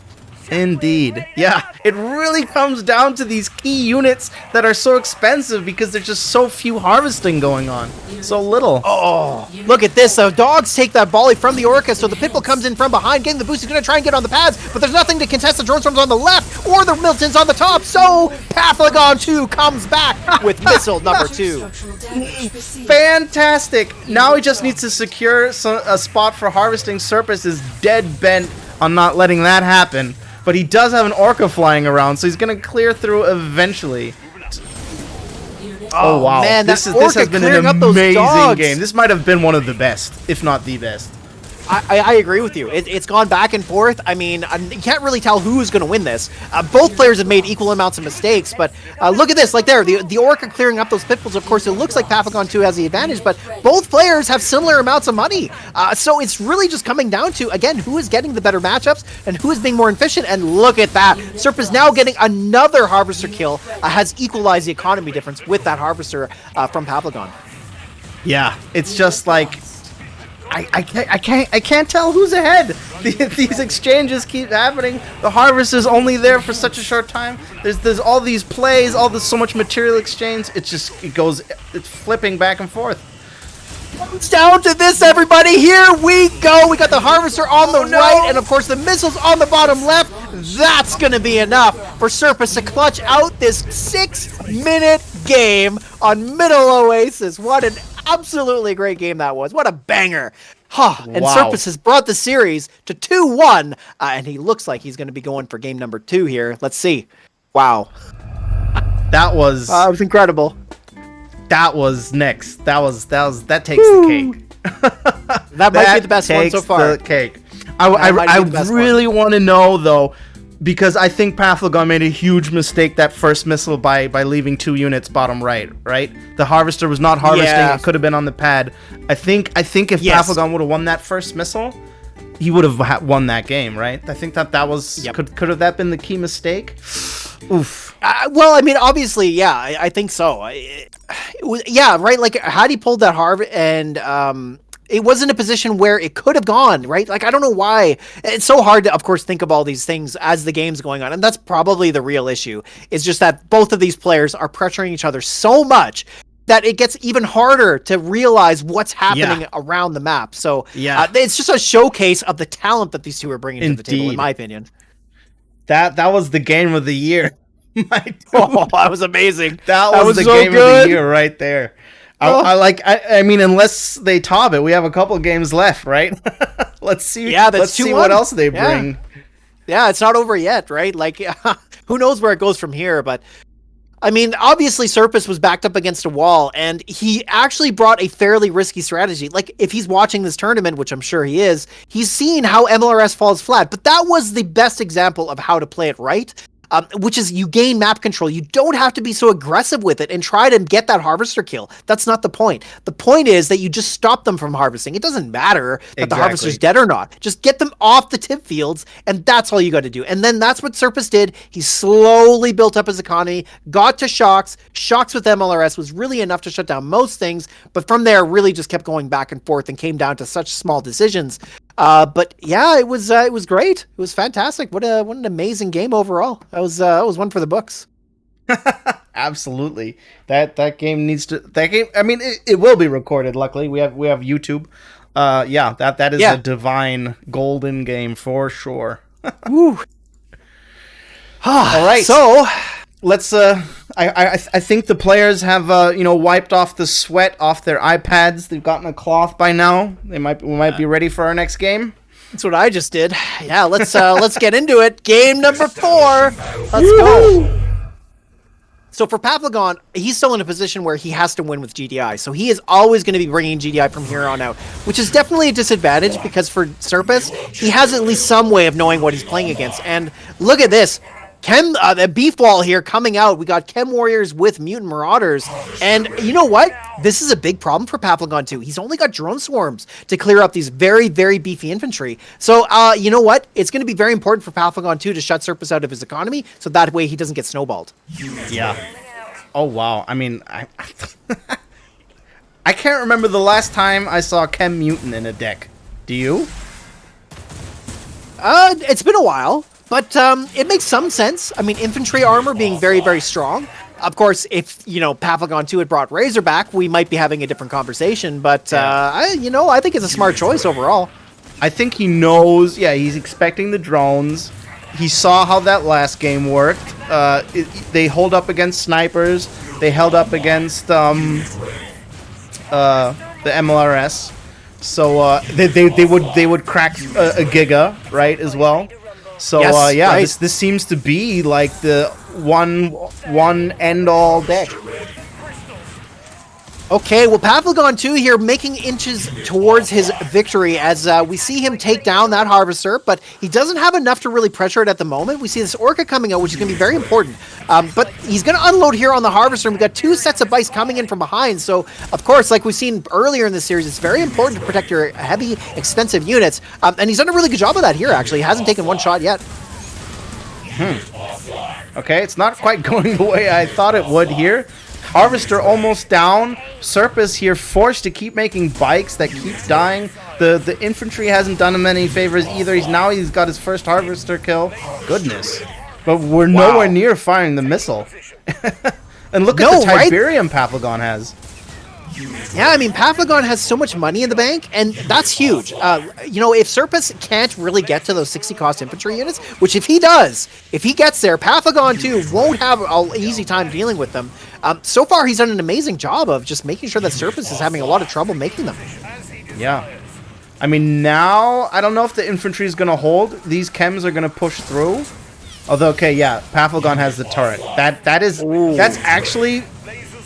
Indeed. Yeah, it really comes down to these key units that are so expensive because there's just so few harvesting going on. So little. Oh, look at this. The dogs take that volley from the Orca, so the pitbull comes in from behind, getting the boost. He's going to try and get on the pads, but there's nothing to contest the drone storms on the left or the Miltons on the top, so Paflagon 2 comes back with missile number 2. Fantastic. Now he just needs to secure a spot for harvesting. Surface is dead bent on not letting that happen. But he does have an Orca flying around, so he's going to clear through eventually. Oh, wow. Man, this has been an amazing game. This might have been one of the best, if not the best. I agree with you. It's gone back and forth. I mean, you can't really tell who's going to win this. Both players have made equal amounts of mistakes, but look at this. Like there, the Orca clearing up those pitfalls. Of course, it looks like Paflagon 2 has the advantage, but both players have similar amounts of money. So it's really just coming down to, again, who is getting the better matchups and who is being more efficient. And look at that. Surface now getting another Harvester kill, has equalized the economy difference with that Harvester from Paflagon. Yeah, it's just like I can't tell who's ahead. These exchanges keep happening. The harvest is only there for such a short time. There's all these plays, so much material exchange. It's flipping back and forth. It's down to this, everybody. Here we go. We got the harvester on the right, and of course the missiles on the bottom left. That's going to be enough for Surface to clutch out this 6-minute game on Middle Oasis. What an absolutely great game that was. What a banger. And Wow. Surface has brought the series to 2-1, and he looks like he's going to be going for game number 2 here. Let's see. Wow. That was It was incredible. that was next. That takes the cake. That might be the best one so takes far. The cake. That might I be the best really want to know though, because I think Pathlogon made a huge mistake that first missile by leaving 2 units bottom right. The harvester was not harvesting. Yeah. It could have been on the pad. I think if Yes. Pathlogon would have won that first missile, he would have won that game. Right? I think that was Yep. could have that been the key mistake. Oof. Well, I mean, obviously, yeah, I think so. Yeah, right. Like, had he pulled that Harv, and it was in a position where it could have gone, right? Like, I don't know why. It's so hard to, of course, think of all these things as the game's going on, and that's probably the real issue. It's just that both of these players are pressuring each other so much that it gets even harder to realize what's happening around the map. So, it's just a showcase of the talent that these two are bringing to the table, in Indeed. my opinion. That was the game of the year. My dude. Oh, that was amazing. That was the so game of good. the year right there. Oh. I mean, unless they top it, we have a couple of games left, right? Let's see. Yeah, that's let's see 2-1. what else they Yeah. bring. Yeah, it's not over yet, right? Like, who knows where it goes from here, but I mean, obviously Surface was backed up against a wall, and he actually brought a fairly risky strategy. Like, if he's watching this tournament, which I'm sure he is, he's seen how MLRS falls flat, but that was the best example of how to play it right. Which is you gain map control. You don't have to be so aggressive with it and try to get that harvester kill. That's not the point. The point is that you just stop them from harvesting. It doesn't matter that the harvester's dead or not. Just get them off the tip fields, and that's all you got to do. And then that's what Surface did. He slowly built up his economy, got to Shocks. Shocks with MLRS was really enough to shut down most things, but from there really just kept going back and forth and came down to such small decisions. But yeah, it was great. It was fantastic. What an amazing game overall. That was one for the books. Absolutely. That game needs to. That game. I mean, it will be recorded. Luckily, we have YouTube. Yeah. That is a divine golden game for sure. Woo. All right. So let's. I think the players have wiped off the sweat off their iPads. They've gotten a cloth by now. We might be ready for our next game. that's what I just did. Yeah, let's get into it. Game number 4. Let's go. So for Paplagon, he's still in a position where he has to win with GDI. So he is always going to be bringing GDI from here on out, which is definitely a disadvantage because for Surface, he has at least some way of knowing what he's playing against. And look at this. Chem, the beef wall here coming out. We got Chem Warriors with Mutant Marauders. And you know what? This is a big problem for Paplagon too. He's only got drone swarms to clear up these very, very beefy infantry. So, you know what? It's going to be very important for Paplagon too to shut Surface out of his economy, so that way he doesn't get snowballed. Yeah. Oh, wow. I mean, I can't remember the last time I saw Chem Mutant in a deck. Do you? It's been a while. But it makes some sense. I mean, infantry armor being very, very strong. Of course, if, Paplagon 2 had brought Razorback, we might be having a different conversation. But, I think it's a smart choice overall. I think he knows, he's expecting the drones. He saw how that last game worked. They hold up against snipers. They held up against the MLRS. So they would crack a Giga, right, as well. So Yes, right. this seems to be like the one end all deck. Okay, well, Paplagon 2 here making inches towards his victory as we see him take down that Harvester, but he doesn't have enough to really pressure it at the moment. We see this Orca coming out, which is going to be very important. But he's going to unload here on the Harvester, and we've got 2 sets of Bites coming in from behind. So, of course, like we've seen earlier in the series, it's very important to protect your heavy, expensive units. And he's done a really good job of that here, actually. He hasn't taken one shot yet. Okay, it's not quite going the way I thought it would here. Harvester almost down. Surface here forced to keep making bikes that keep dying. The infantry hasn't done him any favors either. He's got his first Harvester kill. Goodness. But we're nowhere near firing the missile. And look at the Tiberium Paphlagon has. Yeah, I mean, Paphlagon has so much money in the bank, and that's huge. If Surface can't really get to those 60-cost infantry units, which if he does, if he gets there, Paphlagon, too, won't have an easy time dealing with them. So far, he's done an amazing job of just making sure that Surface is having a lot of trouble making them. Yeah. I mean, now, I don't know if the infantry is going to hold. These chems are going to push through. Although, okay, yeah, Paphlagon has the turret. That's actually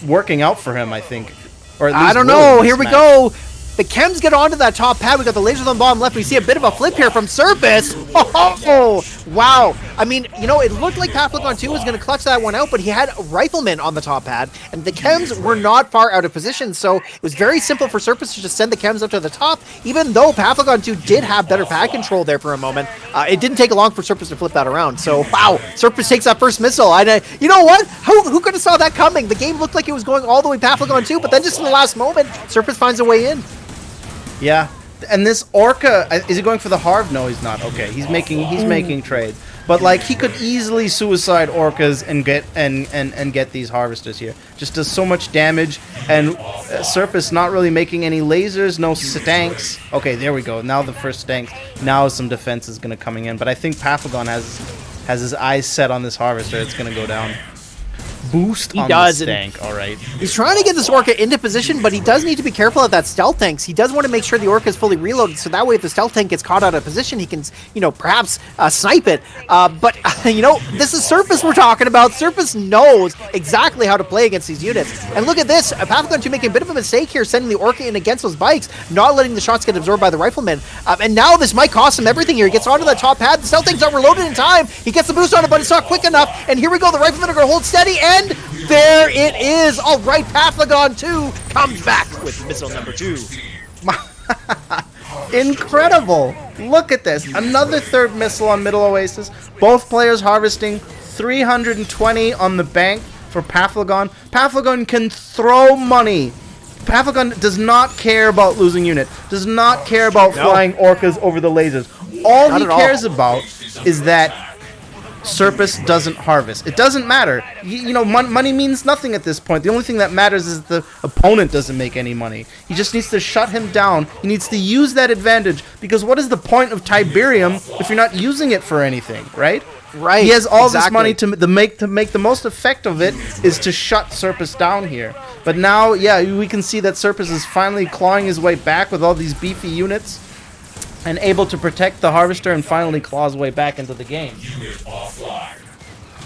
working out for him, I think. Or at least I don't know. Here we go. The chems get onto that top pad. We got the lasers on the bottom left. We see a bit of a flip here from Surface. Oh, wow. I mean, it looked like Paphlagon 2 was going to clutch that one out, but he had Riflemen on the top pad, and the chems were not far out of position, so it was very simple for Surface to just send the chems up to the top, even though Paphlagon 2 did have better pad control there for a moment. It didn't take long for Surface to flip that around, so wow, Surface takes that first missile. You know what? Who could have saw that coming? The game looked like it was going all the way Paphlagon 2, but then just in the last moment, Surface finds a way in. Yeah, and this Orca, is he going for the Harv? No, he's not. Okay, he's making trade, but like he could easily suicide Orcas and get these Harvesters here. Just does so much damage, and Surface not really making any lasers, no stanks. Okay, there we go. Now the first stanks. Now some defense is gonna coming in, but I think Paphlagon has his eyes set on this Harvester. It's gonna go down. Boost on the stank, alright. He's trying to get this Orca into position, but he does need to be careful of that stealth tanks. He does want to make sure the Orca is fully reloaded, so that way if the stealth tank gets caught out of position, he can, perhaps snipe it. But, this is Surface we're talking about. Surface knows exactly how to play against these units. And look at this, Paphlagon 2 making a bit of a mistake here, sending the Orca in against those bikes, not letting the shots get absorbed by the Riflemen. And now this might cost him everything here. He gets onto that top pad, the stealth tank's not reloaded in time, he gets the boost on it, but it's not quick enough, and here we go, the Riflemen are going to hold steady, and there it is! Alright, Paphlagon 2 comes back with missile number 2. Incredible! Look at this. Another third missile on Middle Oasis. Both players harvesting 320 on the bank for Paphlagon. Paphlagon can throw money. Paphlagon does not care about losing unit. Does not care about flying Orcas over the lasers. All he cares about is that Surface doesn't harvest. It doesn't matter. Money means nothing at this point. The only thing that matters is the opponent doesn't make any money. He just needs to shut him down. He needs to use that advantage, because what is the point of Tiberium if you're not using it for anything, right? Right. He has all this money to make the most effect of it is to shut Surface down here. But now, yeah, we can see that Surface is finally clawing his way back with all these beefy units, and able to protect the Harvester and finally claw his way back into the game.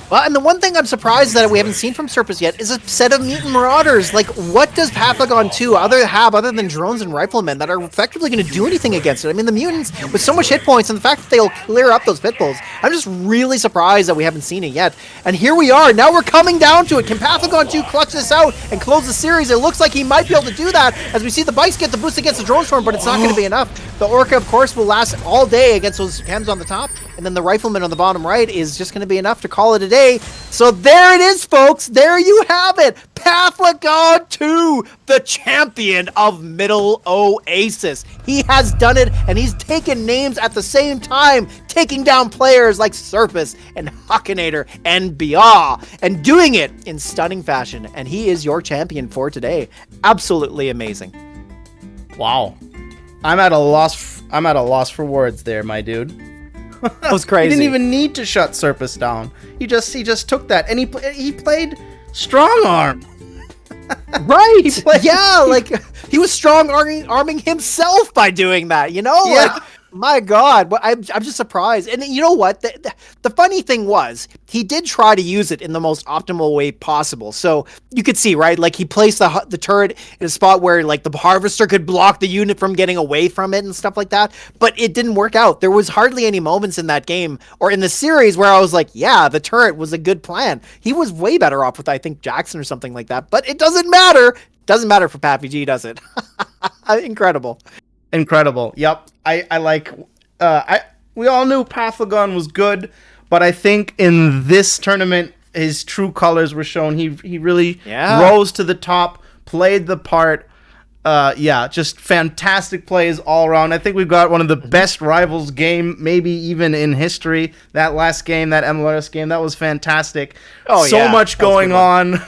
Well, and the one thing I'm surprised that we haven't seen from Surface yet is a set of Mutant Marauders. Like, what does Paphlagon 2 other than drones and riflemen that are effectively going to do anything against it? I mean, the mutants, with so much hit points, and the fact that they'll clear up those pit bulls, I'm just really surprised that we haven't seen it yet. And here we are. Now we're coming down to it. Can Paphlagon 2 clutch this out and close the series? It looks like he might be able to do that, as we see the bikes get the boost against the drone storm, but it's not going to be enough. The Orca, of course, will last all day against those chems on the top, and then the rifleman on the bottom right is just going to be enough to call it a day. So there it is, folks. There you have it. Paphlagon 2, the champion of Middle Oasis. He has done it, and he's taken names at the same time, taking down players like Surface and Akinator and Bia, and doing it in stunning fashion. And he is your champion for today. Absolutely amazing. Wow. I'm at a loss for words there, my dude. That was crazy. He didn't even need to shut Surface down. He just took that, and he played strong arm. Right. Yeah, like he was strong arming himself by doing that, Yeah. Like, my God, I'm just surprised. And you know what? The funny thing was, he did try to use it in the most optimal way possible. So you could see, right? Like he placed the turret in a spot where like the Harvester could block the unit from getting away from it and stuff like that. But it didn't work out. There was hardly any moments in that game or in the series where I was like, yeah, the turret was a good plan. He was way better off with, I think, Jackson or something like that. But it doesn't matter. Doesn't matter for Pappy G, does it? Incredible. Incredible. Yep. We all knew Paphlagon was good, but I think in this tournament his true colors were shown. He really Yeah. rose to the top, played the part. Just fantastic plays all around. I think we've got one of the best Rivals game, maybe even in history. That last game, that MLS game, that was fantastic. Oh, so yeah. much That was a going good on.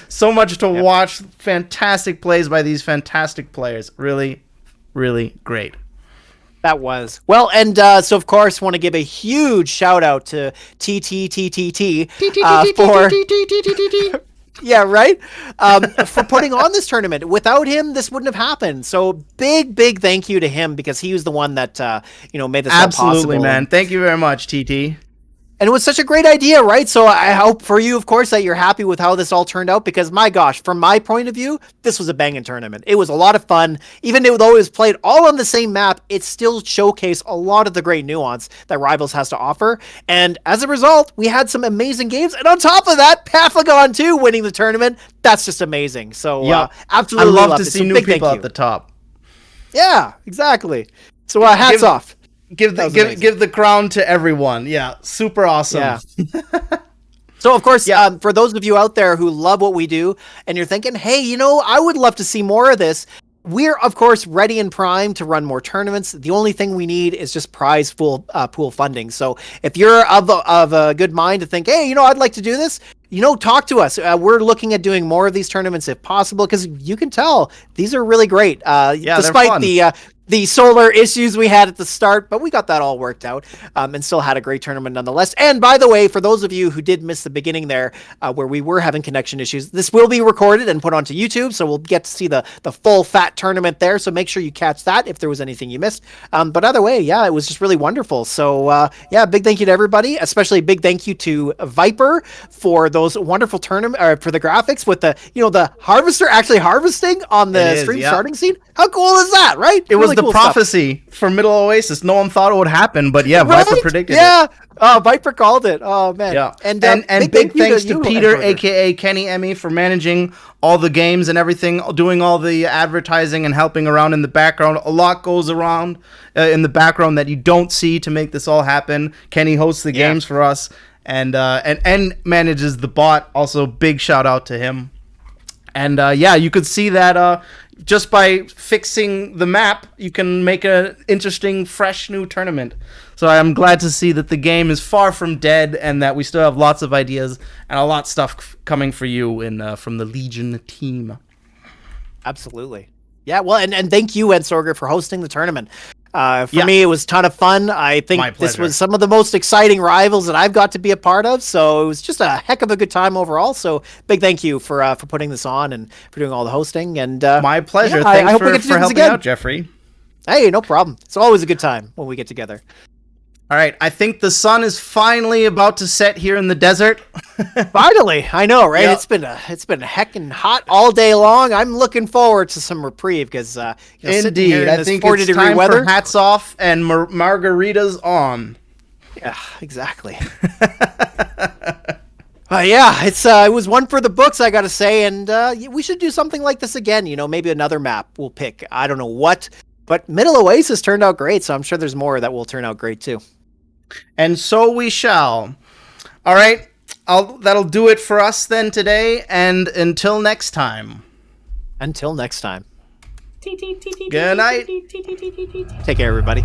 So much to watch. Fantastic plays by these fantastic players. Really, really great. That was. Well, and so of course want to give a huge shout out to TTTTT for yeah, right? For putting on this tournament. Without him, this wouldn't have happened. So big thank you to him because he was the one that made this all possible. Absolutely, man. Thank you very much, TT. And it was such a great idea, right? So I hope for you, of course, that you're happy with how this all turned out because, my gosh, from my point of view, this was a banging tournament. It was a lot of fun. Even though it was played all on the same map, it still showcased a lot of the great nuance that Rivals has to offer. And as a result, we had some amazing games. And on top of that, Pafflagon too winning the tournament. That's just amazing. So absolutely I love loved to it. see So new big thank people you. at the top. Yeah, exactly. So hats off. Give the crown to everyone. Yeah, super awesome. Yeah. So, of course, for those of you out there who love what we do and you're thinking, hey, I would love to see more of this, we're, of course, ready and primed to run more tournaments. The only thing we need is just prize pool funding. So if you're of a good mind to think, hey, I'd like to do this, talk to us. We're looking at doing more of these tournaments if possible because you can tell these are really great. Despite the solar issues we had at the start, but we got that all worked out and still had a great tournament nonetheless. And by the way, for those of you who did miss the beginning there where we were having connection issues, this will be recorded and put onto YouTube, so we'll get to see the full fat tournament there, so make sure you catch that if there was anything you missed. But either way, it was just really wonderful. So big thank you to everybody, especially big thank you to Viper for those wonderful tournament for the graphics with the harvester actually harvesting on the stream starting scene. How cool is that, right? It was Really the cool prophecy for Middle Oasis. No one thought it would happen, but Viper predicted it. Oh, Viper called it. Oh man. Yeah. And big thanks to you, Peter, Entsorger. aka Kenny Emmy, for managing all the games and everything, doing all the advertising and helping around in the background. A lot goes around in the background that you don't see to make this all happen. Kenny hosts the games for us and manages the bot. Also, big shout out to him. And you could see that just by fixing the map, you can make an interesting, fresh new tournament. So I'm glad to see that the game is far from dead and that we still have lots of ideas and a lot of stuff coming for you from the Legion team. Absolutely. Yeah, well, and thank you, Entsorger, for hosting the tournament. For me, it was a ton of fun. I think this was some of the most exciting Rivals that I've got to be a part of, so it was just a heck of a good time overall. So big thank you for putting this on and for doing all the hosting. And my pleasure. I Thanks hope we get to do for this helping again. out, Jeffrey. Hey, no problem. It's always a good time when we get together. All right, I think the sun is finally about to set here in the desert. Finally, I know, right? Yeah. It's been heckin' hot all day long. I'm looking forward to some reprieve because sitting here in I this think 40 it's degree time weather. for hats off and margaritas on. Yeah, exactly. It was one for the books, I gotta say, and we should do something like this again. Maybe another map we'll pick. I don't know what, but Middle Oasis turned out great, so I'm sure there's more that will turn out great too. And so we shall. All right, that'll do it for us then today, and until next time. Until next time. Good night. Take care, everybody.